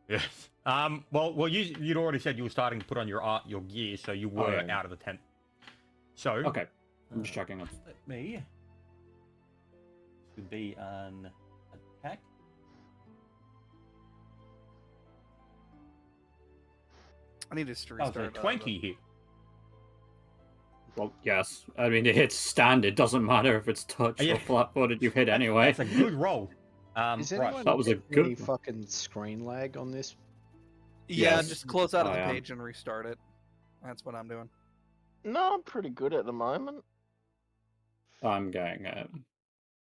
Yes. Well, you'd already said you were starting to put on your gear, so you were yeah. out of the tent. So Okay, I'm just checking up. let me. This would be an attack. I need to Oh, restart. so 20 hit. Well, yes. I mean, it hits stand. It doesn't matter if it's touch Yeah. or flat-footed. You hit anyway. That's a good roll. Is Right. anyone That was a getting any good one. fucking screen lag on this? Yeah, Yes. just close out of I the am. page and restart it. That's what I'm doing. No, I'm pretty good at the moment. I'm getting it.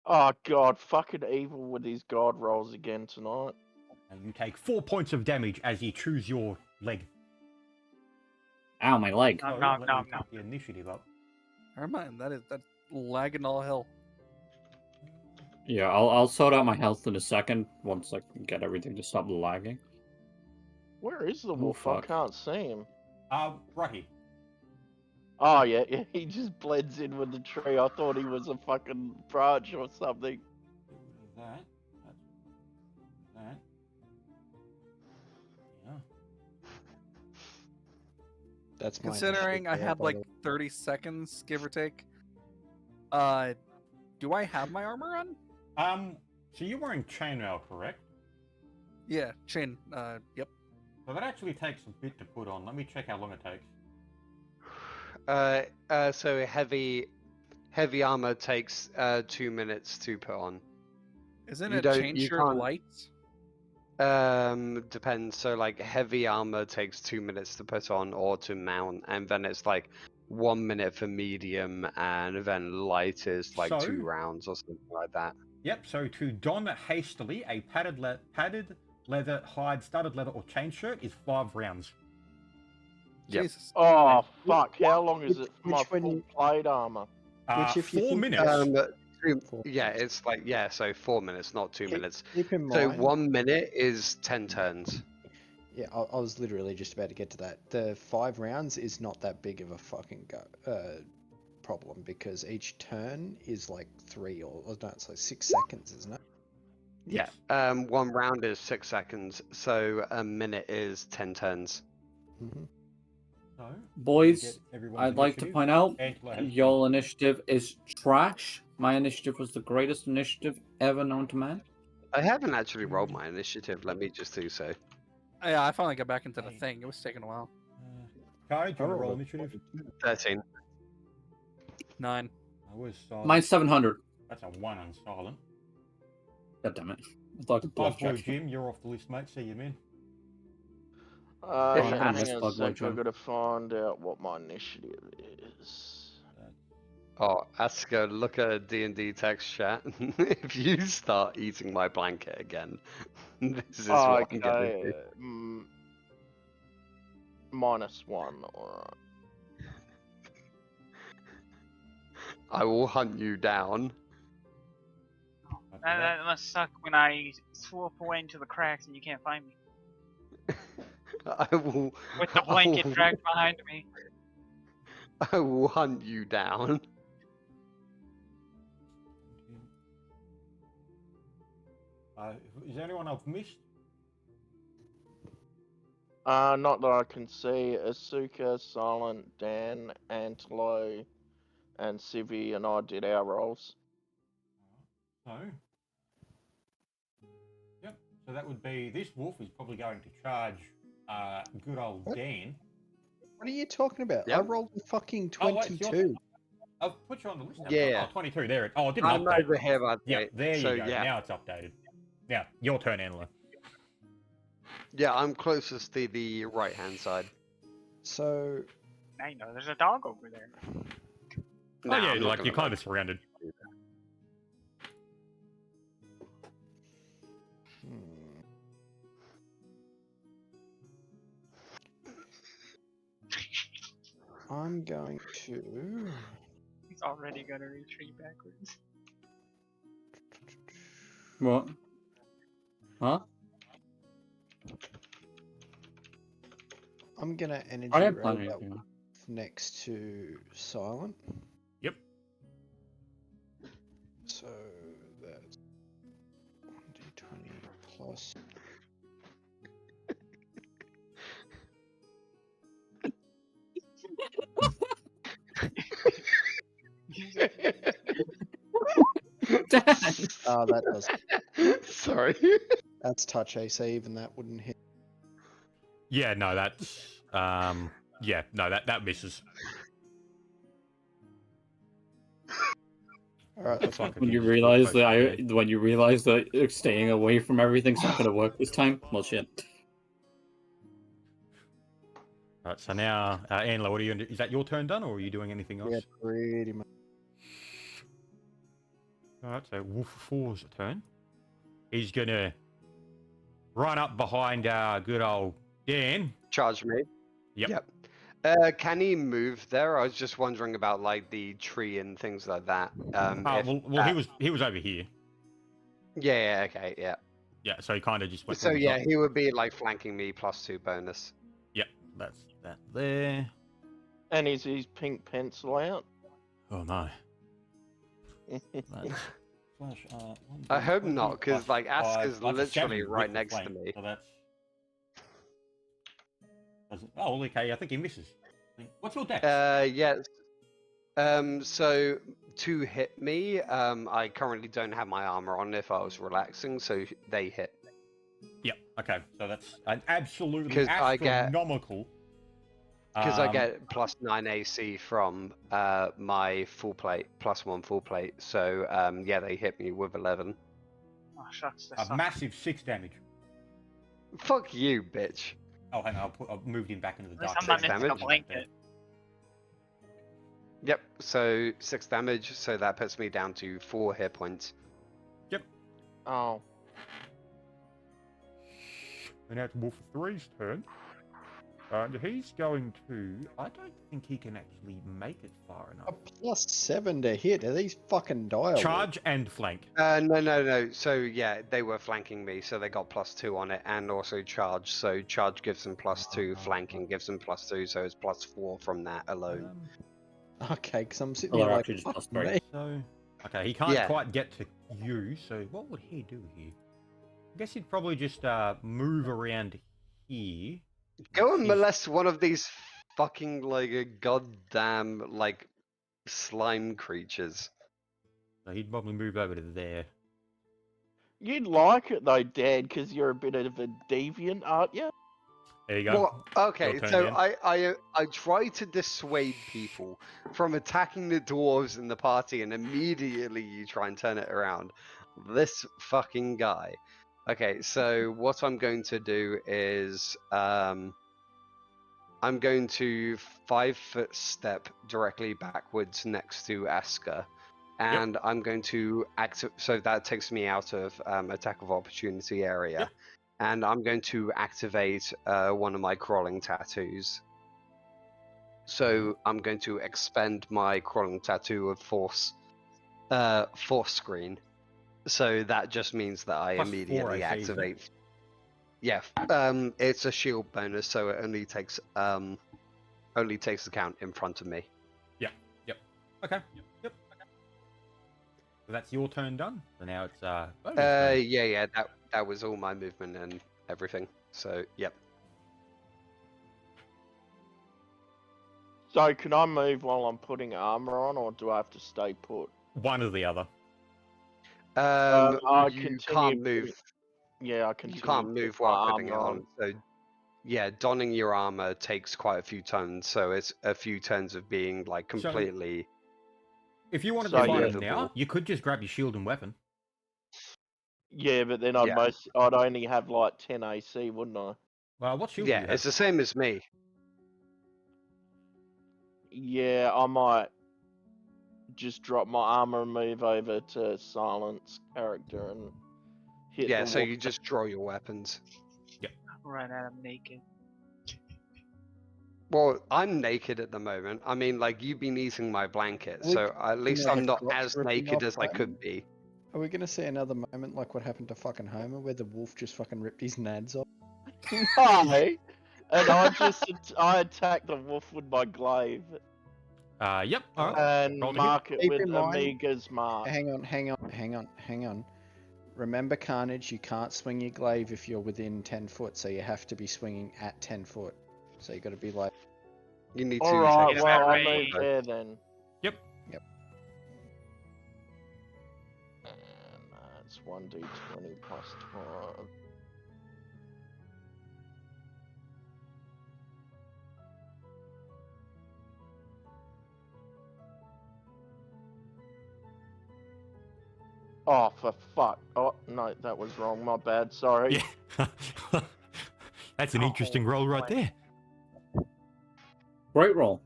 Oh god, fucking evil with these god rolls again tonight. And you take 4 points of damage as you choose your leg. Ow, my leg. Nom, So, nom, let nom, me nom. put the initiative up. Never mind. That's lagging all hell. Yeah, I'll sort out my health in a second once I can get everything to stop lagging. Where is the wolf? I fuck. can't see him. Right here. Oh yeah, he just blends in with the tree. I thought he was a fucking branch or something. that. That. Yeah. That's my Considering I initiative had by like the way. 30 seconds, give or take. Do I have my armor on? So you're wearing chainmail, correct? Yeah, chain. Yep. So that actually takes a bit to put on. Let me check how long it takes. So heavy armor takes 2 minutes to put on. Isn't You it don't- chain you shirt can't- light? Depends. So like heavy armor takes 2 minutes to put on or to mount, and then it's like 1 minute for medium, and then light is like So- 2 rounds or something like that. Yep, so to don hastily a padded leather, hide, studded leather, or chain shirt is 5 rounds. Yep. Jesus. Oh fuck! How long is Which- it for my which when full you- plate armor? Which if you 4 think- minutes. Yeah, it's like so 4 minutes, not 2 Keep- minutes. Keep in So mind. 1 minute is 10 turns. Yeah, I was literally just about to get to that. The 5 rounds is not that big of a fucking problem because each turn is like 3 or no, it's like 6 seconds, isn't it? Yeah. 1 round is 6 seconds, so a minute is 10 turns. Mm-hmm. So, Boys, get everyone's I'd like to initiative. point out Angela has- your initiative is trash. My initiative was the greatest initiative ever known to man. I haven't actually rolled my initiative. Let me just do so. Yeah, I finally got back into the Hey. thing. It was taking a while. Kai, do you want to I roll rolled a initiative? 13. 9. I was silent. Mine's 700. That's a 1 on silent. God damn it. I thought it Buzz Boy blackjack. Jim, you're off the list, mate. See you, man. I'm gonna Hang miss on a Bug Boy sec. John. I've got to find out what my initiative is. Oh, Aska, look at a D&D text chat. If you start eating my blanket again, this is what I'm gonna Okay. do. -1. Alright. I will hunt you down. After That, that, that must suck when I swoop away into the cracks and you can't find me. I will. With the blanket dragged behind me. I will hunt you down. is there anyone I've missed? Not that I can see. Asuka, Silent, Dan, Antelo, and Civi and I did our roles. No. Yep. So that would be this wolf is probably going to charge good old What? Dan. What are you talking about? I Yep. rolled a fucking Oh, wait, it's your 22. I've put you on the list. haven't Yeah. I? Oh, 22. There it. Oh, I didn't I'm update. over here, by the Yeah, way. there you So, go. yeah. Now it's updated. Now, your turn, Angela. Yeah, I'm closest to the right-hand side. So Now you know there's a dog over there. Nah, oh, yeah, I'm not like gonna you're kind let of surrounded. I'm going to. He's already gonna retreat backwards. What? Huh? I'm gonna energy I am ray planning that to. wolf next to Silent. Yep. So that's 1d20 plus. Oh, that does. Sorry. That's touch AC. Even that wouldn't hit. Yeah, no, that's yeah, no, that misses. All right, that's fine. Fuck if When you just realize poke that it. when you realize that staying away from everything's not gonna work this time, well shit. Right, so now, Angela, what are you gonna do? Is that your turn done, or are you doing anything else? Yeah, pretty much. Alright, so Wolf 4's turn. He's gonna run up behind good old Dan. Charge me. Yep. Can he move there? I was just wondering about like the tree and things like that. If Well, he was over here. Yeah, okay, yeah. Yeah, so he kind of just went. So well, yeah, he would be like flanking me +2 bonus. Yep, that's that there. And is his pink pencil out? Oh no. That's slash. I hope 1d20 not, because plus like Ask 5, is that's a literally 7 right with the next to flank, me. So that's. Oh, okay. I think he misses. What's your dex? Yes. So to hit me, I currently don't have my armor on if I was relaxing, so they hit. Yep. Okay. So that's an absolutely 'Cause I get- astronomical. Because I get +9 AC from my full plate, +1 full plate. So yeah, they hit me with 11. Oh, shucks. A massive 6 damage. Fuck you, bitch. Oh, hang on. I've moved him back into the At least dark. I'm not Six missing a damage. blanket. Yep. So 6 damage. So that puts me down to 4 hit points. Oh. And now it's Wolf 3's turn. And he's going to... I don't think he can actually make it far A enough. +7 to hit. Are these fucking dial? Charge and flank. No. So yeah, they were flanking me, so they got +2 on it, and also charge. So charge gives them +2, flanking gives them +2, so it's +4 from that alone. Okay, because I'm sitting Well, here they're like, actually just fuck +3. me. So... Okay, he can't Yeah. quite get to you, so what would he do here? I guess he'd probably just move around here. Go and He's- molest one of these fucking like a goddamn like slime creatures. So he'd probably move over to there. You'd like it though, Dad, because you're a bit of a deviant, aren't you? There you go. Well, okay, Your turn, so Dan. I try to dissuade people from attacking the dwarves in the party, and immediately you try and turn it around. This fucking guy. Okay, so what I'm going to do is I'm going to 5-foot step directly backwards next to Aska, and I'm going to so that takes me out of attack of opportunity area. Yep. And I'm going to activate one of my crawling tattoos. So I'm going to expend my crawling tattoo of force screen. So that just means that I +4 immediately AC, isn't it? activate. Yeah, it's a shield bonus, so it only takes the count in front of me. Okay. Yep. So that's your turn done. So now it's bonus Yeah, turn. that was all my movement and everything. So yep. So can I move while I'm putting armor on, or do I have to stay put? One or the other. I You continue can't putting- move. Yeah, I can. You can't move while putting it on. So yeah, donning your armor takes quite a few turns. So it's a few turns of being like completely. If you wanted So to fight him immovable. now, you could just grab your shield and weapon. Yeah, but then Yeah. I'd only have like 10 AC, wouldn't I? Well, what shield do Yeah, you it's have? the same as me. Yeah, I might just drop my armor and move over to Silence character and hit Yeah, the so wolf. you just draw your weapons. Right at him naked. Well, I'm naked at the moment. I mean, like, you've been eating my blanket, so at least like I'm a not crotch as ripping naked off as I button? could be. Are we gonna see another moment like what happened to fucking Homer, where the wolf just fucking ripped his nads off? No! And I attacked the wolf with my glaive Yep. All right. and roll to hit. mark it Keep with in mind- Amiga's mark. Hang on. Remember, Carnage, you can't swing your glaive if you're within 10 foot, so you have to be swinging at 10 foot. So you got to be like, You need to Alright, take well, well, that I'll range. move there then. Yep. And that's 1d20 plus 12. Oh, for fuck. Oh, no, that was wrong. My bad. Sorry. Yeah. That's an Oh, interesting roll right boy. there. Great roll.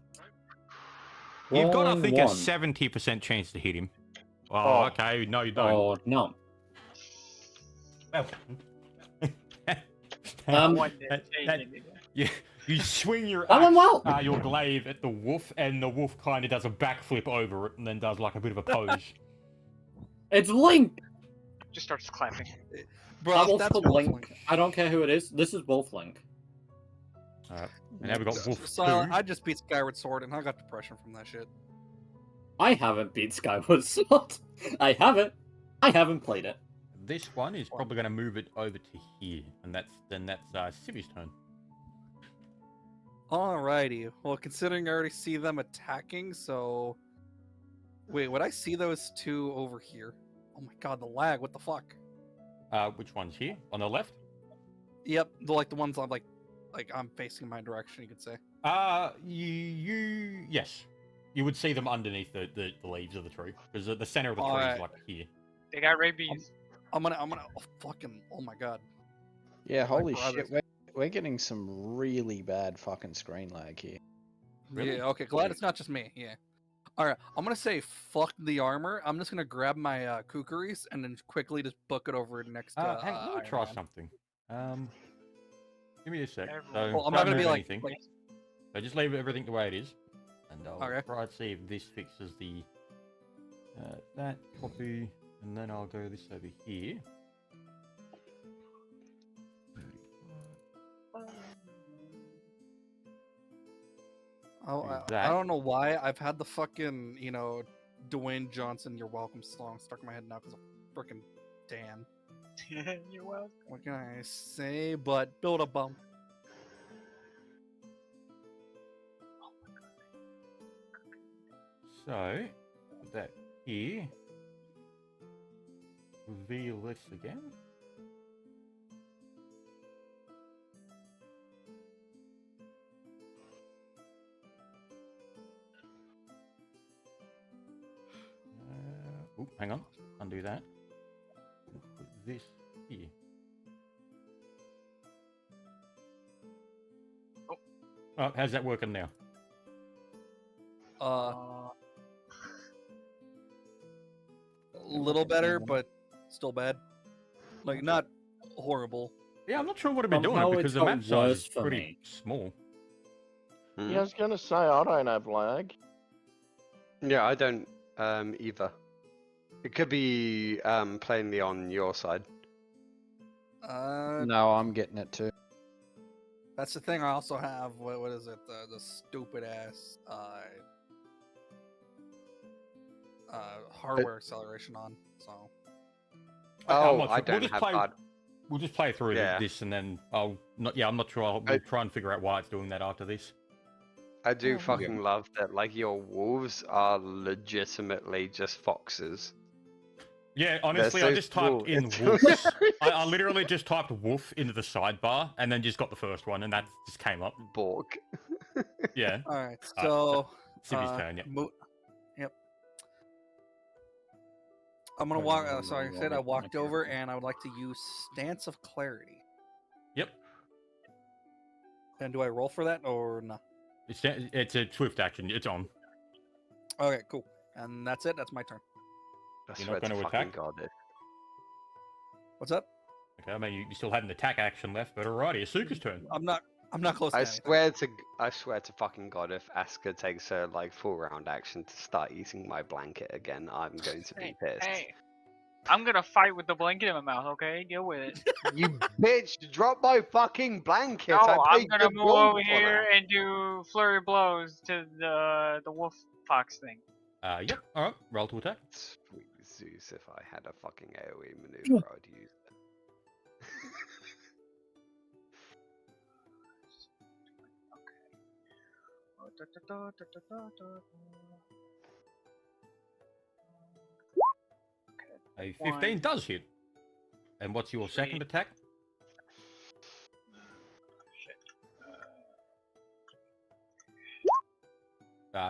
You've got, I Rolling think, a one. 70% chance to hit him. Oh, Oh. okay. No, you don't. Oh, no. Well, Um, you swing your I went well. your glaive at the wolf, and the wolf kind of does a backflip over it, and then does like a bit of a pose. It's Link! Just starts clapping. Bro, I will that's put Wolf Link. I don't care who it is. This is Wolf Link. Alright, and now we got wolf Silent, 2. I just beat Skyward Sword and I got depression from that shit. I haven't beat Skyward Sword. I haven't. I haven't played it. This one is probably going to move it over to here, and that's Civi's turn. Alrighty. Well, considering I already see them attacking, so wait, would I see those two over here? Oh my god, the lag! What the fuck? Which one's here on the left? Yep, the ones I'm like I'm facing my direction. You could say. Yes, you would see them underneath the leaves of the tree because the center of the tree is Alright. like here. They got rabies. I'm gonna fucking. Oh my god. Yeah, holy brothers. shit, we're getting some really bad fucking screen lag here. Really? Yeah. Okay. Glad it's not just me. Yeah. All right. I'm gonna say fuck the armor. I'm just gonna grab my kookaries and then quickly just book it over next. Hang on, let me Iron try Man. something. Give me a sec. So, Well, I'm don't not gonna be move like. anything. So just leave everything the way it is, and I'll Okay. try to see if this fixes the that copy, and then I'll go this over here. Oh, Do I that. don't know why I've had the fucking Dwayne Johnson "You're Welcome" song stuck in my head now because of freaking Dan. You're welcome. What can I say? But build a bump. So that here. Reveal this again. Hang on. Undo that. Put this here. Oh, how's that working now? A little better, but still bad. Like not horrible. Yeah, I'm not sure what I've been Somehow doing it's because the got map size worse is for pretty me. small. Hmm? Yeah, I was gonna say I don't have lag. Yeah, I don't either. It could be plainly on your side. No, I'm getting it too. That's the thing. I also have what is it? The stupid ass hardware acceleration on. So I'm Oh, not I sure. don't have that. We'll just play through Yeah. this and then I'm not sure. We'll try and figure out why it's doing that after this. I do Yeah. fucking love that, like, your wolves are legitimately just foxes. Yeah, honestly, so I just typed small. in It's wolf. I literally just typed wolf into the sidebar and then just got the first one and that just came up. Bork. Yeah. all right. Alright, So Civi's turn, yeah. Yep. I'm gonna walk. Sorry, I said I walked over, and I would like to use Stance of Clarity. Yep. And do I roll for that or no? It's a swift action. It's on. Okay, cool. And that's it. That's my turn. I You're swear not to gonna fucking attack? God it. What's up? Okay, I mean, you still had an attack action left, but alrighty, Asuka's turn. I'm not close to I anything. swear to fucking God, if Asuka takes her like full round action to start eating my blanket again, I'm going to be pissed. Hey, I'm gonna fight with the blanket in my mouth. Okay, deal with it. You bitch! Drop my fucking blanket! No, I I'm paid gonna good move gold over for here that. and do flurry of blows to the wolf fox thing. Yep. Alright, roll to attack. Sweet Zeus, if I had a fucking AoE maneuver, I'd use it. A 15 does hit. And what's your second attack?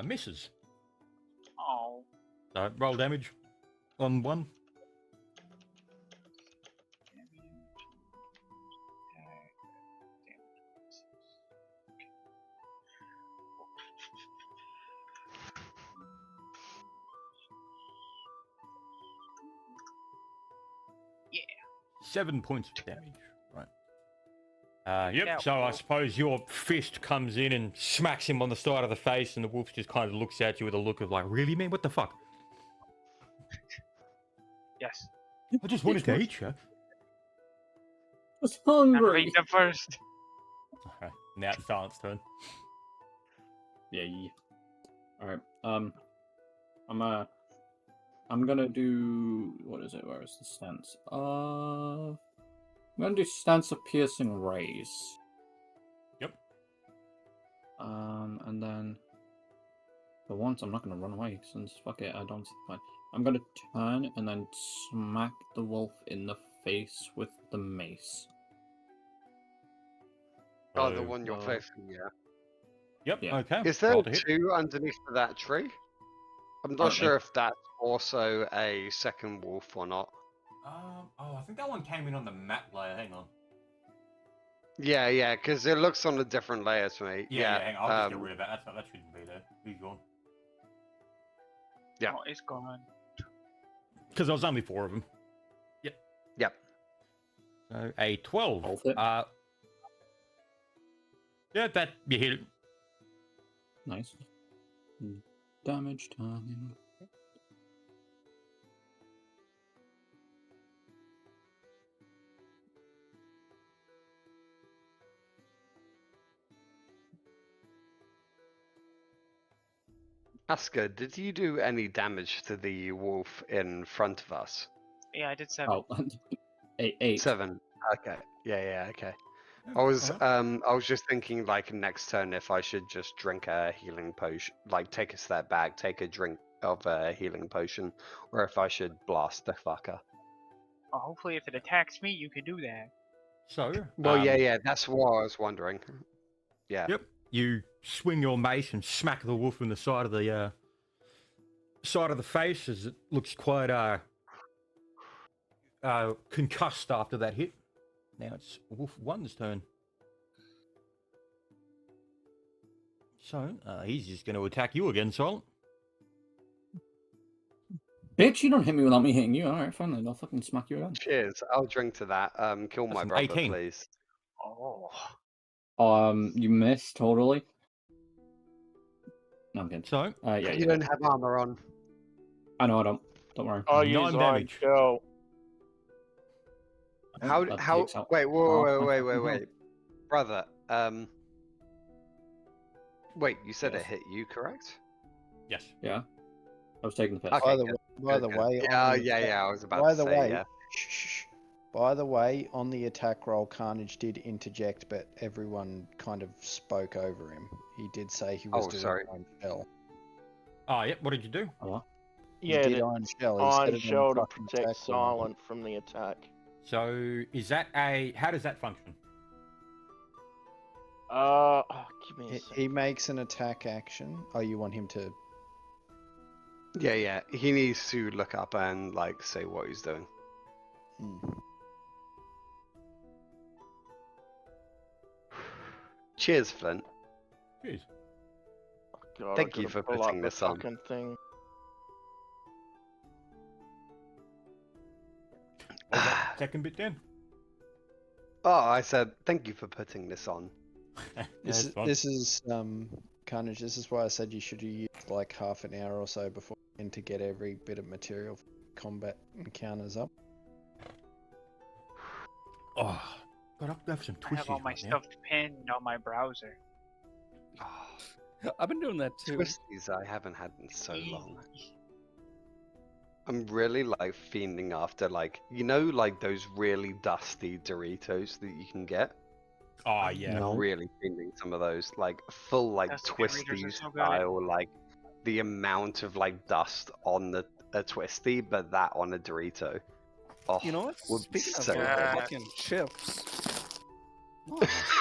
Misses. Oh. So roll damage on one. Yeah. 7 points of damage. Right. Yep. Yeah, So I well- suppose your fist comes in and smacks him on the side of the face, and the wolf just kind of looks at you with a look of like, "Really, man? What the fuck? Yes. I just wanted to eat you." I was I'm hungry. eating them first. Okay. Now it's Silent's turn. Yeah. All right. I'm I'm gonna do what is it? Where is the stance? I'm gonna do stance of piercing rays. Yep. And then for once I'm not gonna run away since fuck it, I don't see the point. I'm gonna turn and then smack the wolf in the face with the mace. Oh, the So- one you're facing, yeah. Yep. Yeah. Okay. Is there roll to hit. 2 underneath that tree? I'm not Apparently. sure if that's also a second wolf or not. Oh, I think that one came in on the map layer. Hang on. Yeah, because it looks on a different layer to me. Yeah. Hang on. I'll just get rid of that. That shouldn't be there. He's gone. Yeah. Oh, it's gone. Because there was only 4 of them. Yep. So a 12. Hold it. Yeah, that you hit it. Nice. Damage time. Asker, did you do any damage to the wolf in front of us? Yeah, I did 7. Oh, 8. 7. Okay. Yeah, okay. I was just thinking like next turn if I should just drink a healing potion, like take a step back, take a drink of a healing potion, or if I should blast the fucker. Well, hopefully if it attacks me, you can do that. So. Well, yeah, that's what I was wondering. Yeah. Yep. You swing your mace and smack the wolf in the side of the face as it looks quite concussed after that hit. Now it's Wolf 1's turn. So he's just going to attack you again, Silent. Bitch, you don't hit me without me hitting you. Alright, fine then. I'll fucking smack you again. Cheers. I'll drink to that. Kill my That's an brother, 18. please. Oh. You missed totally. No, I'm kidding. So Yeah, You don't have armor on. I know I don't. Don't worry. I'll 9 use Iron damage. Shell. How? That How? takes out Wait, half my wait, fucking health. brother. Wait, you said Yes. it hit you, correct? yes. Yeah. I was taking the piss. Okay, By the, good, by the good. way, Yeah, on the yeah, attack- yeah. I was about by to the say, way, yeah. shh. By the way, on the attack roll, Carnage did interject, but everyone kind of spoke over him. He did say he was Oh, doing sorry. Iron Shell. Oh, yep. What did you do? Oh, what? He Yeah, did the Iron Shell. He Iron said it on Shell the to fucking protect attack roll. Silent from the attack. So is that a? How does that function? Give me a sec. He makes an attack action. Oh, you want him to? Yeah. He needs to look up and like say what he's doing. Hmm. Cheers, Flint. Jeez. God, Thank I you gotta for pull putting up this the on. fucking thing. What was that second bit then? Oh, I said thank you for putting this on. This is Carnage. This is why I said you should have used like half an hour or so before and to get every bit of material for combat encounters up. Oh, God, I have some I have twisties all my right now. stuff pinned on my browser. I've been doing that too. Twisties I haven't had in so long. I'm really like fiending after like like those really dusty Doritos that you can get. Oh yeah. No. Really fiending some of those like full like Dusty Doritos are twisty so good. style like the amount of like dust on a twisty, but that on a Dorito. Oh, You know what? would be Speaking of so good. fucking chips.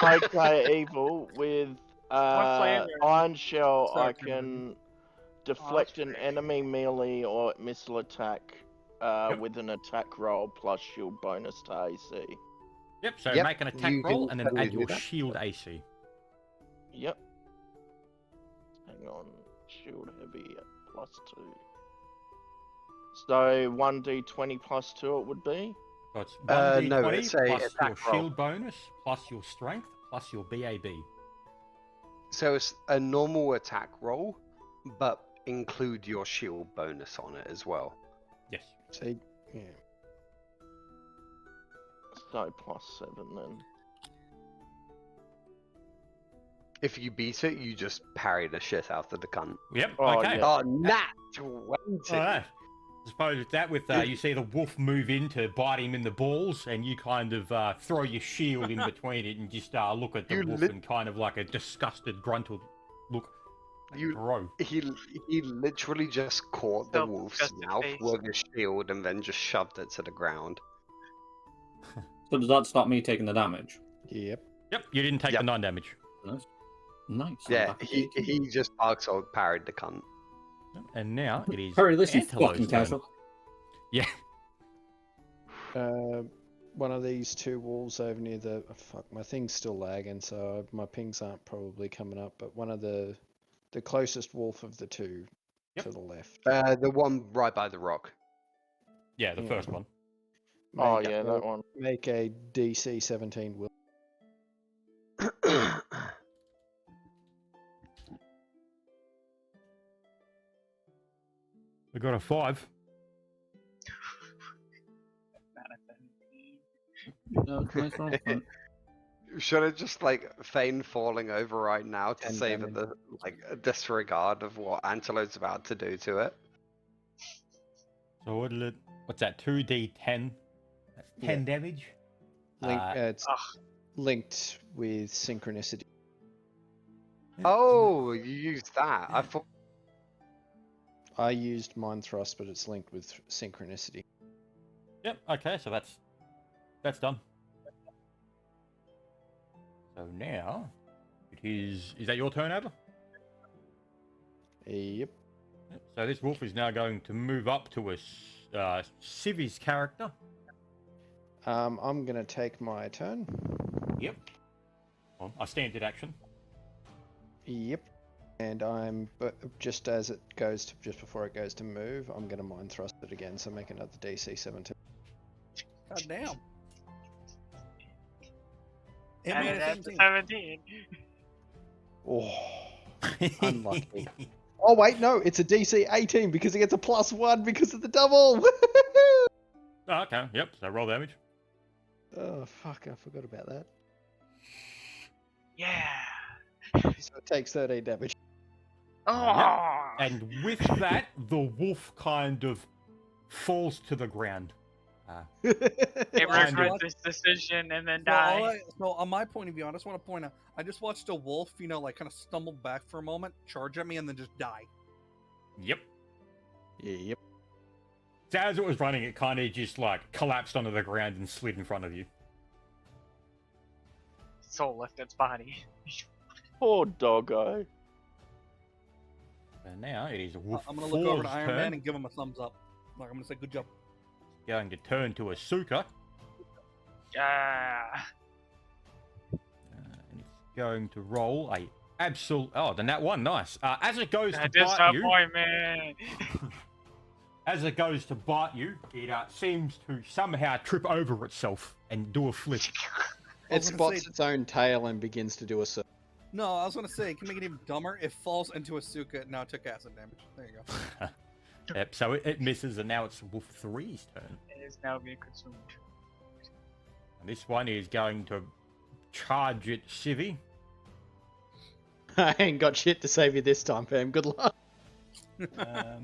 Okay, Evil, with flavor? Iron Shell, Sorry, I can deflect an great. enemy melee or missile attack Yep. with an attack roll plus shield bonus to AC. Yep. So Yep, make an attack you roll can and then totally add do your that. shield AC. Yep. Hang on, shield heavy at +2. So 1d20 +2 it would be? So it's No, 1d20 it's a plus your attack roll. shield bonus plus your strength plus your BAB. So it's a normal attack roll, but include your shield bonus on it as well. Yes. See, yeah. So +7 then. If you beat it, you just parry the shit out of the cunt. Yep. Oh, Okay. yeah. Oh, nat 20! Alright. suppose it's that with you see the wolf move in to bite him in the balls, and you kind of throw your shield in between it and just look at the You wolf lit- and kind of like a disgusted, grunted look. You- Bro. He literally just caught the So wolf's disgusted mouth face. with his shield and then just shoved it to the ground. So does that stop me taking the damage? Yep. Yep, you didn't take Yep. the 9 damage. Nice. I'm Yeah, back at he 18. just Dark Soul parried the cunt. And now it is Hurry, this you Antelo's fucking turn. casual. Yeah. One of these two walls over near the fuck. My thing's still lagging, so my pings aren't probably coming up. But one of the closest wolf of the two Yep. to the left. The one right by the rock. Yeah, the Yeah. first one. Oh Make yeah, a- that one. Make a DC 17 will. We got a 5. Not a 17. No, it's nice roll. Fine. Should I just like feign falling over right now to 10 save damage. the disregard of what Antelope's about to do to it? So what's that? 2d10. That's 10 damage. It's Ugh. linked with synchronicity. Oh, you used that. I thought. I used Mind Thrust, but it's linked with synchronicity. Yep. Okay, so that's done. So now it is. Is that your turn, Adler? Yep. Yep. So this wolf is now going to move up to a Civi's character. I'm gonna take my turn. Yep. Well, a standard action. Yep. And but just before it goes to move, I'm gonna Mind Thrust it again. So make another DC 17. God damn. It And made a that's a 17. 17. Oh, unlucky. Oh wait, no, it's a DC 18 because he gets a +1 because of the double. Oh, okay. Yep. So roll damage. Oh fuck, I forgot about that. Yeah. So it takes 13 damage. Oh. And with that, the wolf kind of falls to the ground. It Kind regrets of. this decision and then So, die. so on my point of view, I just want to point out, I just watched a wolf, like kind of stumble back for a moment, charge at me, and then just die. Yep. Yep. So as it was running, it kind of just like collapsed onto the ground and slid in front of you. Soul left its body. Poor doggo. And now it is Wolf I'm gonna look over to 4's Iron turn. Man and give him a thumbs up. Like, I'm gonna say, good job. Going to turn to Asuka. Yeah. And it's going to roll a absolute. Oh, the nat 1, nice. As it goes to bite you, Disappointment. as it goes to bite you, it seems to somehow trip over itself and do a flip. I It was gonna spots say- its own tail and begins to do a circle. No, I was gonna say, can make it even dumber. It falls into Asuka, and now it took acid damage. There you go. Yep, so it misses, and now it's Wolf 3's turn. It is now being consumed. And this one is going to charge at Civi. I ain't got shit to save you this time, fam. Good luck. That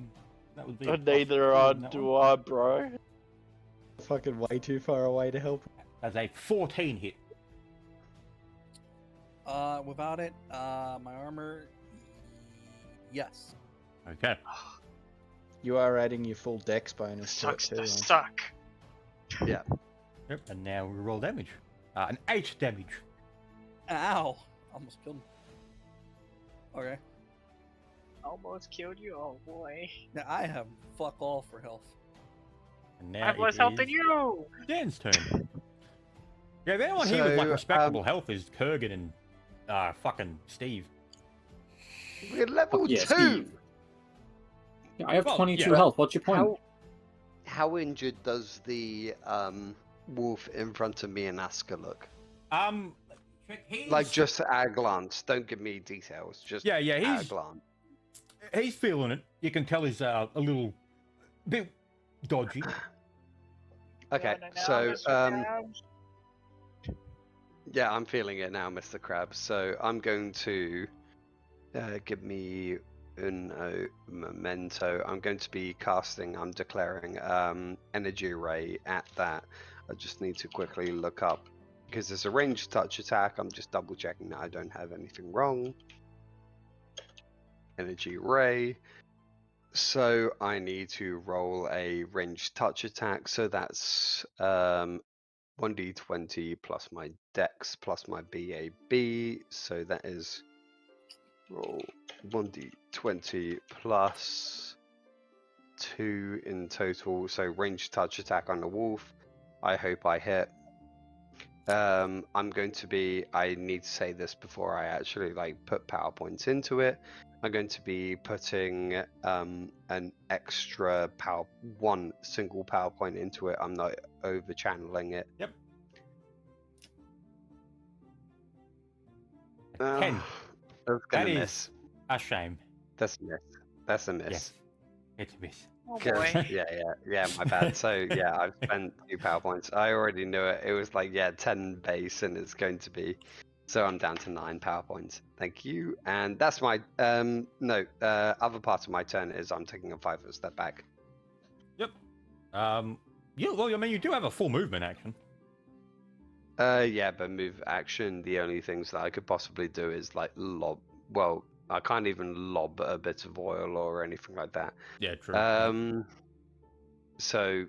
would be a Neither +3 on that do one. I, bro. Fucking way too far away to help. As a 14 hit. Without it, my armor, yes. Okay. You are adding your full dex bonus to it Sucks too. to aren't you? suck. Yep, and now we roll damage. An 8 damage. Ow! Almost killed me. Okay. Almost killed you. Oh boy. Now I have fuck all for health. And now I was it helping is you. Dan's turn. Yeah, the only one here with like So, respectable health is Kurgan and fucking Steve. We're level Yeah, 2! Steve. Yeah, I have Well, 22 yeah. health. What's your point? How injured does the wolf in front of me and Aska look? He's, Like, just at a glance. Don't give me details. Just yeah, at a he's glance. he's feeling it. You can tell he's a little bit dodgy. Okay, Going now, so Mr. Krabs. yeah, I'm feeling it now, Mr. Krabs. So I'm going to give me uno momento. I'm going to be casting, I'm declaring energy ray at that. I just need to quickly look up, because there's a ranged touch attack. I'm just double checking that I don't have anything wrong. Energy ray. So I need to roll a ranged touch attack. So that's 1d20 plus my dex plus my BAB. So that is roll 1d20 plus 2 in total. So ranged touch attack on the wolf. I hope I hit. I'm going to be, I need to say this before I actually like put PowerPoints into it. I'm going to be putting an extra one single PowerPoint into it. I'm not over channeling it. Yep. 10. That's gonna That miss. is a shame. That's a miss. That's a miss. Yes, it's a miss. Oh Good. boy. Yeah, my bad. So yeah, I've spent 2 PowerPoints. I already knew it. It was like, yeah, 10 base and it's going to be, so I'm down to 9 PowerPoints. Thank you. And that's my, other part of my turn is I'm taking a 5 step back. Yep. Yeah, well, I mean, you do have a full movement action. Yeah, but move action, the only things that I could possibly do is like lob, well, I can't even lob a bit of oil or anything like that. Yeah, true. So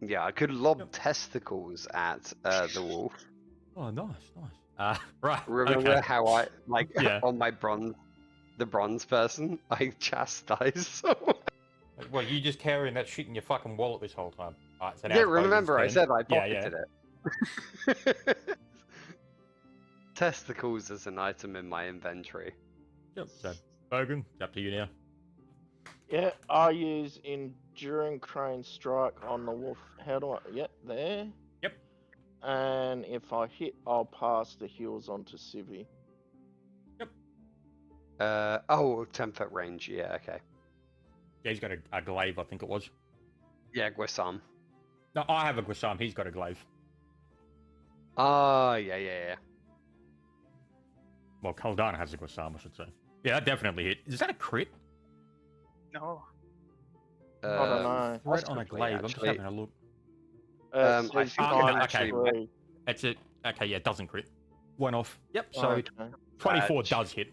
yeah, I could lob testicles at the wolf. Oh, nice. Right. Remember okay. how I like Yeah. on my the bronze person, I chastise someone. Well, you just carrying that shit in your fucking wallet this whole time. Alright, so now Yeah, it's Bogan's remember I turn. said I Yeah, pocketed it. Testicles is an item in my inventory. Yep. So, Bogan, it's up to you now. Yeah, I use Enduring Crane Strike on the wolf. How do I... Yep, there. Yep. And if I hit, I'll pass the heals on to Civi. Yep. 10-foot range, yeah, okay. Yeah, he's got a glaive, I think it was. Yeah, Guisam. No, I have a Guisam, he's got a glaive. Yeah. Well, Caldana has a Guisam, I should say. Yeah, that definitely hit. Is that a crit? No. I don't know. Right on a glaive, I'm just actually. having a look. I Says think times okay. 3. That's it. Okay, yeah, it doesn't crit. One off. Yep, so Okay. 24 does hit.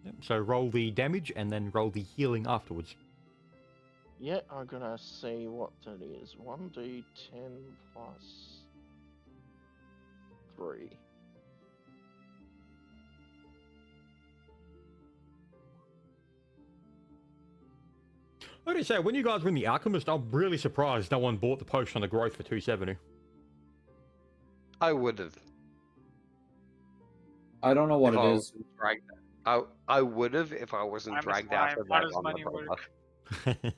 Yep, so roll the damage and then roll the healing afterwards. Yeah, I'm gonna see what that is. 1d10 plus 3. I gotta say, when you guys were in the Alchemist, I'm really surprised no one bought the potion on the growth for 270. I would have. I don't know what it is. I would have if I wasn't I'm a dragged slime. out of How that does on my money work? brother.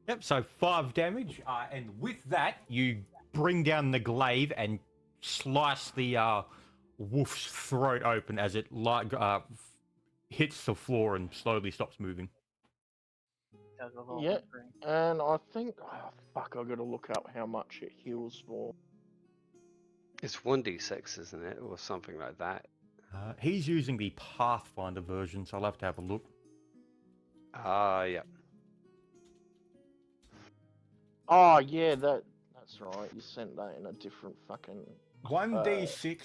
Yep, so 5 damage, and with that, you bring down the glaive and slice the wolf's throat open as it hits the floor and slowly stops moving. Does a little Yeah. thing. And I think... Oh, fuck, I gotta look up how much it heals for. It's 1d6, isn't it? Or something like that. He's using the Pathfinder version, so I'll have to have a look. Yeah. Oh, yeah, that's right. You sent that in a different fucking... 1d6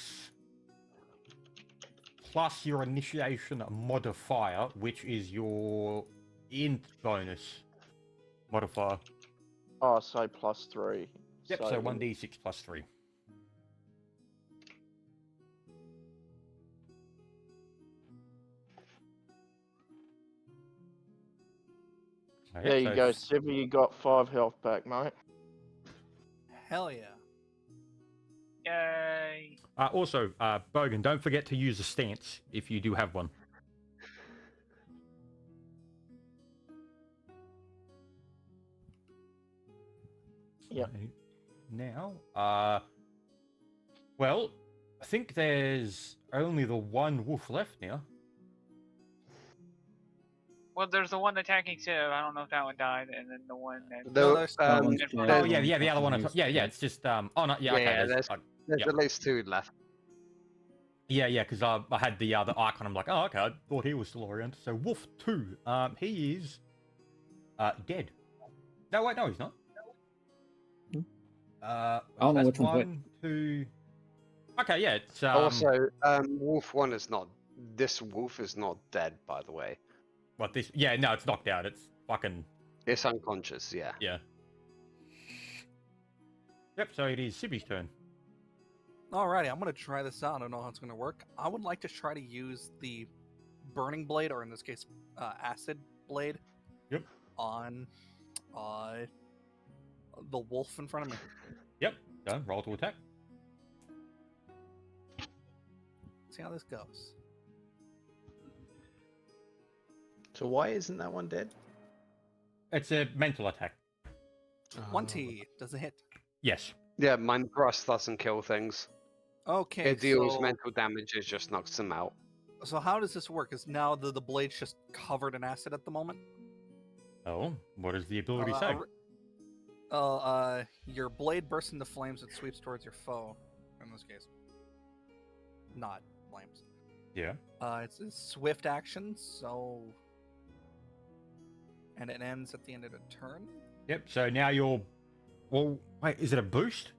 plus your initiation modifier, which is your int bonus modifier. Oh, so plus 3. Yep, so 1d6 plus 3. Okay, There you so go, Civi. You got 5 health back, mate. Hell yeah. Yay. Also, Bogan, don't forget to use a stance if you do have one. Yep. Okay. Now, well, I think there's only the one wolf left now. Well, there's the one attacking Civ. I don't know if that one died, and then the one that. No, there's- that one's Oh, Oh dead. yeah, the other one. He's Yeah, dead. it's just oh no, yeah, okay. Yeah, There's, there's yeah. at least 2 left. Yeah, because I had the icon. I'm like, oh, okay. I thought he was still around. So Wolf 2, he is dead. No, wait, no, he's not. I don't know that's which one's which. 1, 2. Okay, yeah, it's Also, Wolf 1 is not. This wolf is not dead, by the way. what this? Yeah, no, it's knocked out. It's fucking It's unconscious, yeah. yeah. Yep. So it is Sibby's turn. Alrighty, I'm gonna try this out. I don't know how it's gonna work. I would like to try to use the burning blade, or in this case, acid blade. Yep. On the wolf in front of me. Yep. Done. Roll to attack. See how this goes. So why isn't that one dead? It's a mental attack. 20 does it hit? Yes. Yeah, Mind Thrust doesn't kill things. Okay. It deals so, mental damage, it just knocks them out. So how does this work? Is now the blade's just covered in acid at the moment? Oh, what does the ability say? Your blade bursts into flames and sweeps towards your foe. In this case, not flames. Yeah. It's a swift action, so, and it ends at the end of the turn. Yep. So now you're. Well, wait. Is it a boost?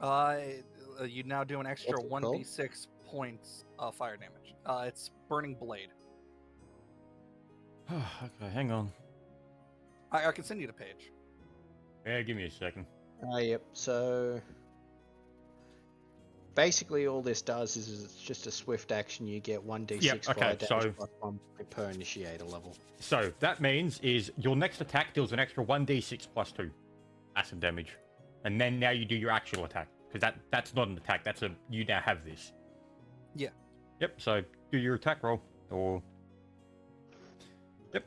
You now do an extra What's it called? 1d6 points of fire damage. It's burning blade. Okay, hang on. I can send you the page. Yeah, give me a second. Yep. So basically, all this does is it's just a swift action. You get 1d6 Yep, okay, fire damage so- plus 1 per initiator level. So that means is your next attack deals an extra 1d6 plus 2 acid damage, and then now you do your actual attack because that's not an attack. That's a you now have this. Yeah. Yep. So do your attack roll or. Yep.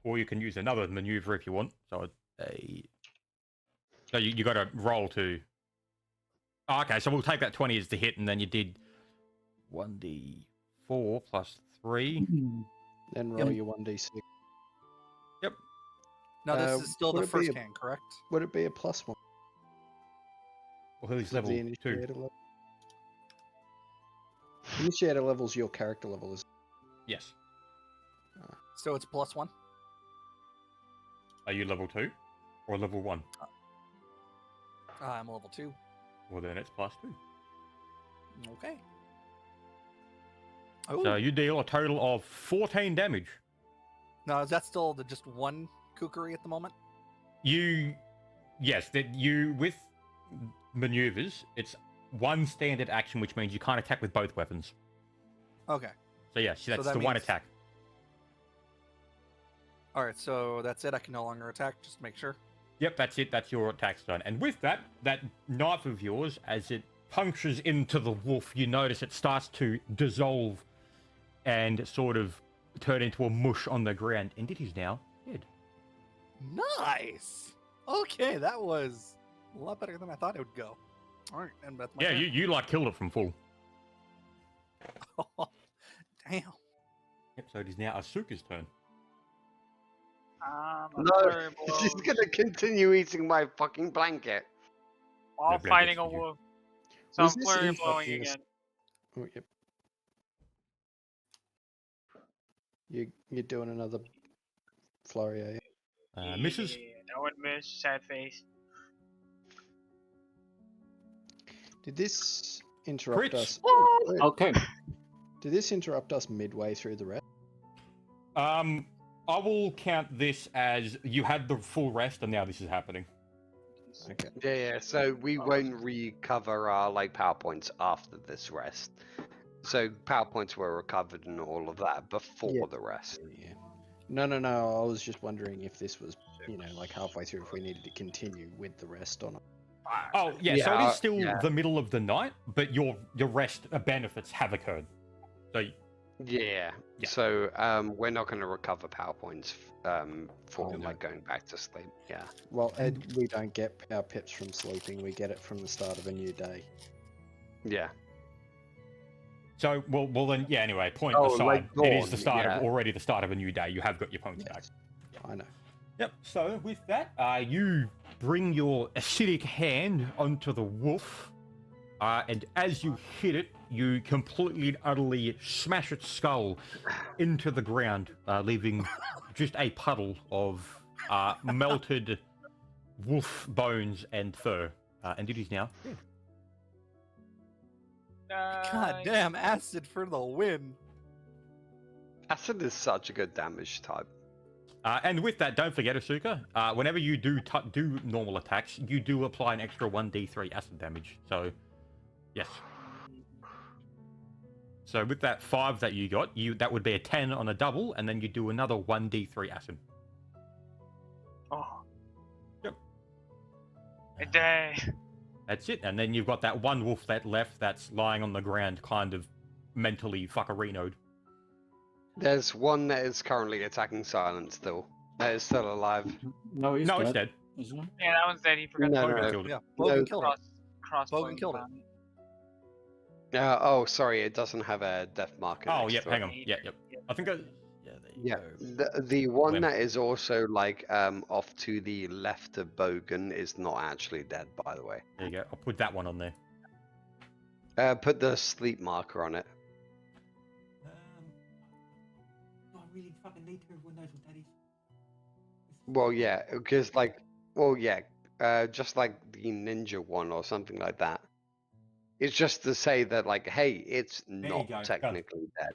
Or you can use another maneuver if you want. So so you got to roll to. Oh, okay, so we'll take that 20 as the hit, and then you did 1d4 plus 3. Then roll your 1d6. No, this Uh, is still the would it be first a- hand, correct? Would it be a +1? Well, he's Of level the 2. initiator level? Initiator level's your character level, is Yes. So it's +1. Are you level 2 or level 1? I'm level 2. Well, then it's plus 2. Okay. So Oh, you deal a total of 14 damage. now is that still just one kukri at the moment? Yes, that you, with maneuvers, it's one standard action, which means you can't attack with both weapons. Okay. So yes, that's that the one means- attack. All right. So that's it. I can no longer attack. Just to make sure. Yep, that's it. That's your attack stone. And with that knife of yours, as it punctures into the wolf, you notice it starts to dissolve and sort of turn into a mush on the ground. And it is now dead. Nice. Okay, that was a lot better than I thought it would go. All right, and that's my Yeah, turn. you like killed it from full. Damn. Yep, so it is now Asuka's turn. A No, flurry blow she's gonna continue eating my fucking blanket. while The fighting a blanket's for you. wolf. So I'm Was this flurry in blowing fucking- again. Oh, yep. You're doing another flurry, are you? Misses. Yeah, that would miss. Sad face. Did this interrupt Crits. us? Okay. Did this interrupt us midway through the rest? I will count this as you had the full rest, and now this is happening. Okay. Yeah, so we won't recover our like power points after this rest. So power points were recovered and all of that before Yeah. the rest. Yeah. No. I was just wondering if this was, like halfway through, if we needed to continue with the rest or not. Oh, yeah, so it Yeah, is still yeah. the middle of the night, but your rest benefits have occurred. So, Yeah. Yeah. So we're not going to recover power points for Oh, no. like going back to sleep. Yeah. Well, Ed, we don't get our pips from sleeping. We get it from the start of a new day. Yeah. So, well then, yeah. Anyway, point Oh, aside, like it is dawn, the start yeah. of already the start of a new day. You have got your points back. Yes. I know. Yep. So with that, you bring your acidic hand onto the wolf, and as you hit it, you completely and utterly smash its skull into the ground, leaving just a puddle of melted wolf bones and fur. And it is now dead. God damn, acid for the win. Acid is such a good damage type. And with that, don't forget, Asuka, whenever you do normal attacks, you do apply an extra 1d3 acid damage. So, yes. So with that 5 that you got, that would be a 10 on a double, and then you do another 1d3 acid. Oh. Yep. A day. That's it. And then you've got that one wolf that's lying on the ground, kind of mentally fuckerinoed. There's one that is currently attacking Silent still. That is still alive. No, he's Oh, No, it's dead. dead. Isn't he? Yeah, that one's dead. He forgot No, to Bogan no. killed it. Yeah, No. Bogan killed it. cross Bogan killed it. Oh, sorry, it doesn't have a death marker. Oh, next yep, to hang it. on. Yeah, yep. I think yeah, there you Yeah, go. the one Limb. that is also like off to the left of Bogan is not actually dead, by the way. There you go. I'll put that one on there. Put the sleep marker on it. Do I really fucking need to? Everyone knows what that is. Well, yeah, because just like the ninja one or something like that. It's just to say that, like, hey, it's you not go, go. technically dead.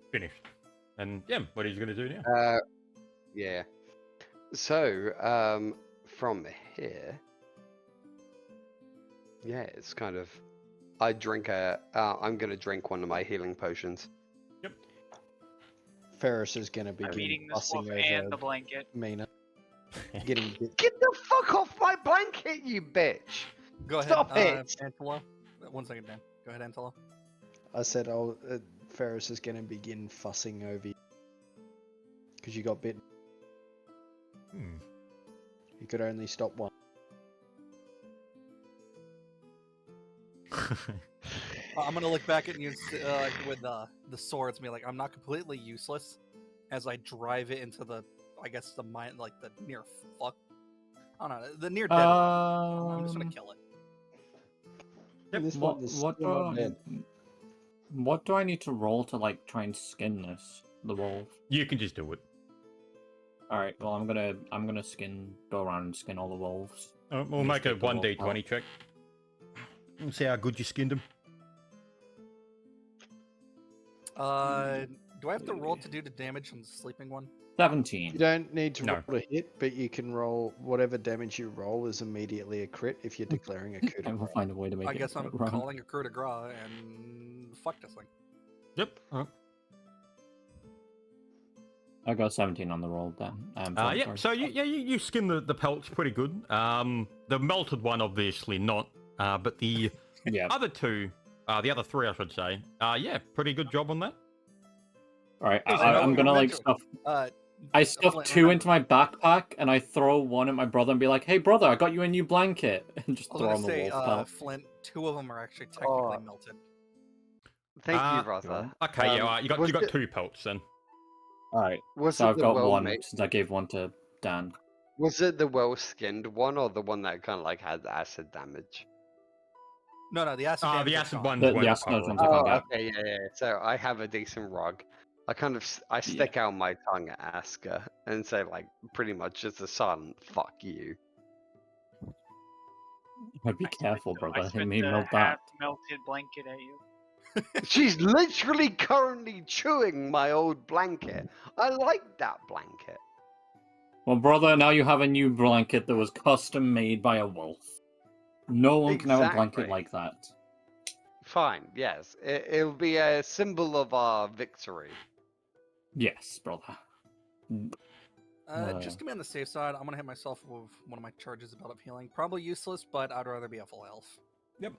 Finished. And yeah, what are you going to do now? Yeah. So, from here, yeah, it's kind of. I'm gonna drink one of my healing potions. Ferris is going to I'm begin eating this wolf fussing and the over blanket. Mina. Getting bit. Get the fuck off my blanket, you bitch! Go ahead, Stop it! Antelo. 1 second, Dan. Go ahead, Antelo. I said, Ferris is going to begin fussing over you. Because you got bitten. You could only stop one. I'm gonna look back at you with the swords and be like, I'm not completely useless, as I drive it into the, I guess the mine, like the near fuck. I don't know, the near dead one. I'm just gonna kill it. This What, one is what, still not do I, dead. what do I need to roll to like try and skin the wolf? You can just do it. All right, well I'm gonna go around and skin all the wolves. We'll Just make a take the wolf 1d20 check. And see how good you skinned him. Do I have to roll to do the damage on the sleeping one? 17. You don't need to No. roll to hit, but you can roll whatever damage you roll is immediately a crit if you're declaring a coup de I will grace. find a way to make I it. guess I'm run. calling a coup de grace and fuck this thing. Yep. I got 17 on the roll then. Yeah. So you skin the pelts pretty good. The melted one obviously not. But the Yeah. other two, the other three I should say. Yeah, pretty good job on that. All right, Yes, I know I'm what gonna you're like mentioning. stuff. I stuff Flint, 2 remember. into my backpack and I throw one at my brother and be like, "Hey, brother, I got you a new blanket," and just I was throw gonna him a say, wolf pelt. Flint, 2 of them are actually technically Oh. melted. Thank you, brother. Okay, yeah, you was got it- 2 pelts then. All right, Was so it I've the got well one made? since I gave one to Dan. Was it the well-skinned one or the one that kind of like had acid damage? No, the acid damage The is acid gone. ones The won't acid cover ones them. I Oh, can't get. okay, yeah. So I have a decent rug. I stick out my tongue at Asker and say like pretty much just a silent "fuck you." Be careful, I brother. He spit may the melt that. half-melted blanket at you. She's literally currently chewing my old blanket. I like that blanket. Well, brother, now you have a new blanket that was custom made by a wolf. No one can have a blanket Exactly. like that. Fine, yes. It'll be a symbol of our victory. Yes, brother. Just to be on the safe side, I'm gonna hit myself with one of my charges about of healing. Probably useless, but I'd rather be a full health. Yep.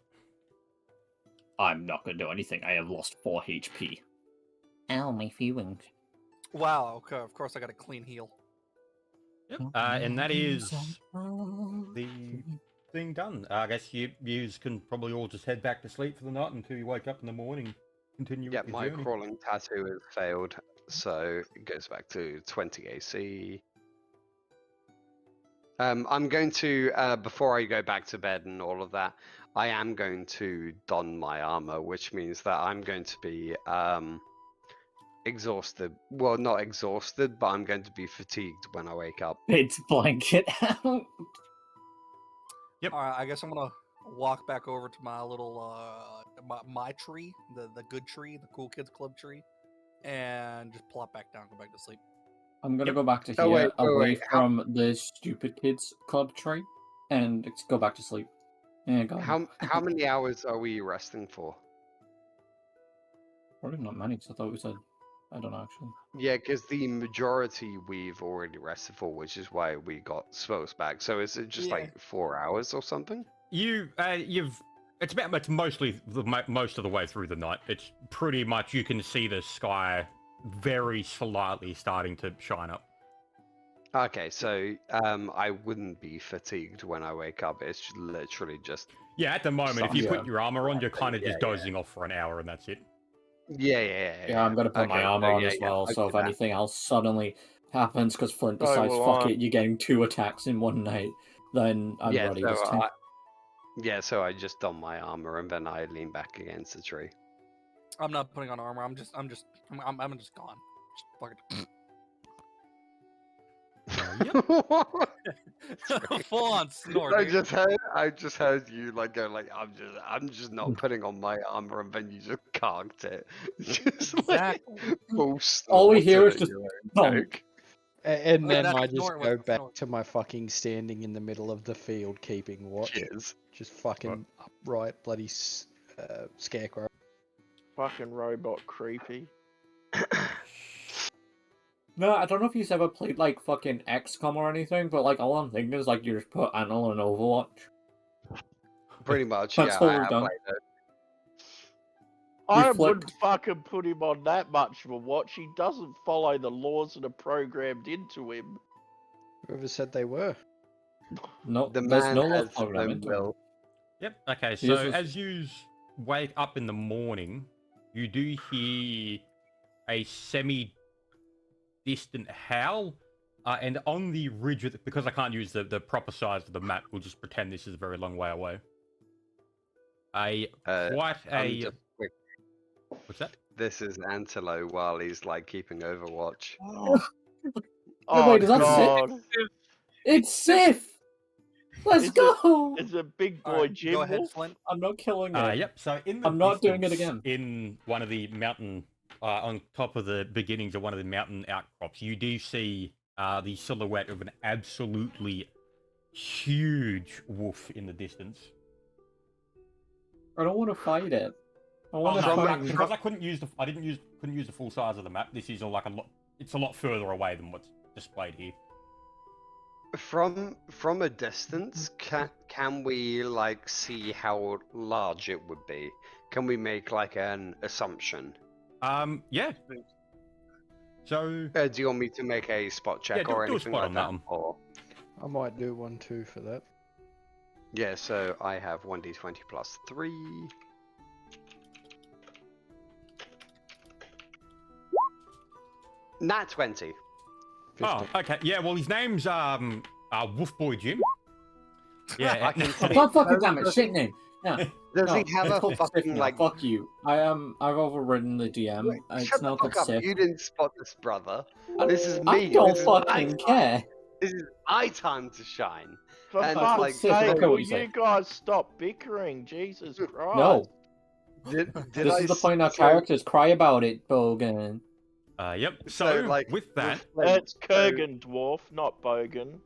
I'm not gonna do anything. I have lost 4 HP. Ow, my feelings. Wow, okay, of course I got a clean heal. Yep. And that is the thing done. I guess you can probably all just head back to sleep for the night until you wake up in the morning. Continue Yeah, with your my journey. crawling tattoo has failed, so it goes back to 20 AC. I'm going to, before I go back to bed and all of that, I am going to don my armor, which means that I'm going to be exhausted. Well, not exhausted, but I'm going to be fatigued when I wake up. It's blanket out. Yep. All right, I guess I'm gonna walk back over to my little my tree, the good tree, the cool kids club tree, and just plop back down, go back to sleep. I'm gonna Yep. go back to Oh, here, wait, away how- from the stupid kids club tree, and go back to sleep. Yeah, go. How many hours are we resting for? Probably not many, because I thought we said. I don't know actually. Yeah, because the majority we've already rested for, which is why we got spells back. So is it just Yeah. like 4 hours or something? It's mostly most of the way through the night. It's pretty much you can see the sky very slightly starting to shine up. Okay, so I wouldn't be fatigued when I wake up. It's literally just Yeah, at the moment, if you Yeah. put your armor on, you're kind of Yeah, just dozing off for an hour, and that's it. Yeah, I'm gonna put my Okay, armor so on yeah, as yeah, well. I So do if that. anything else suddenly happens, because Flint So decides, will fuck I. it, you're getting 2 attacks in one night, then I'm Yeah, ready so this time. so I just don my armor and then I lean back against the tree. I'm not putting on armor. I'm just gone. Just fucking full on snort. I Dude. just heard you like go like I'm just not putting on my armor, and then you just conked it. Just Exactly. like full All we snort hear at is just your own thump. joke. And Yeah, then that I just snort was go the back snort. to my fucking standing in the middle of the field keeping watch. Cheers. Just fucking upright bloody scarecrow. Fucking robot creepy. No, I don't know if you've ever played like fucking XCOM or anything, but like all I'm thinking is like you just put Anil in Overwatch. Pretty much, That's yeah. all I we've have done. played it. I Reflect- wouldn't fucking put him on that much of a watch. He doesn't follow the laws that are programmed into him. Whoever said they were? No, The there's man no has love program no into him. will. Yep. Okay. He So is as you wake up in the morning, you do hear a semi-distant howl, and on the ridge, because I can't use the proper size of the map, we'll just pretend this is a very long way away. Just quick. What's that? This is Antelo while he's like keeping Overwatch. Oh wait, is that god. It's Sif! Let's Is it- go! It's a big All boy right, Jim go ahead, Wolf. Flint. I'm not killing it. Yep. So in the I'm not doing it distance, again. in one of the mountain, on top of the beginnings of one of the mountain outcrops, you do see the silhouette of an absolutely huge wolf in the distance. I don't want to fight it. I want to No, fight because I couldn't use the full size of the map. This is like it's a lot further away than what's displayed here. From a distance, can we like see how large it would be? Can we make like an assumption? Yeah. So Do you want me to make a spot check do or a anything spot like on that that? one. Or I might do one too for that. yeah, so I have 1d20 plus 3. Nat 20. oh, 15. okay, yeah. Well, his name's Wolf Boy Jim. Yeah, I can I can't fucking damn it, shit name. Yeah. Does No, he have it's a called Sif fucking now. like? Fuck you. I've overridden the DM. Wait, It's shut the now fuck called up! Sif. You didn't spot this, brother. This is I me. don't This is my fucking time. care. This is my time to shine. For And, fuck's like, sake, okay, what will you say. you guys stop bickering? Jesus Christ. No. Did This I is the point our so- characters cry about it, Bogan. Yep. So, So, like, with that, It's Kurgan dwarf, not Bogan.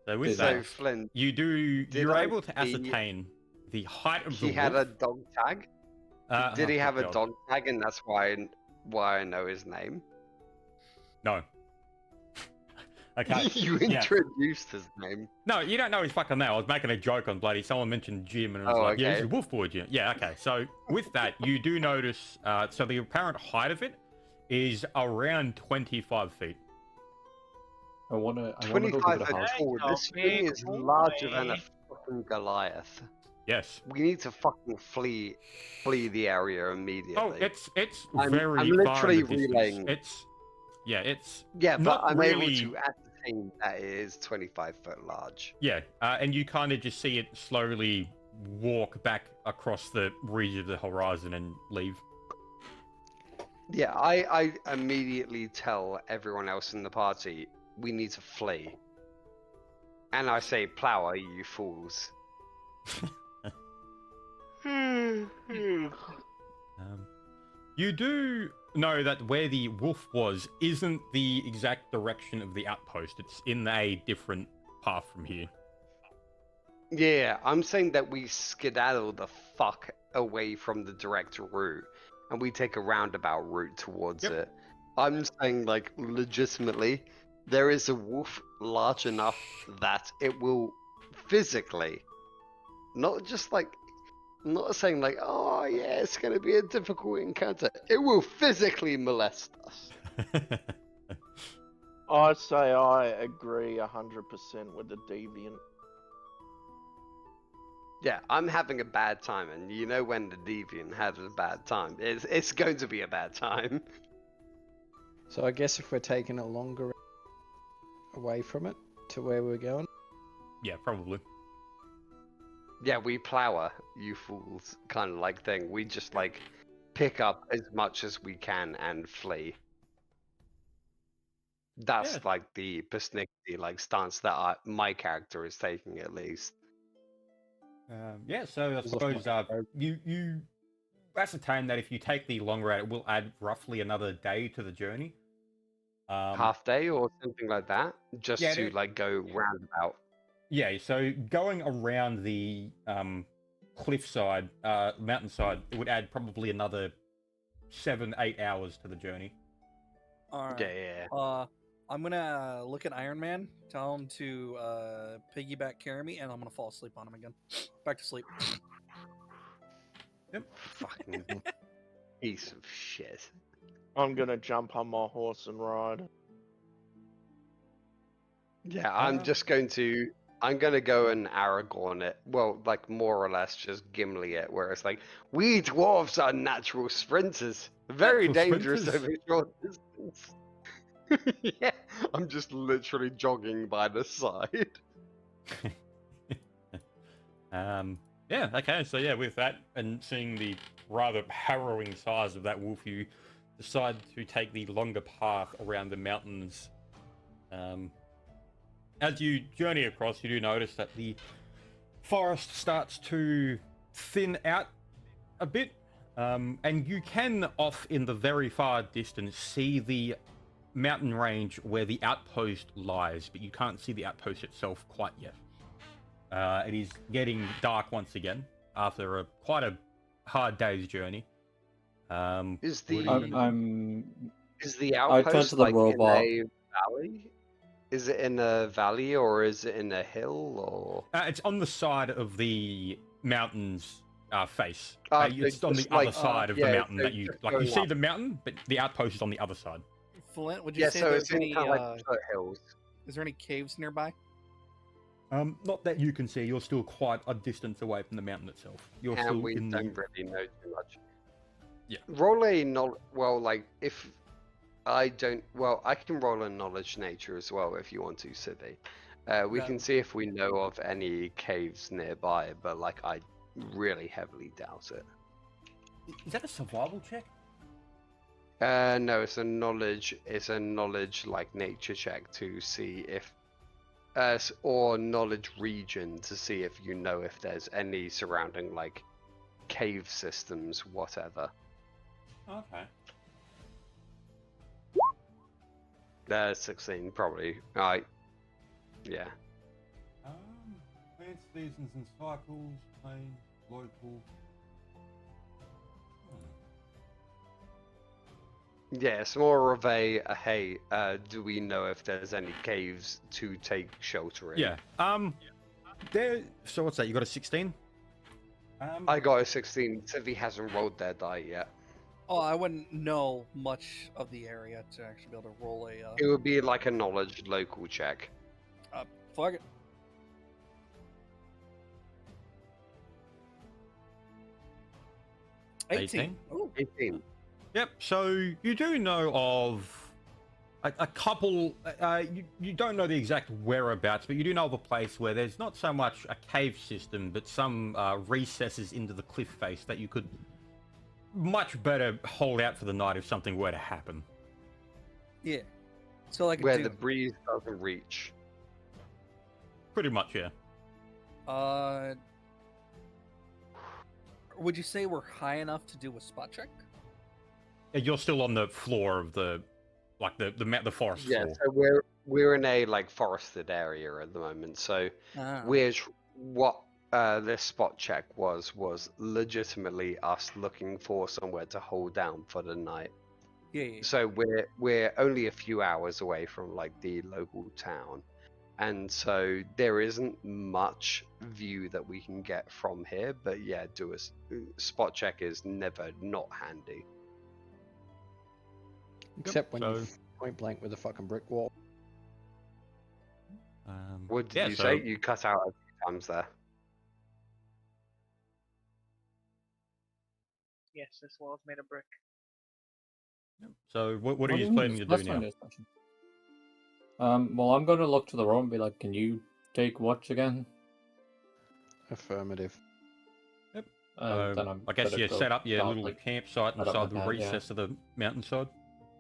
so with So, that, Flint, you're I able to see- ascertain the height of the he had a wolf. dog tag. Did he have a dog tag, and that's why I know his name? No. Okay. You yeah. introduced his name. No, you don't know his fucking name. I was making a joke on bloody. Someone mentioned Jim, and I was Oh, like, "Yeah, okay. he's a Wolf Boy Jim." Yeah, okay. So with that, you do notice. So the apparent height of it is around 25 feet. I wanna go 25 give it a foot hug. tall. That's This a thing big is larger than a boy. fucking Goliath. Yes. We need to fucking flee the area immediately. Oh, it's I'm very literally far in the distance. relaying. It's Yeah, but not I'm really... able to ascertain that it is 25 foot large. Yeah, and you kind of just see it slowly walk back across the region of the horizon and leave. Yeah, I immediately tell everyone else in the party, we need to flee. And I say, plower, you fools. You do know that where the wolf was isn't the exact direction of the outpost. It's in a different path from here. Yeah, I'm saying that we skedaddle the fuck away from the direct route and we take a roundabout route towards it. I'm saying, like, legitimately, there is a wolf large enough that it will physically, not just like, I'm not saying like, oh yeah, it's going to be a difficult encounter. It will physically molest us. I say I agree 100% with the deviant. Yeah, I'm having a bad time, and you know when the deviant has a bad time, it's going to be a bad time. So I guess if we're taking a longer away from it to where we're going. Yeah, probably. Yeah, we plower, you fools, kind of like thing. We just like pick up as much as we can and flee. That's like the persnickety like stance that my character is taking, at least. Yeah, so I suppose you ascertain that if you take the long route, it will add roughly another day to the journey. Half day or something like that, just yeah, to like go roundabout. Yeah, so going around the cliffside, mountainside, it would add probably another 7-8 hours to the journey. All right. Yeah. I'm gonna look at Iron Man, tell him to piggyback carry me, and I'm gonna fall asleep on him again. Back to sleep. Yep. Fucking piece of shit. I'm gonna jump on my horse and ride. Yeah, I'm gonna go and Aragorn it. Well, like more or less just Gimli it, where it's like, we dwarves are natural sprinters. Very Natural dangerous sprinters. over short distance. Yeah, I'm just literally jogging by the side. Yeah, okay, so yeah, with that, and seeing the rather harrowing size of that wolf, you decide to take the longer path around the mountains. As you journey across, you do notice that the forest starts to thin out a bit, and you can, off in the very far distance, see the mountain range where the outpost lies, but you can't see the outpost itself quite yet. It is getting dark once again after quite a hard day's journey. I Is turn the outpost to the like robot. in a valley? Is it in a valley or is it in a hill or? It's on the side of the mountain's face. So It's on the just like- other side of the yeah, mountain so that you just like. You going see up. the mountain, but the outpost is on the other side. Flint, would you Yeah, say so there's it's in any kind of like foothills. is there any caves nearby? Not that you can see. You're still quite a distance away from the mountain itself. You're And still we in don't the. really know too much. Yeah. Roll a well, like if I don't, well, I can roll a knowledge nature as well if you want to, Civi. We No. can see if we know of any caves nearby, but like I really heavily doubt it. Is that a survival check? No, it's a knowledge. It's a knowledge like nature check to see if, or knowledge region to see if you know if there's any surrounding like cave systems, whatever. Okay. 16 probably. Right. Yeah. Plants, seasons, and cycles, plain, local. Yeah, it's more of a hey, do we know if there's any caves to take shelter in? Yeah. There. So what's that? You got a 16? I got a 16. Civi hasn't rolled their die yet. Oh, I wouldn't know much of the area to actually be able to roll a. It would be like a knowledge local check. Fuck it. 18. Ooh. 18. Yep. So you do know of a couple. You don't know the exact whereabouts, but you do know of a place where there's not so much a cave system, but some recesses into the cliff face that you could much better hold out for the night if something were to happen. Yeah. So like Where a the dune. breeze doesn't reach. Pretty much, yeah. Would you say we're high enough to do a spot check? You're still on the floor of the, like the forest Yeah, floor. so we're in a like forested area at the moment. So Ah. what this spot check was legitimately us looking for somewhere to hold down for the night. Yeah. So we're only a few hours away from like the local town, and so there isn't much view that we can get from here. But yeah, do a spot check is never not handy. Except when so- you point blank with a fucking brick wall. What did yeah, you so- say? You cut out a few times there. Yes, this wall's made of brick. So what are you planning to do now? Well, I'm going to look to the room and be like, can you take watch again? Affirmative. Then I'm I guess gonna you go set up your start, little like, campsite set up inside the my tent, yeah. recess of the mountainside.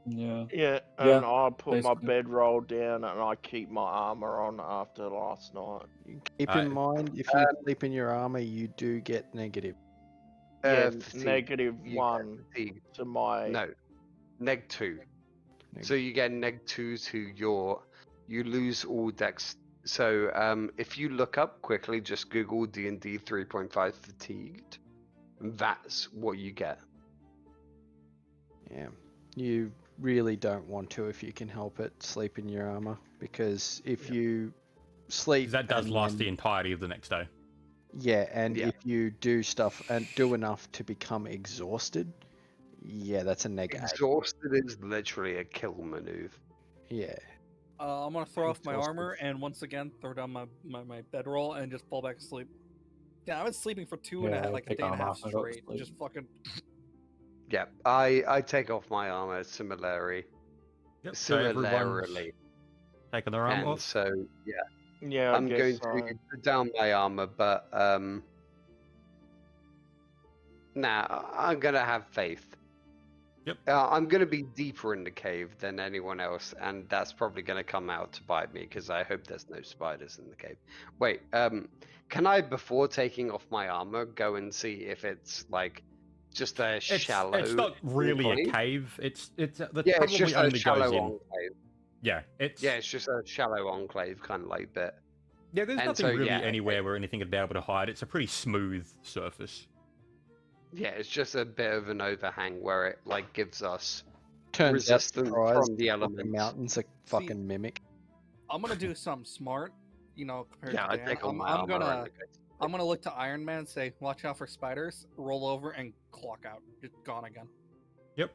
Yeah. Yeah, Yeah, and I put my basically. bedroll down and I keep my armor on after last night. Keep in mind, if you sleep in your armor, you do get negative. Yeah, fatigue, you get -1 fatigue. to my. No, -2. Neg- So you get -2 to you lose all dex. So if you look up quickly, just Google D&D 3.5 fatigued. That's what you get. Yeah. You really don't want to, if you can help it, sleep in your armor, because if you sleep, 'Cause that does and last then- the entirety of the next day. Yeah, and Yeah. if you do stuff and do enough to become exhausted, yeah, that's a negative. Exhausted is literally a kill maneuver. Yeah. I'm gonna throw off my Exhausted. armor and once again throw down my bedroll and just fall back asleep. Yeah, I was sleeping for Yeah, like a take day and a armor half off and go to straight. sleep. Just fucking. Yeah, I take off my armor similarly. Yep. So everyone's Similarly. taking their armor And off. so yeah, Yeah, I I'm guess going so. to put down my armor, but nah, I'm gonna have faith. Yep. I'm gonna be deeper in the cave than anyone else, and that's probably gonna come out to bite me because I hope there's no spiders in the cave. Wait, can I, before taking off my armor, go and see if it's like just a shallow? It's not really a enclave? cave. It's the Yeah, probably it's just a only shallow goes in. enclave. Yeah, it's Yeah, it's just a shallow enclave kind of like bit. yeah. There's and nothing so, really yeah, anywhere where anything would be able to hide. It's a pretty smooth surface. Yeah, it's just a bit of an overhang where it like gives us Turns out, resistance surprise, from the fucking elements. mountains are fucking mimic. I'm gonna do something smart, compared Yeah, to I Dan. take on my I'm armor. gonna and I'm gonna look to Iron Man and say, "Watch out for spiders." Roll over and clock out. Just gone again. Yep.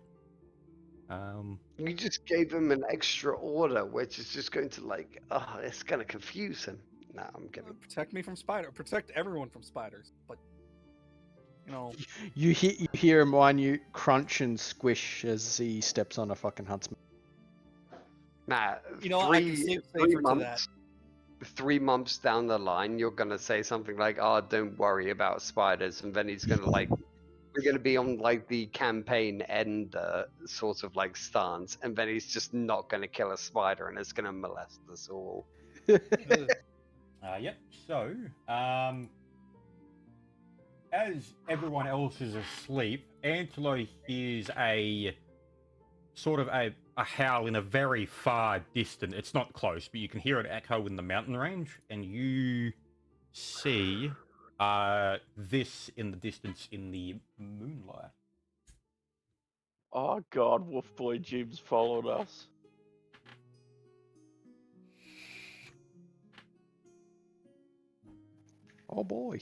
You just gave him an extra order, which is just going to like, oh, it's gonna confuse him. Nah, I'm kidding. Protect me from spider. Protect everyone from spiders. But You hear him whine, you crunch and squish as he steps on a fucking huntsman. Nah, I can sleep safer to that. 3 months down the line, you're gonna say something like, "Oh, don't worry about spiders," and then he's gonna like, we're gonna be on like the campaign end sort of like stance, and then he's just not gonna kill a spider, and it's gonna molest us all. Yep. So, as everyone else is asleep, Antelo hears a sort of a howl in a very far distant. It's not close, but you can hear it echo in the mountain range, and you see this in the distance in the moonlight. Oh god, Wolf Boy Jim's followed us. Oh boy.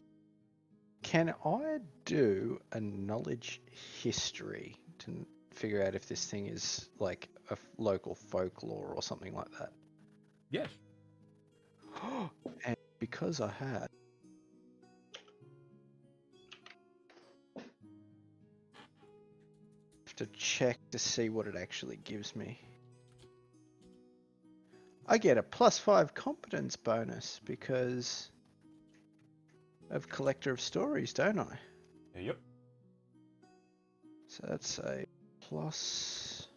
Can I do a knowledge history to figure out if this thing is like a local folklore or something like that? Yes. And because I had have to check to see what it actually gives me. I get a +5 competence bonus because of Collector of Stories, don't I? Yep. So that's a +7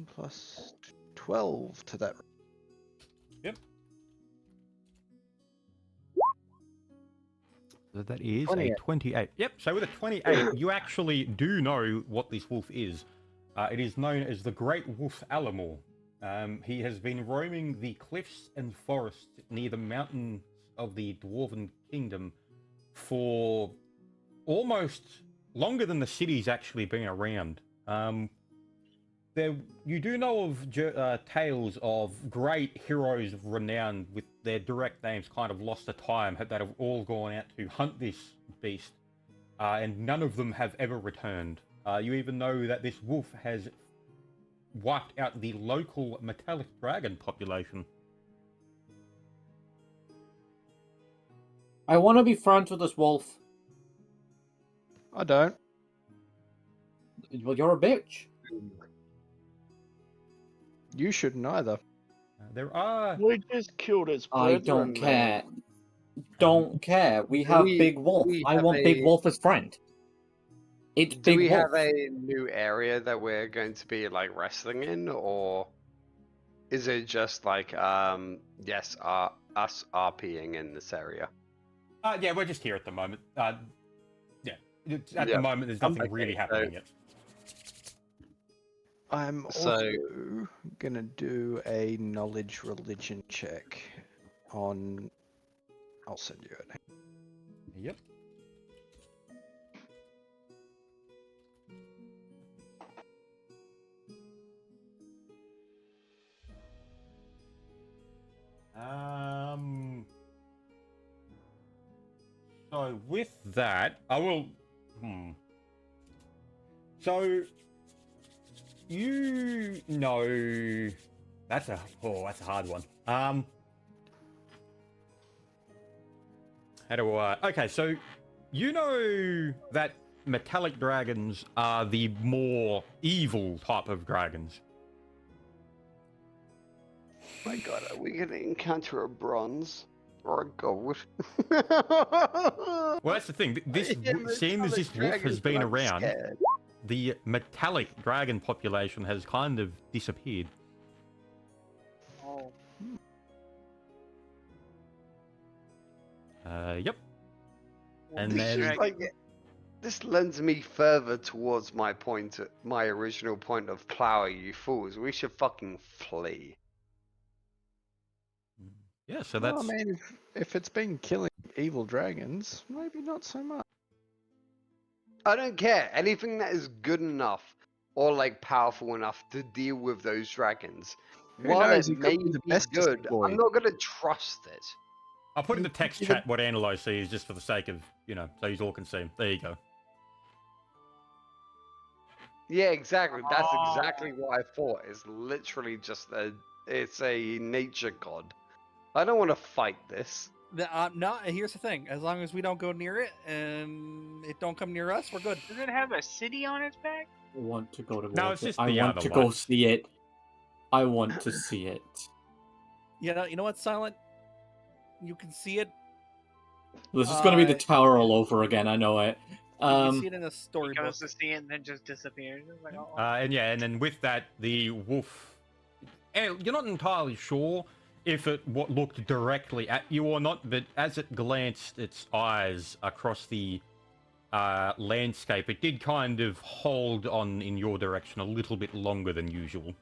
plus 12 to that. Yep. So that is 28. a 28. Yep, so with a 28, you actually do know what this wolf is. It is known as the Great Wolf Alamor. He has been roaming the cliffs and forests near the mountains of the Dwarven Kingdom for almost longer than the city's actually been around. You do know of tales of great heroes of renown with their direct names kind of lost to time that have all gone out to hunt this beast, and none of them have ever returned. You even know that this wolf has wiped out the local metallic dragon population. I want to be friends with this wolf. I don't. Well, you're a bitch. You shouldn't either. There are... We just killed his I brethren, don't care. man. Don't care. We have Big Wolf. I want Big Wolf as friend. It's Do Big we Wolf. have a new area that we're going to be like wrestling in, or is it just like yes, us RPing in this area? Yeah, we're just here at the moment. At Yeah. the moment, there's nothing Okay, really so- happening yet. I'm So- also gonna do a knowledge religion check on. I'll send you it. Yep. So with that, I will. So you know, that's a hard one. How do I? Okay, so you know that metallic dragons are the more evil type of dragons. My God, are we gonna encounter a bronze or a gold? Well, that's the thing. Seeing as this wolf has been around, the metallic dragon population has kind of disappeared. Oh. Yep. And This then, is like, this lends me further towards my original point of Plower, you fools. We should fucking flee. yeah, so Well, that's... I mean, if it's been killing evil dragons, maybe not so much. I don't care. Anything that is good enough or like powerful enough to deal with those dragons. Who While knows, it it may could be the be best good, exploit. I'm not gonna trust it. I'll put in the text Either- chat what Anilo sees just for the sake of, so you all can see him. There you go. Yeah, exactly. That's exactly what I thought. It's literally just it's a nature god. I don't want to fight this. No, here's the thing. As long as we don't go near it and it don't come near us, we're good. Does it have a city on its back? I want to go to No, it's just I the want other to go light. see it. I want to see it. You know what, Silent? You can see it. This is going to be the Uh, tower all over again. I know it. You see it in a He storybook. goes to see it and then just disappears. It's like, oh. And yeah, and then with that, the wolf... You're not entirely sure if it looked directly at you or not, but as it glanced its eyes across the landscape, it did kind of hold on in your direction a little bit longer than usual.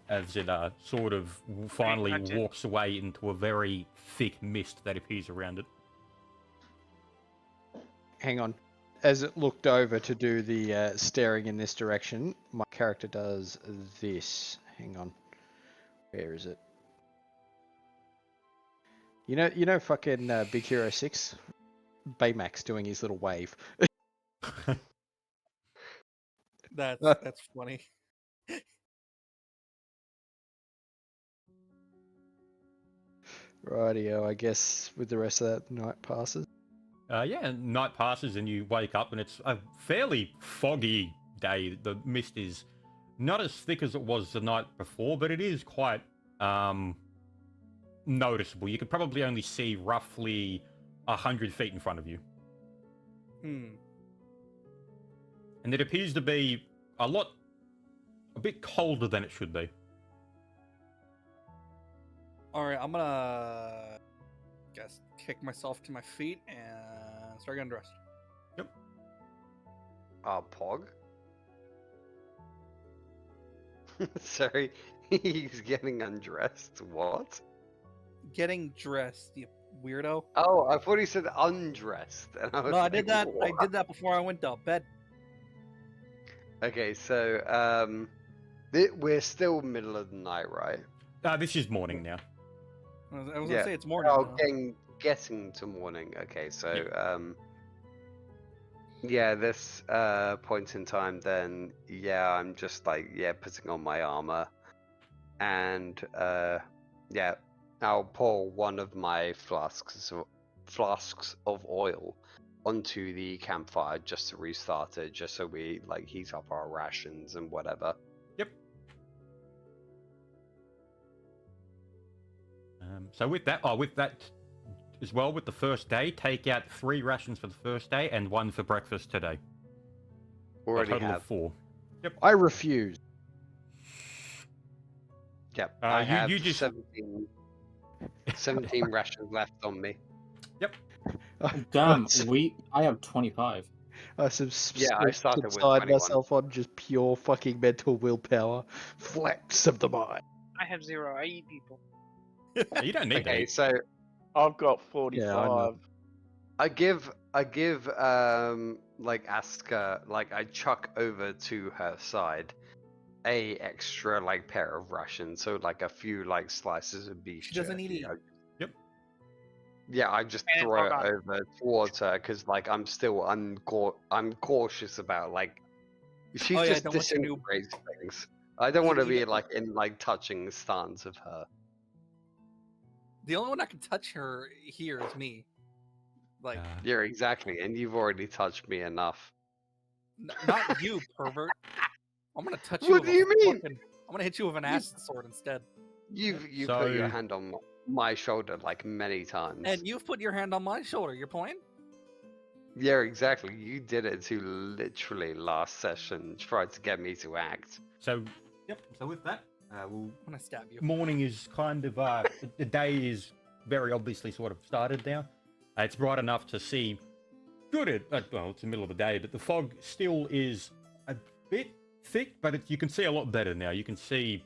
As it sort of finally hunted. walks away into a very thick mist that appears around it. Hang on. As it looked over to do the staring in this direction, my character does this. Hang on. Where is it? You know, fucking Big Hero 6? Baymax doing his little wave. That's funny. Rightio, I guess with the rest of that night passes. Yeah, and night passes and you wake up and it's a fairly foggy day. The mist is not as thick as it was the night before, but it is quite noticeable. You could probably only see roughly 100 feet in front of you. Hmm. And it appears to be a bit colder than it should be. Alright, I'm gonna kick myself to my feet and start getting dressed. Pog? Sorry, he's getting undressed. What? Getting dressed, you weirdo. Oh, I thought he said undressed. And I was No, I like, did that. I "What?" did that before I went to bed. Okay, so we're still middle of the night, right? This is morning now. I was Yeah. gonna say it's morning. Oh, now. getting to morning. Okay, so Yeah. yeah, this point in time, then yeah, I'm just like putting on my armor, and yeah, I'll pour one of my flasks of oil onto the campfire just to restart it, just so we like heat up our rations and whatever. Yep. So with that as well, with the first day, take out 3 rations for the first day and 1 for breakfast today. Already A total have. of 4. I refuse. Yep. Uh, I you- have you just- 17 rations left on me. Damn, I have 25. I Yeah, I started with subside 21. myself on just pure fucking mental willpower. Flex of the mind. I have 0. I eat people. You don't need Okay, to. so I've got Yeah, I know. 45. I give like Aska, like I chuck over to her side a extra like pair of rations, so like a few like slices of beef She doesn't jerky. eat. Yeah, I just And throw it forgot. over towards her because like I'm still I'm cautious about like she Oh, yeah, just don't want you to- disintegrates things. I don't want to be Even- like in like touching stance of her. The only one that can touch her here is me. Like, Yeah, exactly, and you've already touched me enough. not you, pervert. I'm gonna touch you. What with do you mean? I'm gonna hit you with an acid sword instead. You've put your So- hand on my shoulder like many times. And you've put your hand on my shoulder. You're playing? Yeah, exactly. You did it to literally last session, tried to get me to act. So, yep. So with that, we'll I'm gonna stab you. morning is kind of the day is very obviously sort of started now. It's bright enough to see good. Well, it's the middle of the day, but the fog still is a bit thick, but you can see a lot better now. You can see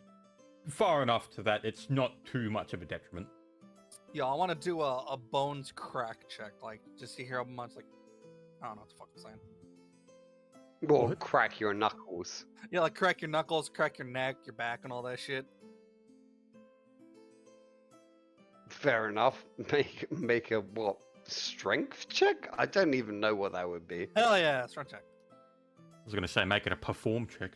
far enough to that it's not too much of a detriment. Yeah, I want to do a bones crack check, like just to hear how much. Like, I don't know what the fuck I'm saying. Well, What? crack your knuckles. Yeah, like crack your knuckles, crack your neck, your back, and all that shit. Fair enough. Make a what? Strength check? I don't even know what that would be. Hell yeah, strength check. I was going to say make it a perform check.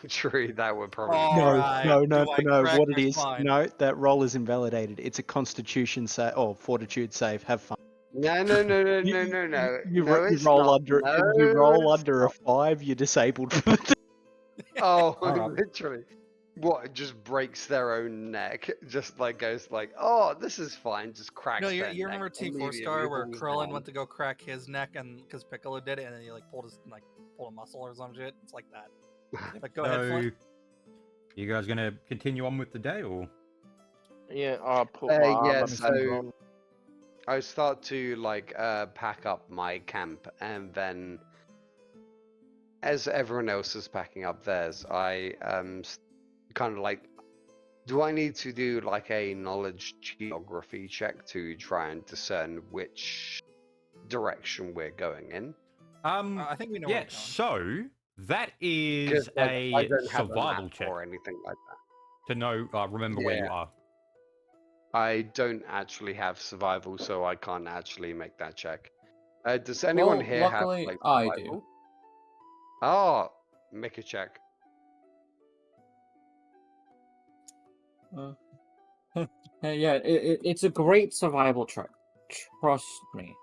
True, that would probably. Oh. Alright, No. do I crack What it your is? spine? No, that roll is invalidated. It's a Constitution save or Fortitude save. Have fun. No. You No, it's roll not. under. No, You roll it's under not. a 5. You're disabled for the day. Oh, Alright. literally. What? It just breaks their own neck. Just like goes like, oh, this is fine. Just cracks. No, their you neck remember Team 4 immediately, Star where falls Krillin down. went to go crack his neck, and because Piccolo did it, and then he like pulled a muscle or some shit. It's like that. But go ahead, So, Flint. you guys going to continue on with the day, or? Yeah, I put Uh, my yeah, armor so- things on. I start to like pack up my camp, and then as everyone else is packing up theirs, I kind of like, do I need to do like a knowledge geography check to try and discern which direction we're going in? I think we know where Yeah. we're going. So that Because is like, a I don't have a survival map check or anything like that. to know. Remember where you Yeah. are. I don't actually have survival, so I can't actually make that check. Does anyone Well, here luckily, have like I survival? do. Oh, make a check. Yeah, it's a great survival check. Trust me.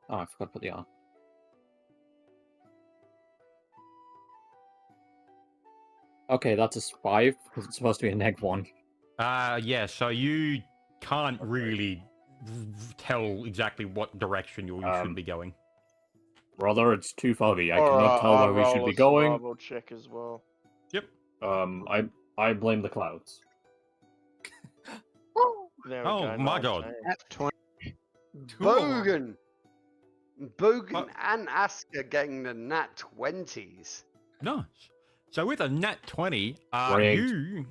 Oh, I forgot to put the R. Okay, that's a 5 because it's supposed to be a -1. Yeah, so you can't really tell exactly what direction you should be going. Brother, it's too foggy. I Or cannot tell I'll where we should roll be a going. survival check as well. Yep. I blame the clouds. There we Oh go. my god. 19. At 20. Two of 'em. Bogan! Bogan Oh. and Asker getting the nat 20s. Nice. So with a nat 20, Rigged. you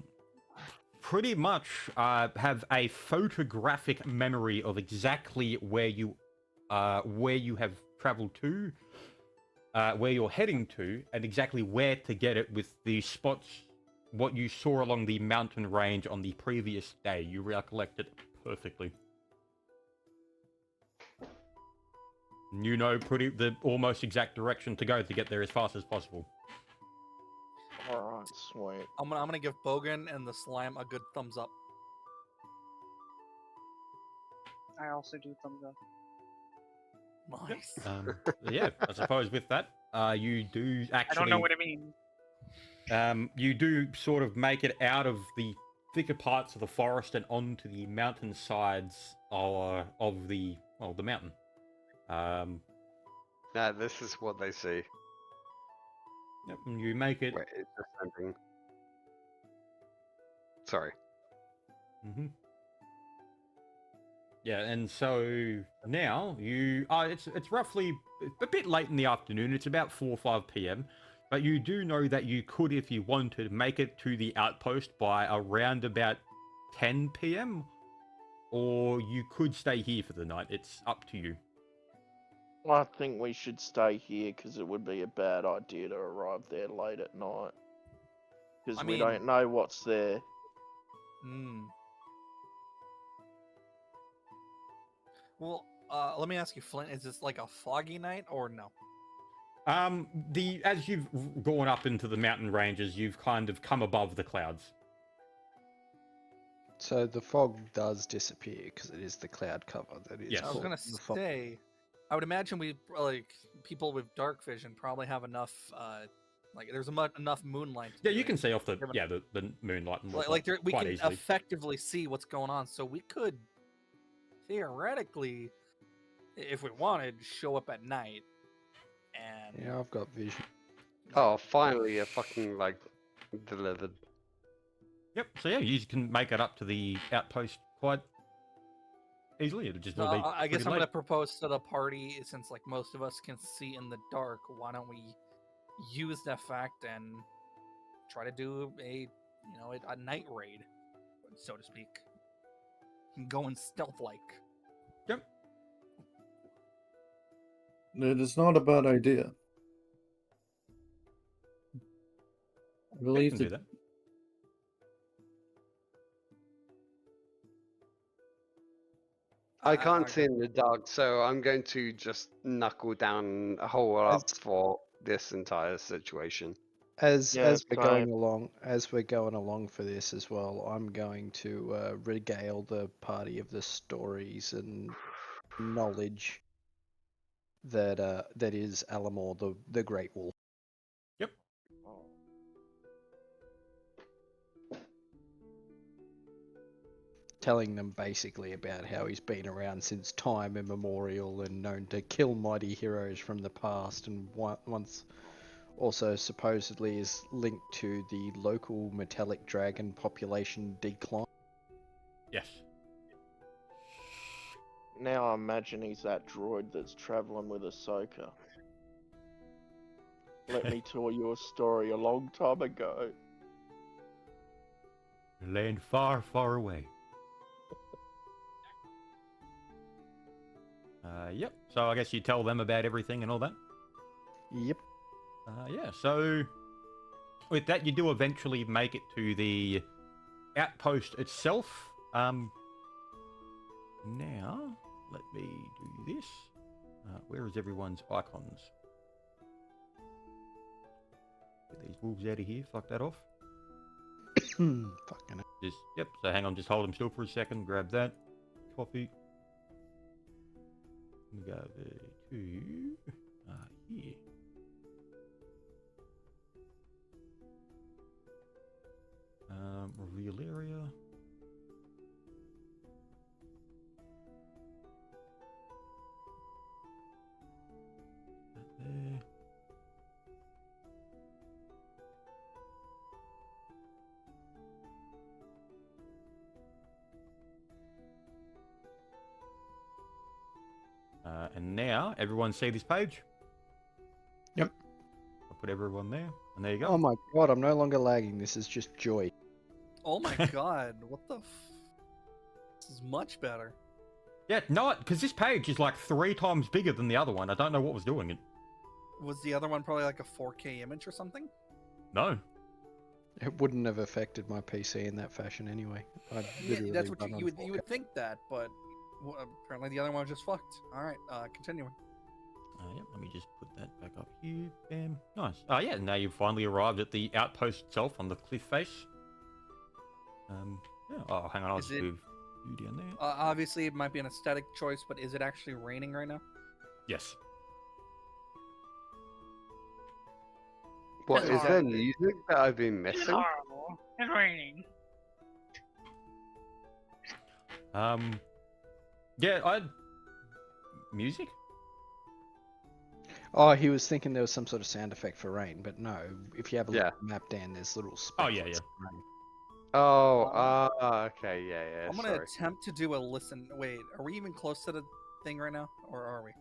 pretty much have a photographic memory of exactly where you have traveled to, where you're heading to, and exactly where to get it with the spots, what you saw along the mountain range on the previous day. You recollect it perfectly. You know the almost exact direction to go to get there as fast as possible. Alright, sweet. I'm gonna give Bogan and the slime a good thumbs up. I also do thumbs up. Nice. Yeah, I suppose with that, you do actually. I don't know what it means. You do sort of make it out of the thicker parts of the forest and onto the mountain sides of the mountain. Nah, this is what they see. Yep, and you make it. Wait, it's descending. Sorry. hmm Yeah, and so now you. It's roughly a bit late in the afternoon. It's about 4 or 5 p.m. But you do know that you could, if you wanted, make it to the outpost by around about 10 p.m. Or you could stay here for the night. It's up to you. I think we should stay here because it would be a bad idea to arrive there late at night. Because I we mean- don't know what's there. Well, let me ask you, Flint. Is this like a foggy night or no? As you've gone up into the mountain ranges, you've kind of come above the clouds. So the fog does disappear because it is the cloud cover that is. Yes. I was called gonna the fog. say, I would imagine we like people with dark vision probably have enough. Like there's enough moonlight. to Yeah, do you it. can see off the Given- the moonlight and Like, whatnot we quite can easily. effectively see what's going on, so we could theoretically, if we wanted, show up at night. And Yeah, I've got vision. Oh, finally, a fucking, like, delivered. Yep. So yeah, you can make it up to the outpost quite easily. It'll just So, will be. I guess pretty I'm late. gonna propose to the party, since like most of us can see in the dark, why don't we use that fact and try to do a night raid, so to speak, going stealth like. Yep. It is not a bad idea. I You believe can do that that. I can't see in the dark, so I'm going to just knuckle down a hole up As- for this entire situation. As Yeah, we're same. going along for this as well, I'm going to regale the party of the stories and knowledge that is Alamor the Great Wolf. Yep. Telling them basically about how he's been around since time immemorial and known to kill mighty heroes from the past, and once also supposedly is linked to the local metallic dragon population decline. Yes. Now I imagine he's that droid that's traveling with Ahsoka. Let me tell you a story a long time ago. Land far, far away. Yep. So I guess you tell them about everything and all that. Yep. Yeah. So with that, you do eventually make it to the outpost itself. Now let me do this. Where is everyone's icons? Get these wolves out of here. Fuck that off. Fucking hell. Just yep. So hang on. Just hold them still for a second. Grab that. Coffee. We go the to here. Reveal area. That there. And now, everyone see this page? Yep. I'll put everyone there, and there you go. Oh my god, I'm no longer lagging. This is just joy. Oh my god, what the This is much better. Yeah, no, because this page is like 3 times bigger than the other one. I don't know what was doing it. Was the other one probably like a 4K image or something? No. It wouldn't have affected my PC in that fashion anyway. I'd Yeah, literally that's what run on you 4K. would think that, but apparently the other one was just fucked. All right, continuing. Yep, let me just put that back up here. Bam. Nice. Yeah, now you've finally arrived at the outpost itself on the cliff face. Yeah. Oh, hang on, I'll Is just it- move you down there. Obviously, it might be an aesthetic choice, but is it actually raining right now? Yes. What It's is there horrible. music that I've been It's missing? horrible. It's raining. Yeah, music? Oh, he was thinking there was some sort of sound effect for rain, but no. If you have a look Yeah. at the map, Dan, there's little Oh, yeah, speckles yeah. of rain. Oh, okay, yeah, I'm gonna sorry. attempt to do a listen. Wait, are we even close to the thing right now, or are we?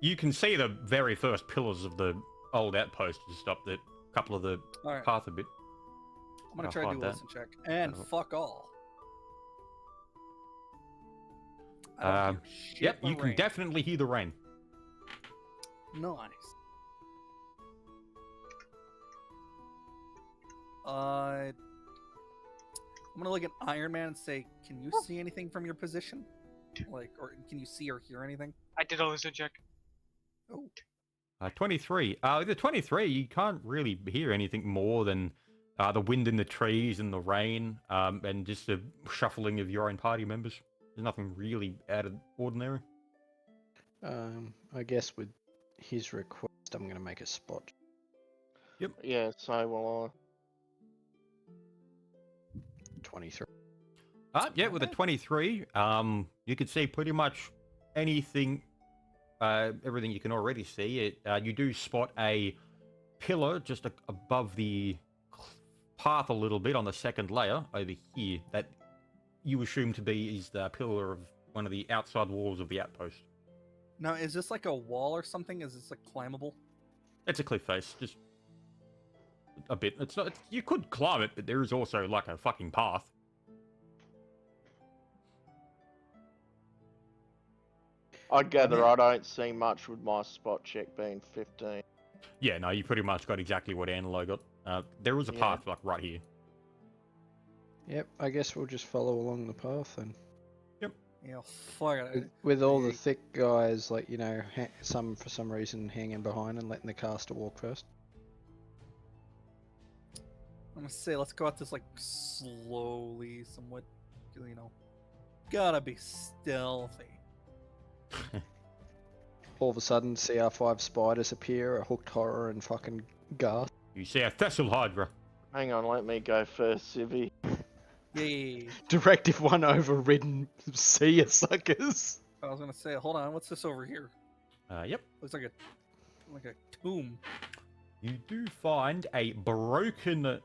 You can see the very first pillars of the old outpost just up the couple of the All right, path a bit. I'm gonna I'll try to hide do a that. listen check, and Oh. fuck all. I don't hear shit Yep, but you can rain. definitely hear the rain. Nice. I'm gonna look at Iron Man and say, "Can you see anything from your position? Like, or can you see or hear anything?" I did a listen check. Oh, 23. The 23, you can't really hear anything more than the wind in the trees and the rain, and just the shuffling of your own party members. There's nothing really out of ordinary. I guess with his request, I'm going to make a spot. Yeah, so will 23. Yeah, with a 23, you can see pretty much anything, everything you can already see. You do spot a pillar just above the path a little bit on the second layer over here that you assume to be is the pillar of one of the outside walls of the outpost. now is this like a wall or something? Is this like climbable? It's a cliff face, just a bit. It's not. You could climb it, but there is also like a fucking path. I gather Yeah. I don't see much with my spot check being 15. Yeah, no, you pretty much got exactly what Anilo got. There is a Yeah. path like right here. Yep, I guess we'll just follow along the path then. Yeah, fuck it. With all the Hey. thick guys, like, you know, some for some reason hanging behind and letting the caster walk first. I'm gonna say let's go at this like slowly, somewhat. You know, gotta be stealthy. All of a sudden, CR5 spiders appear, a hooked horror, and fucking gasp. You see a Thessal Hydra. Hang on, let me go first, Civvy. Yay! Directive 1 overridden. See ya, suckers. I was gonna say, hold on, what's this over here? Yep. Looks like a tomb. You do find a broken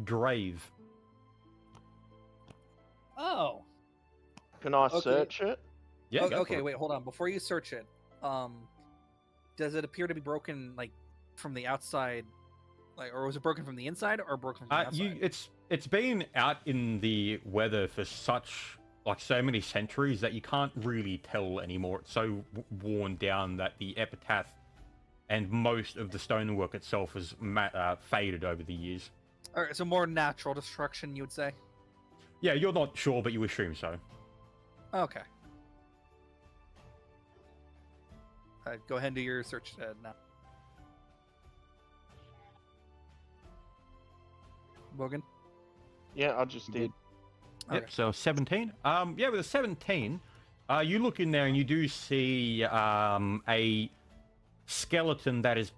grave. Oh. Can I Okay. search it? Yeah. Oh, go for okay, it. wait, hold on. Before you search it, does it appear to be broken like from the outside, like, or was it broken from the inside or broken from the outside? It's been out in the weather for so many centuries that you can't really tell anymore. It's so worn down that the epitaph and most of the stonework itself has faded over the years. All right, so more natural destruction, you would say? Yeah, you're not sure, but you assume so. Okay. Go ahead and do your search now. Bogan? Yeah, I just did. Yep. Okay. So 17. Yeah, with a 17, You look in there and you do see a skeleton that is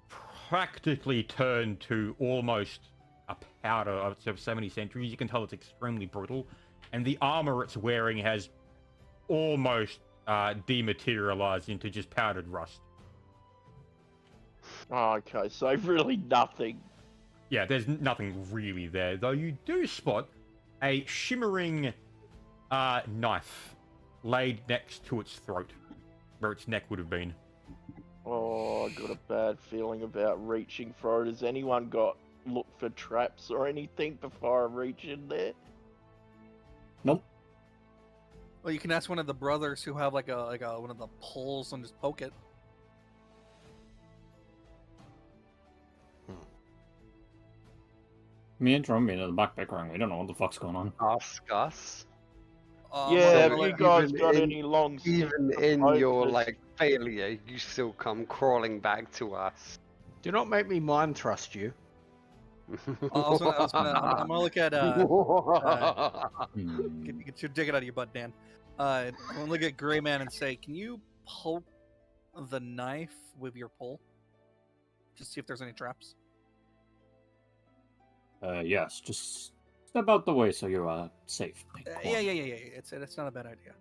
practically turned to almost a powder of so many centuries. You can tell it's extremely brutal, and the armor it's wearing has almost dematerialized into just powdered rust. Okay, so really nothing. Yeah, there's nothing really there, though you do spot a shimmering knife laid next to its throat, where its neck would have been. Oh, I got a bad feeling about reaching for it. Has anyone look for traps or anything before I reach in there? Nope. Well, you can ask one of the brothers who have like a one of the poles and just poke it. Me and Drum in the back bickering. We don't know what the fuck's going on. Ask us. Yeah, I'm have gonna you let- guys even got in- any long sticks Even to in poke your this? like failure, you still come crawling back to us. Do not make me mind thrust you. I'm gonna look at Hmm. get your dick it out of your butt, Dan. I'm gonna look at Gray Man and say, can you poke the knife with your pole? Just see if there's any traps. Yes, just step out the way so you're safe. Yeah. It's not a bad idea.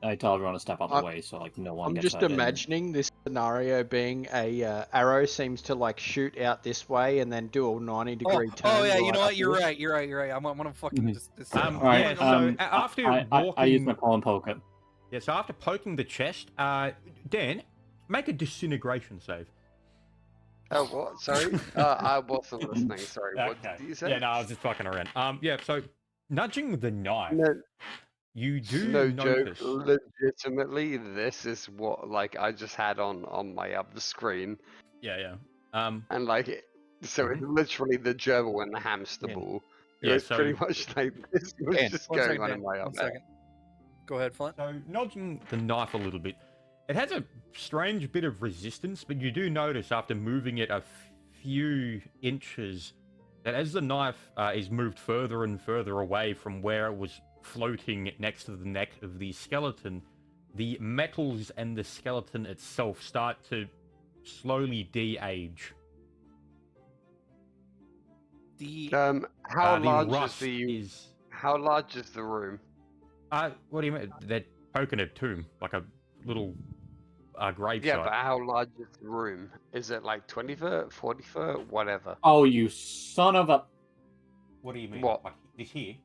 I tell everyone to step out the I'm- way so like no one I'm gets just hurt and- imagining this scenario being a arrow seems to like shoot out this way and then do a 90-degree turn. Oh yeah, you right know up what? You're here. right. You're right. I'm gonna fucking Mhm. just Alright, Yeah, so after I use my walking... paw and poke it. Yeah, so after poking the chest, Dan, make a disintegration save. Oh, what? Sorry? I wasn't listening. Sorry. What Okay. did you say? Yeah, no, I was just fucking around. Yeah, so nudging the knife, No, you do no joke. notice. Legitimately, this is what like I just had on my other screen, Yeah. and like so it's literally the gerbil and the hamster Yeah. ball. It Yeah, was so- pretty much like this was Dan, just One going second, on Dan. in my One own second. Go ahead, Flint. So nudging the knife a little bit, it has a strange bit of resistance, but you do notice after moving it a few inches that as the knife is moved further and further away from where it was floating next to the neck of the skeleton, the metals and the skeleton itself start to slowly de-age. How The large is rust the is... how large is the room? what do you mean? They're poking a tomb, like a little grave Yeah, site. but how large is the room? Is it like 20 foot, 40 foot, whatever? Oh, you son of a... What do you mean? What? Like this here?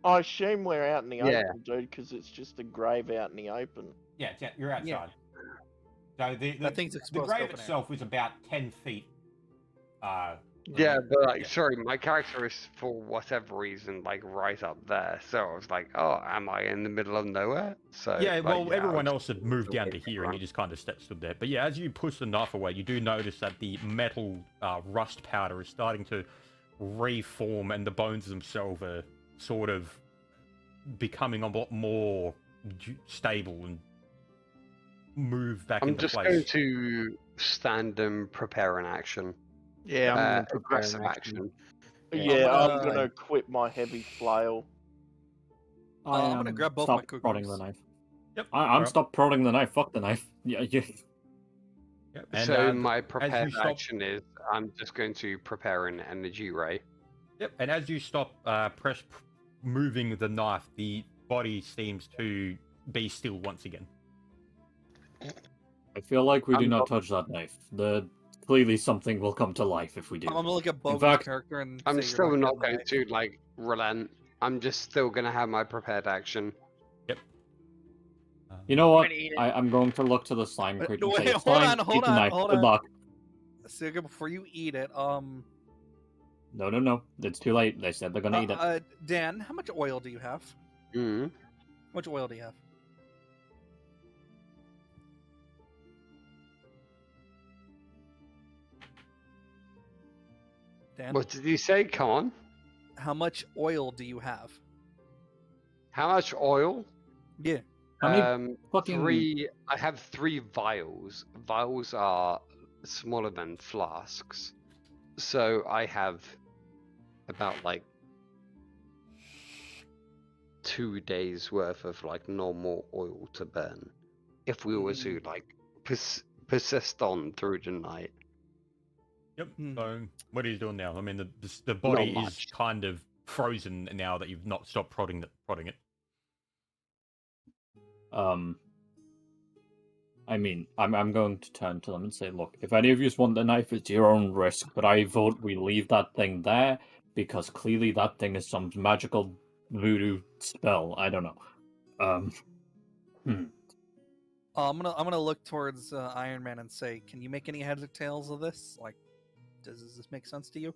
I assume we're out in the Yeah. open, dude, because it's just a grave out in the open. Yeah, you're outside. Yeah. So That thing's the exposed to grave open air. itself is about 10 feet. Yeah, but like, yeah. sorry, my character is for whatever reason like right up there. So I was like, oh, am I in the middle of nowhere? So Yeah, like, well, I everyone was else had moved down to looking here, and around. you just kind of stood there. But yeah, as you push the knife away, you do notice that the metal rust powder is starting to reform, and the bones themselves are sort of becoming a lot more stable and move back I'm into just place. going to stand and prepare an action. Yeah, I'm gonna prepare Aggressive an action. Yeah, I'm I'm gonna- gonna quit my heavy flail. I'm gonna grab both my Stop prodding the cookers. knife. Yep. I'm alright. stop prodding the knife. Fuck the knife. Yeah. Yep. And, So my prepared stop- action is I'm just going to prepare an energy ray. Yep, and as you stop moving the knife, the body seems to be still once again. I feel like we do I'm not not- touch that knife. Clearly something will come to life if we do. I'm gonna look at Bogan's fact, character and I'm say you're still not getting going to like relent. I'm just still gonna have my prepared action. You know what? gonna eat it. I'm going to look to the slime Wait, creature and wait, say, hold "Slime, on, hold eat the on, knife. hold Good on. luck." So before you eat it, No. It's too late. They said they're gonna eat it. Dan, how much oil do you have? Mm. How much oil do you have? Dan, What did you say? Come on. how much oil do you have? How much oil? Yeah. How many fucking- Three. I have 3 vials. Vials are smaller than flasks, so I have about like 2 days worth of like normal oil to burn if we were to like persist on through the night. Yep. Hmm. So what he's doing now, I mean, the body is much. kind of frozen now that you've not stopped prodding it. I mean, I'm going to turn to them and say, look, if any of you want the knife, it's your own risk, but I vote we leave that thing there because clearly that thing is some magical voodoo spell. I don't know. I'm gonna look towards Iron Man and say, can you make any heads or tails of this? Like, does this make sense to you?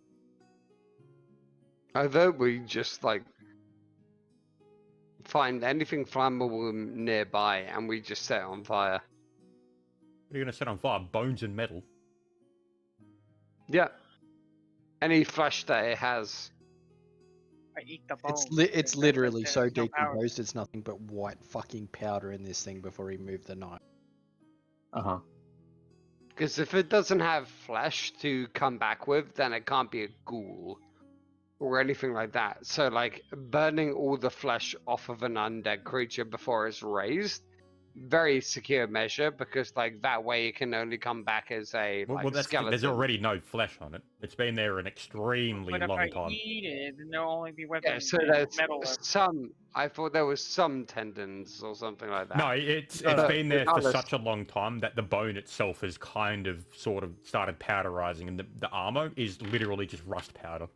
I vote we just like find anything flammable nearby and we just set it on fire. What are you going to set on fire? Bones and metal? Yeah. Any flesh that it has. I eat the bones. It's literally so there's no power. decomposed. It's nothing but white fucking powder in this thing before he moved the knife. Because if it doesn't have flesh to come back with, then it can't be a ghoul or anything like that. So, like, burning all the flesh off of an undead creature before it's raised, very secure measure, because, like, that way it can only come back as a Well, that's skeleton. there's already no flesh on it. It's been there an extremely But if long I time. eat it, then there'll only be Yeah, weapons so and there's metal left. some. I thought there was some tendons or something like that. No, it's been there for such a long time that the bone itself has kind of sort of started powderizing, and the armor is literally just rust powder.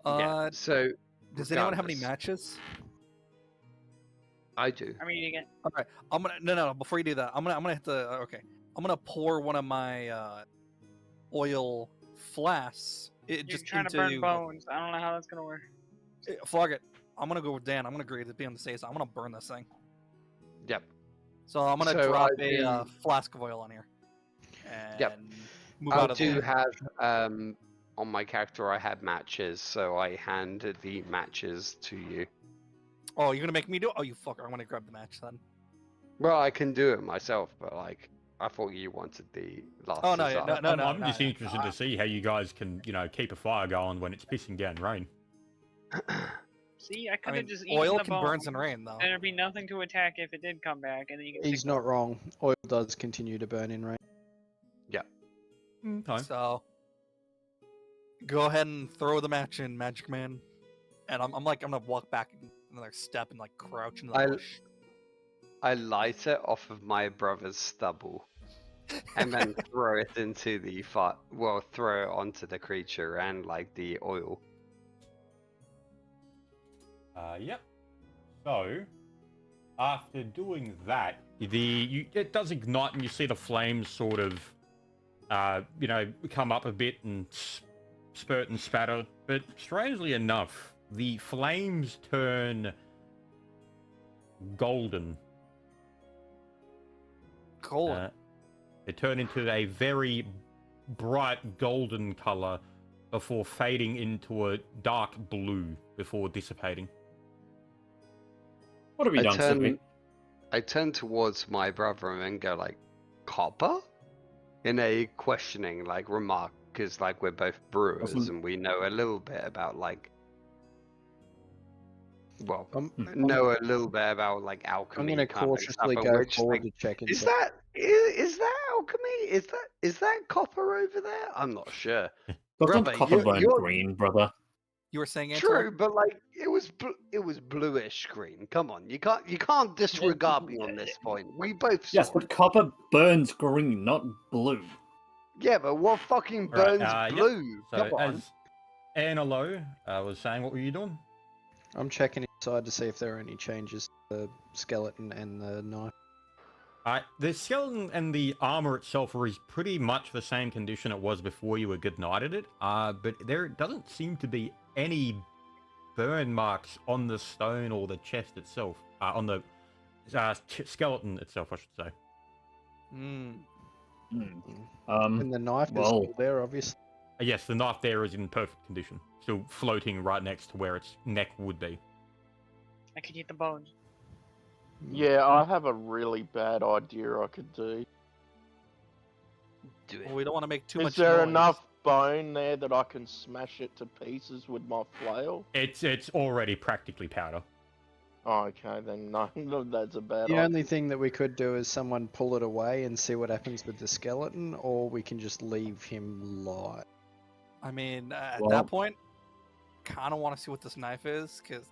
Yeah. So Does anyone have any regardless, matches? I do. I'm eating it. Okay, I'm gonna no. Before you do that, I'm gonna hit the okay. I'm gonna pour one of my oil flasks. You're Just trying into to burn bones. I don't know how that's gonna work. Fuck it. I'm gonna go with Dan. I'm gonna agree to be on the safe side. I'm gonna burn this thing. Yep. So I'm gonna So drop I a do- flask of oil on here. And Yep. move I out of do the have on my character. I had matches, so I hand the matches to you. Oh, you're gonna make me do it? Oh, you fucker. I'm gonna grab the match then. Well, I can do it myself, but like I thought you wanted the last. Oh, no, yeah, desire. I'm just interested to see how you guys can, keep a fire going when it's pissing down rain. See, I I could have mean, just eaten oil the can bones. burn in rain, though. And there'd be nothing to attack if it did come back, and then you can. He's not wrong. Oil does continue to burn in rain. Okay. So, go ahead and throw the match in, Magic Man. And I'm gonna walk back another step and like crouch into the bush. I light it off of my brother's stubble, and then throw it into the fire. Well, throw it onto the creature and like the oil. Yep. So, after doing that, it does ignite, and you see the flames sort of, come up a bit and spurt and spatter. But strangely enough, the flames turn golden. Cool. They turn into a very bright golden color before fading into a dark blue before dissipating. What have we done, Sydney? I turn towards my brother and then go like, copper? In a questioning like remark, because like we're both brewers and we know a little bit about like, well, know a little bit about like alchemy. I'm gonna kind of cautiously stuff, go and we're just forward like, to check and is see. that alchemy? Is that copper over there? I'm not sure. Doesn't Brother, copper burn you're- green, brother? You were saying True, but like it was bluish green. Come on, you can't disregard me on this point. We both Yes, saw but it. copper burns green, not blue. Yeah, but what fucking Right, burns yep. blue? So, Come on. as Analo was saying, what were you doing? I'm checking inside to see if there are any changes to the skeleton and the knife. The skeleton and the armor itself is pretty much the same condition it was before you ignited it. But there doesn't seem to be any burn marks on the stone or the chest itself. On the skeleton itself, I should say. And the knife is still there, obviously. Yes, the knife there is in perfect condition, still floating right next to where its neck would be. I could eat the bones. Yeah, I have a really bad idea I could do. Do it. Well, we don't want to make too Is much there noise. enough bone there that I can smash it to pieces with my flail? It's already practically powder. Oh, okay, then no, no, that's a bad The idea. only thing that we could do is someone pull it away and see what happens with the skeleton, or we can just leave him lie. I mean, at Well- that point, kind of want to see what this knife is, because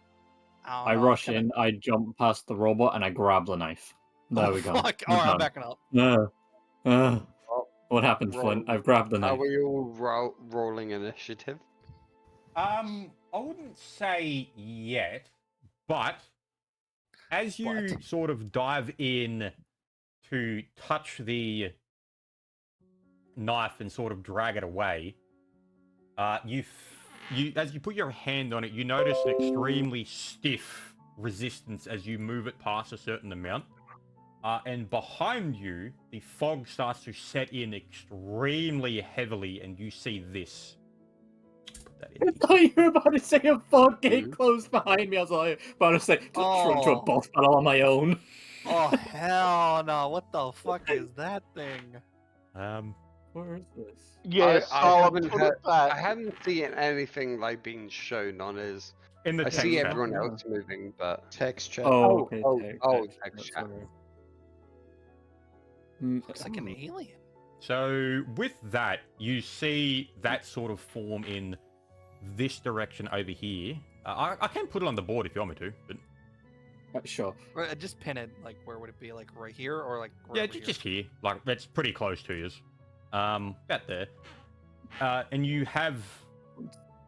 I I don't know. rush in, I jump past the robot, and I grab the knife. There we go. Fuck. We're All right, I'm done. backing up. What happened, Flint? I've grabbed the Are knife. we all rolling initiative? I wouldn't say yet, but as you But. sort of dive in to touch the knife and sort of drag it away, you as you put your hand on it, you notice an extremely stiff resistance as you move it past a certain amount. And behind you, the fog starts to set in extremely heavily, and you see this. Put that in I here. thought you were about to say a fog gate closed behind me. I was like, about to say, just run to a Oh. boss battle on my own. Oh hell no! What the fuck is that thing? Where is this? Yes, I I'll haven't put heard, it back. I haven't seen anything like being shown on his. In the I text see chat. everyone else moving, but Text chat. Oh, okay. text That's chat. where- Looks like an alien. So with that, you see that sort of form in this direction over here. I can put it on the board if you want me to, but Sure. Right, just pin it. Like, where would it be? Like right here, or like? Right yeah, over here? just here. Like that's pretty close to you. About there. And you have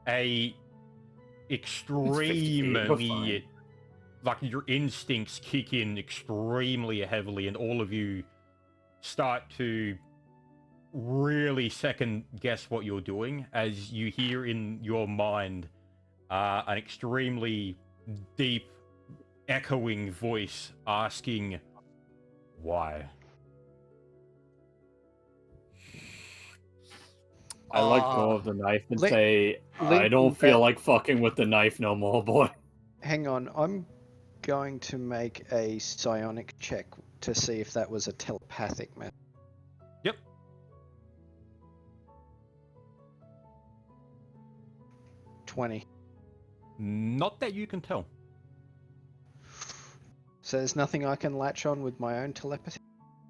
a 50 feet, we're extremely, like your instincts kick in extremely heavily, and all of you start to really second guess what you're doing as you hear in your mind an extremely deep, echoing voice asking, "Why?" I let go of the knife and Link- say, I Link don't that- feel like fucking with the knife no more, boy. Hang on, I'm going to make a psionic check to see if that was a telepathic message. Yep. 20. Not that you can tell. So there's nothing I can latch on with my own telepathy?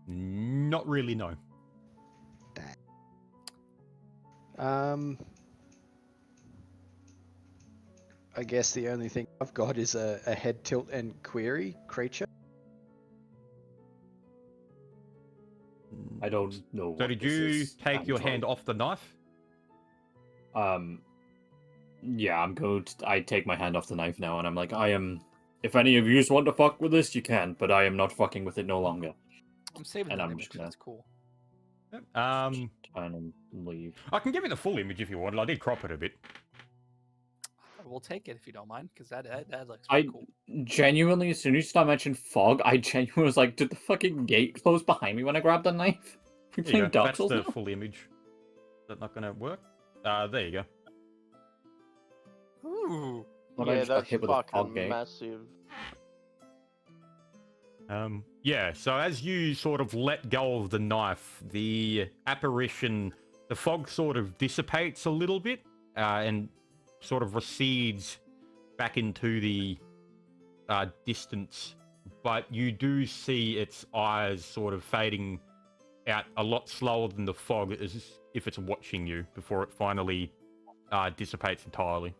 Not really, no. I guess the only thing I've got is a head tilt and query creature. I don't know. So what did this you is. take I'm your sorry. hand off the knife? Yeah, I'm going to. I take my hand off the knife now, and I'm like, I am. If any of you want to fuck with this, you can, but I am not fucking with it no longer. I'm saving And the I'm image just 'cause gonna- it's cool. Um, Turn and leave. I can give you the full image if you want. I did crop it a bit. We'll take it if you don't mind, because that looks I pretty cool. genuinely, as soon as you start mentioning fog, I genuinely was like, did the fucking gate close behind me when I grabbed the knife? We There you playing go. Dark That's Souls the now? full image. Is that not going to work? There you go. Ooh. Thought I Yeah, just got that's hit with a fog fucking gate. massive. Yeah, so as you sort of let go of the knife, the apparition, the fog sort of dissipates a little bit and sort of recedes back into the distance. But you do see its eyes sort of fading out a lot slower than the fog, as if it's watching you before it finally dissipates entirely.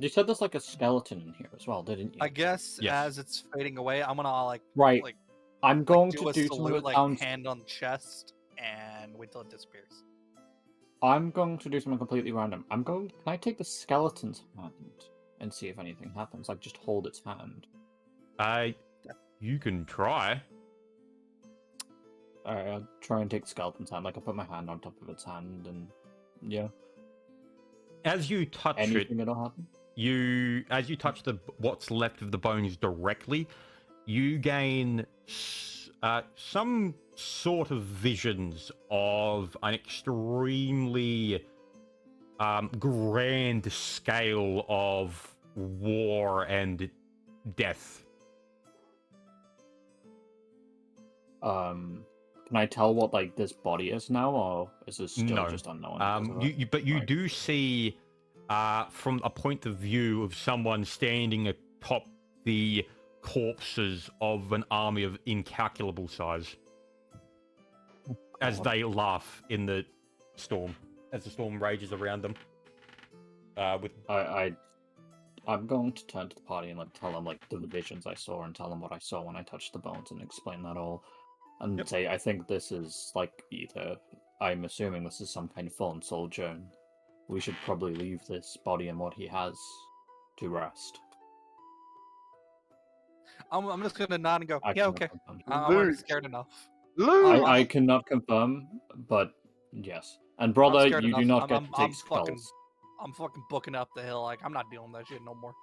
You said there's like a skeleton in here as well, didn't you? I guess Yes. as it's fading away, I'm gonna like Right. like I'm like, going do to a do something salute, that like sounds. hand on chest, and wait till it disappears. I'm going to do something completely random. Can I take the skeleton's hand and see if anything happens? Like, just hold its hand. You can try. Alright, I'll try and take the skeleton's hand. Like, I'll put my hand on top of its hand, and yeah. As you touch it, Anything that'll happen? as you touch what's left of the bones directly, you gain some sort of visions of an extremely grand scale of war and death. Can I tell what like this body is now, or is this still No. just unknown? because of But you Right. do see from a point of view of someone standing atop the corpses of an army of incalculable size as they laugh in the storm, as the storm rages around them. I'm going to turn to the party and tell them the visions I saw and tell them what I saw when I touched the bones and explain that all, and say I think this is either I'm assuming this is some kind of fallen soldier. And we should probably leave this body and what he has to rest. I'm just gonna nod and go, I yeah, cannot okay. confirm. I'm already scared enough. Luke! I cannot confirm, but yes. And I'm brother, scared you do enough. not get I'm to take fucking- skulls. I'm fucking booking up the hill. I'm not dealing with that shit no more.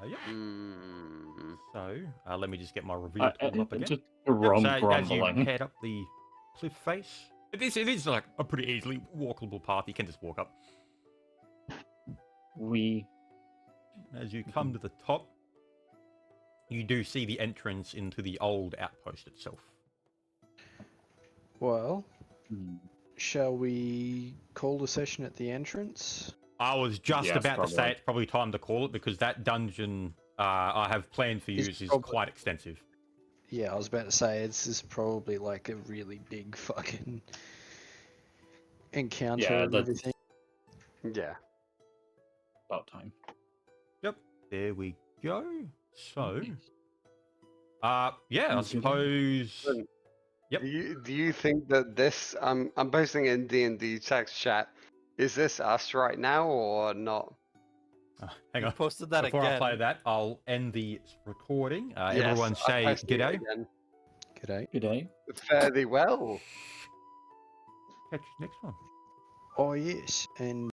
Yep. Mm. So, let me just get my review pulled up again. Just Yep, so as you grumbling. head up the cliff face, it is like a pretty easily walkable path. You can just walk up. As you come to the top, you do see the entrance into the old outpost itself. Well, shall we call the session at the entrance? I was just Yes, about to say probably. it's probably time to call it because that dungeon I have planned for you It's is probably- quite extensive. Yeah, I was about to say this is probably like a really big fucking encounter Yeah, and that's everything. Yeah. about time. Yep, there we go. So, yeah, I Sounds good then. suppose. Yep. Do you think that this I'm posting in D&D text chat? Is this us right now or not? Hang You on. posted that Before again. I play that, I'll end the recording. Yes, Everyone I'm say posting it g'day. again. G'day. Good day. Fairly well. Catch you next one. Oh yes, and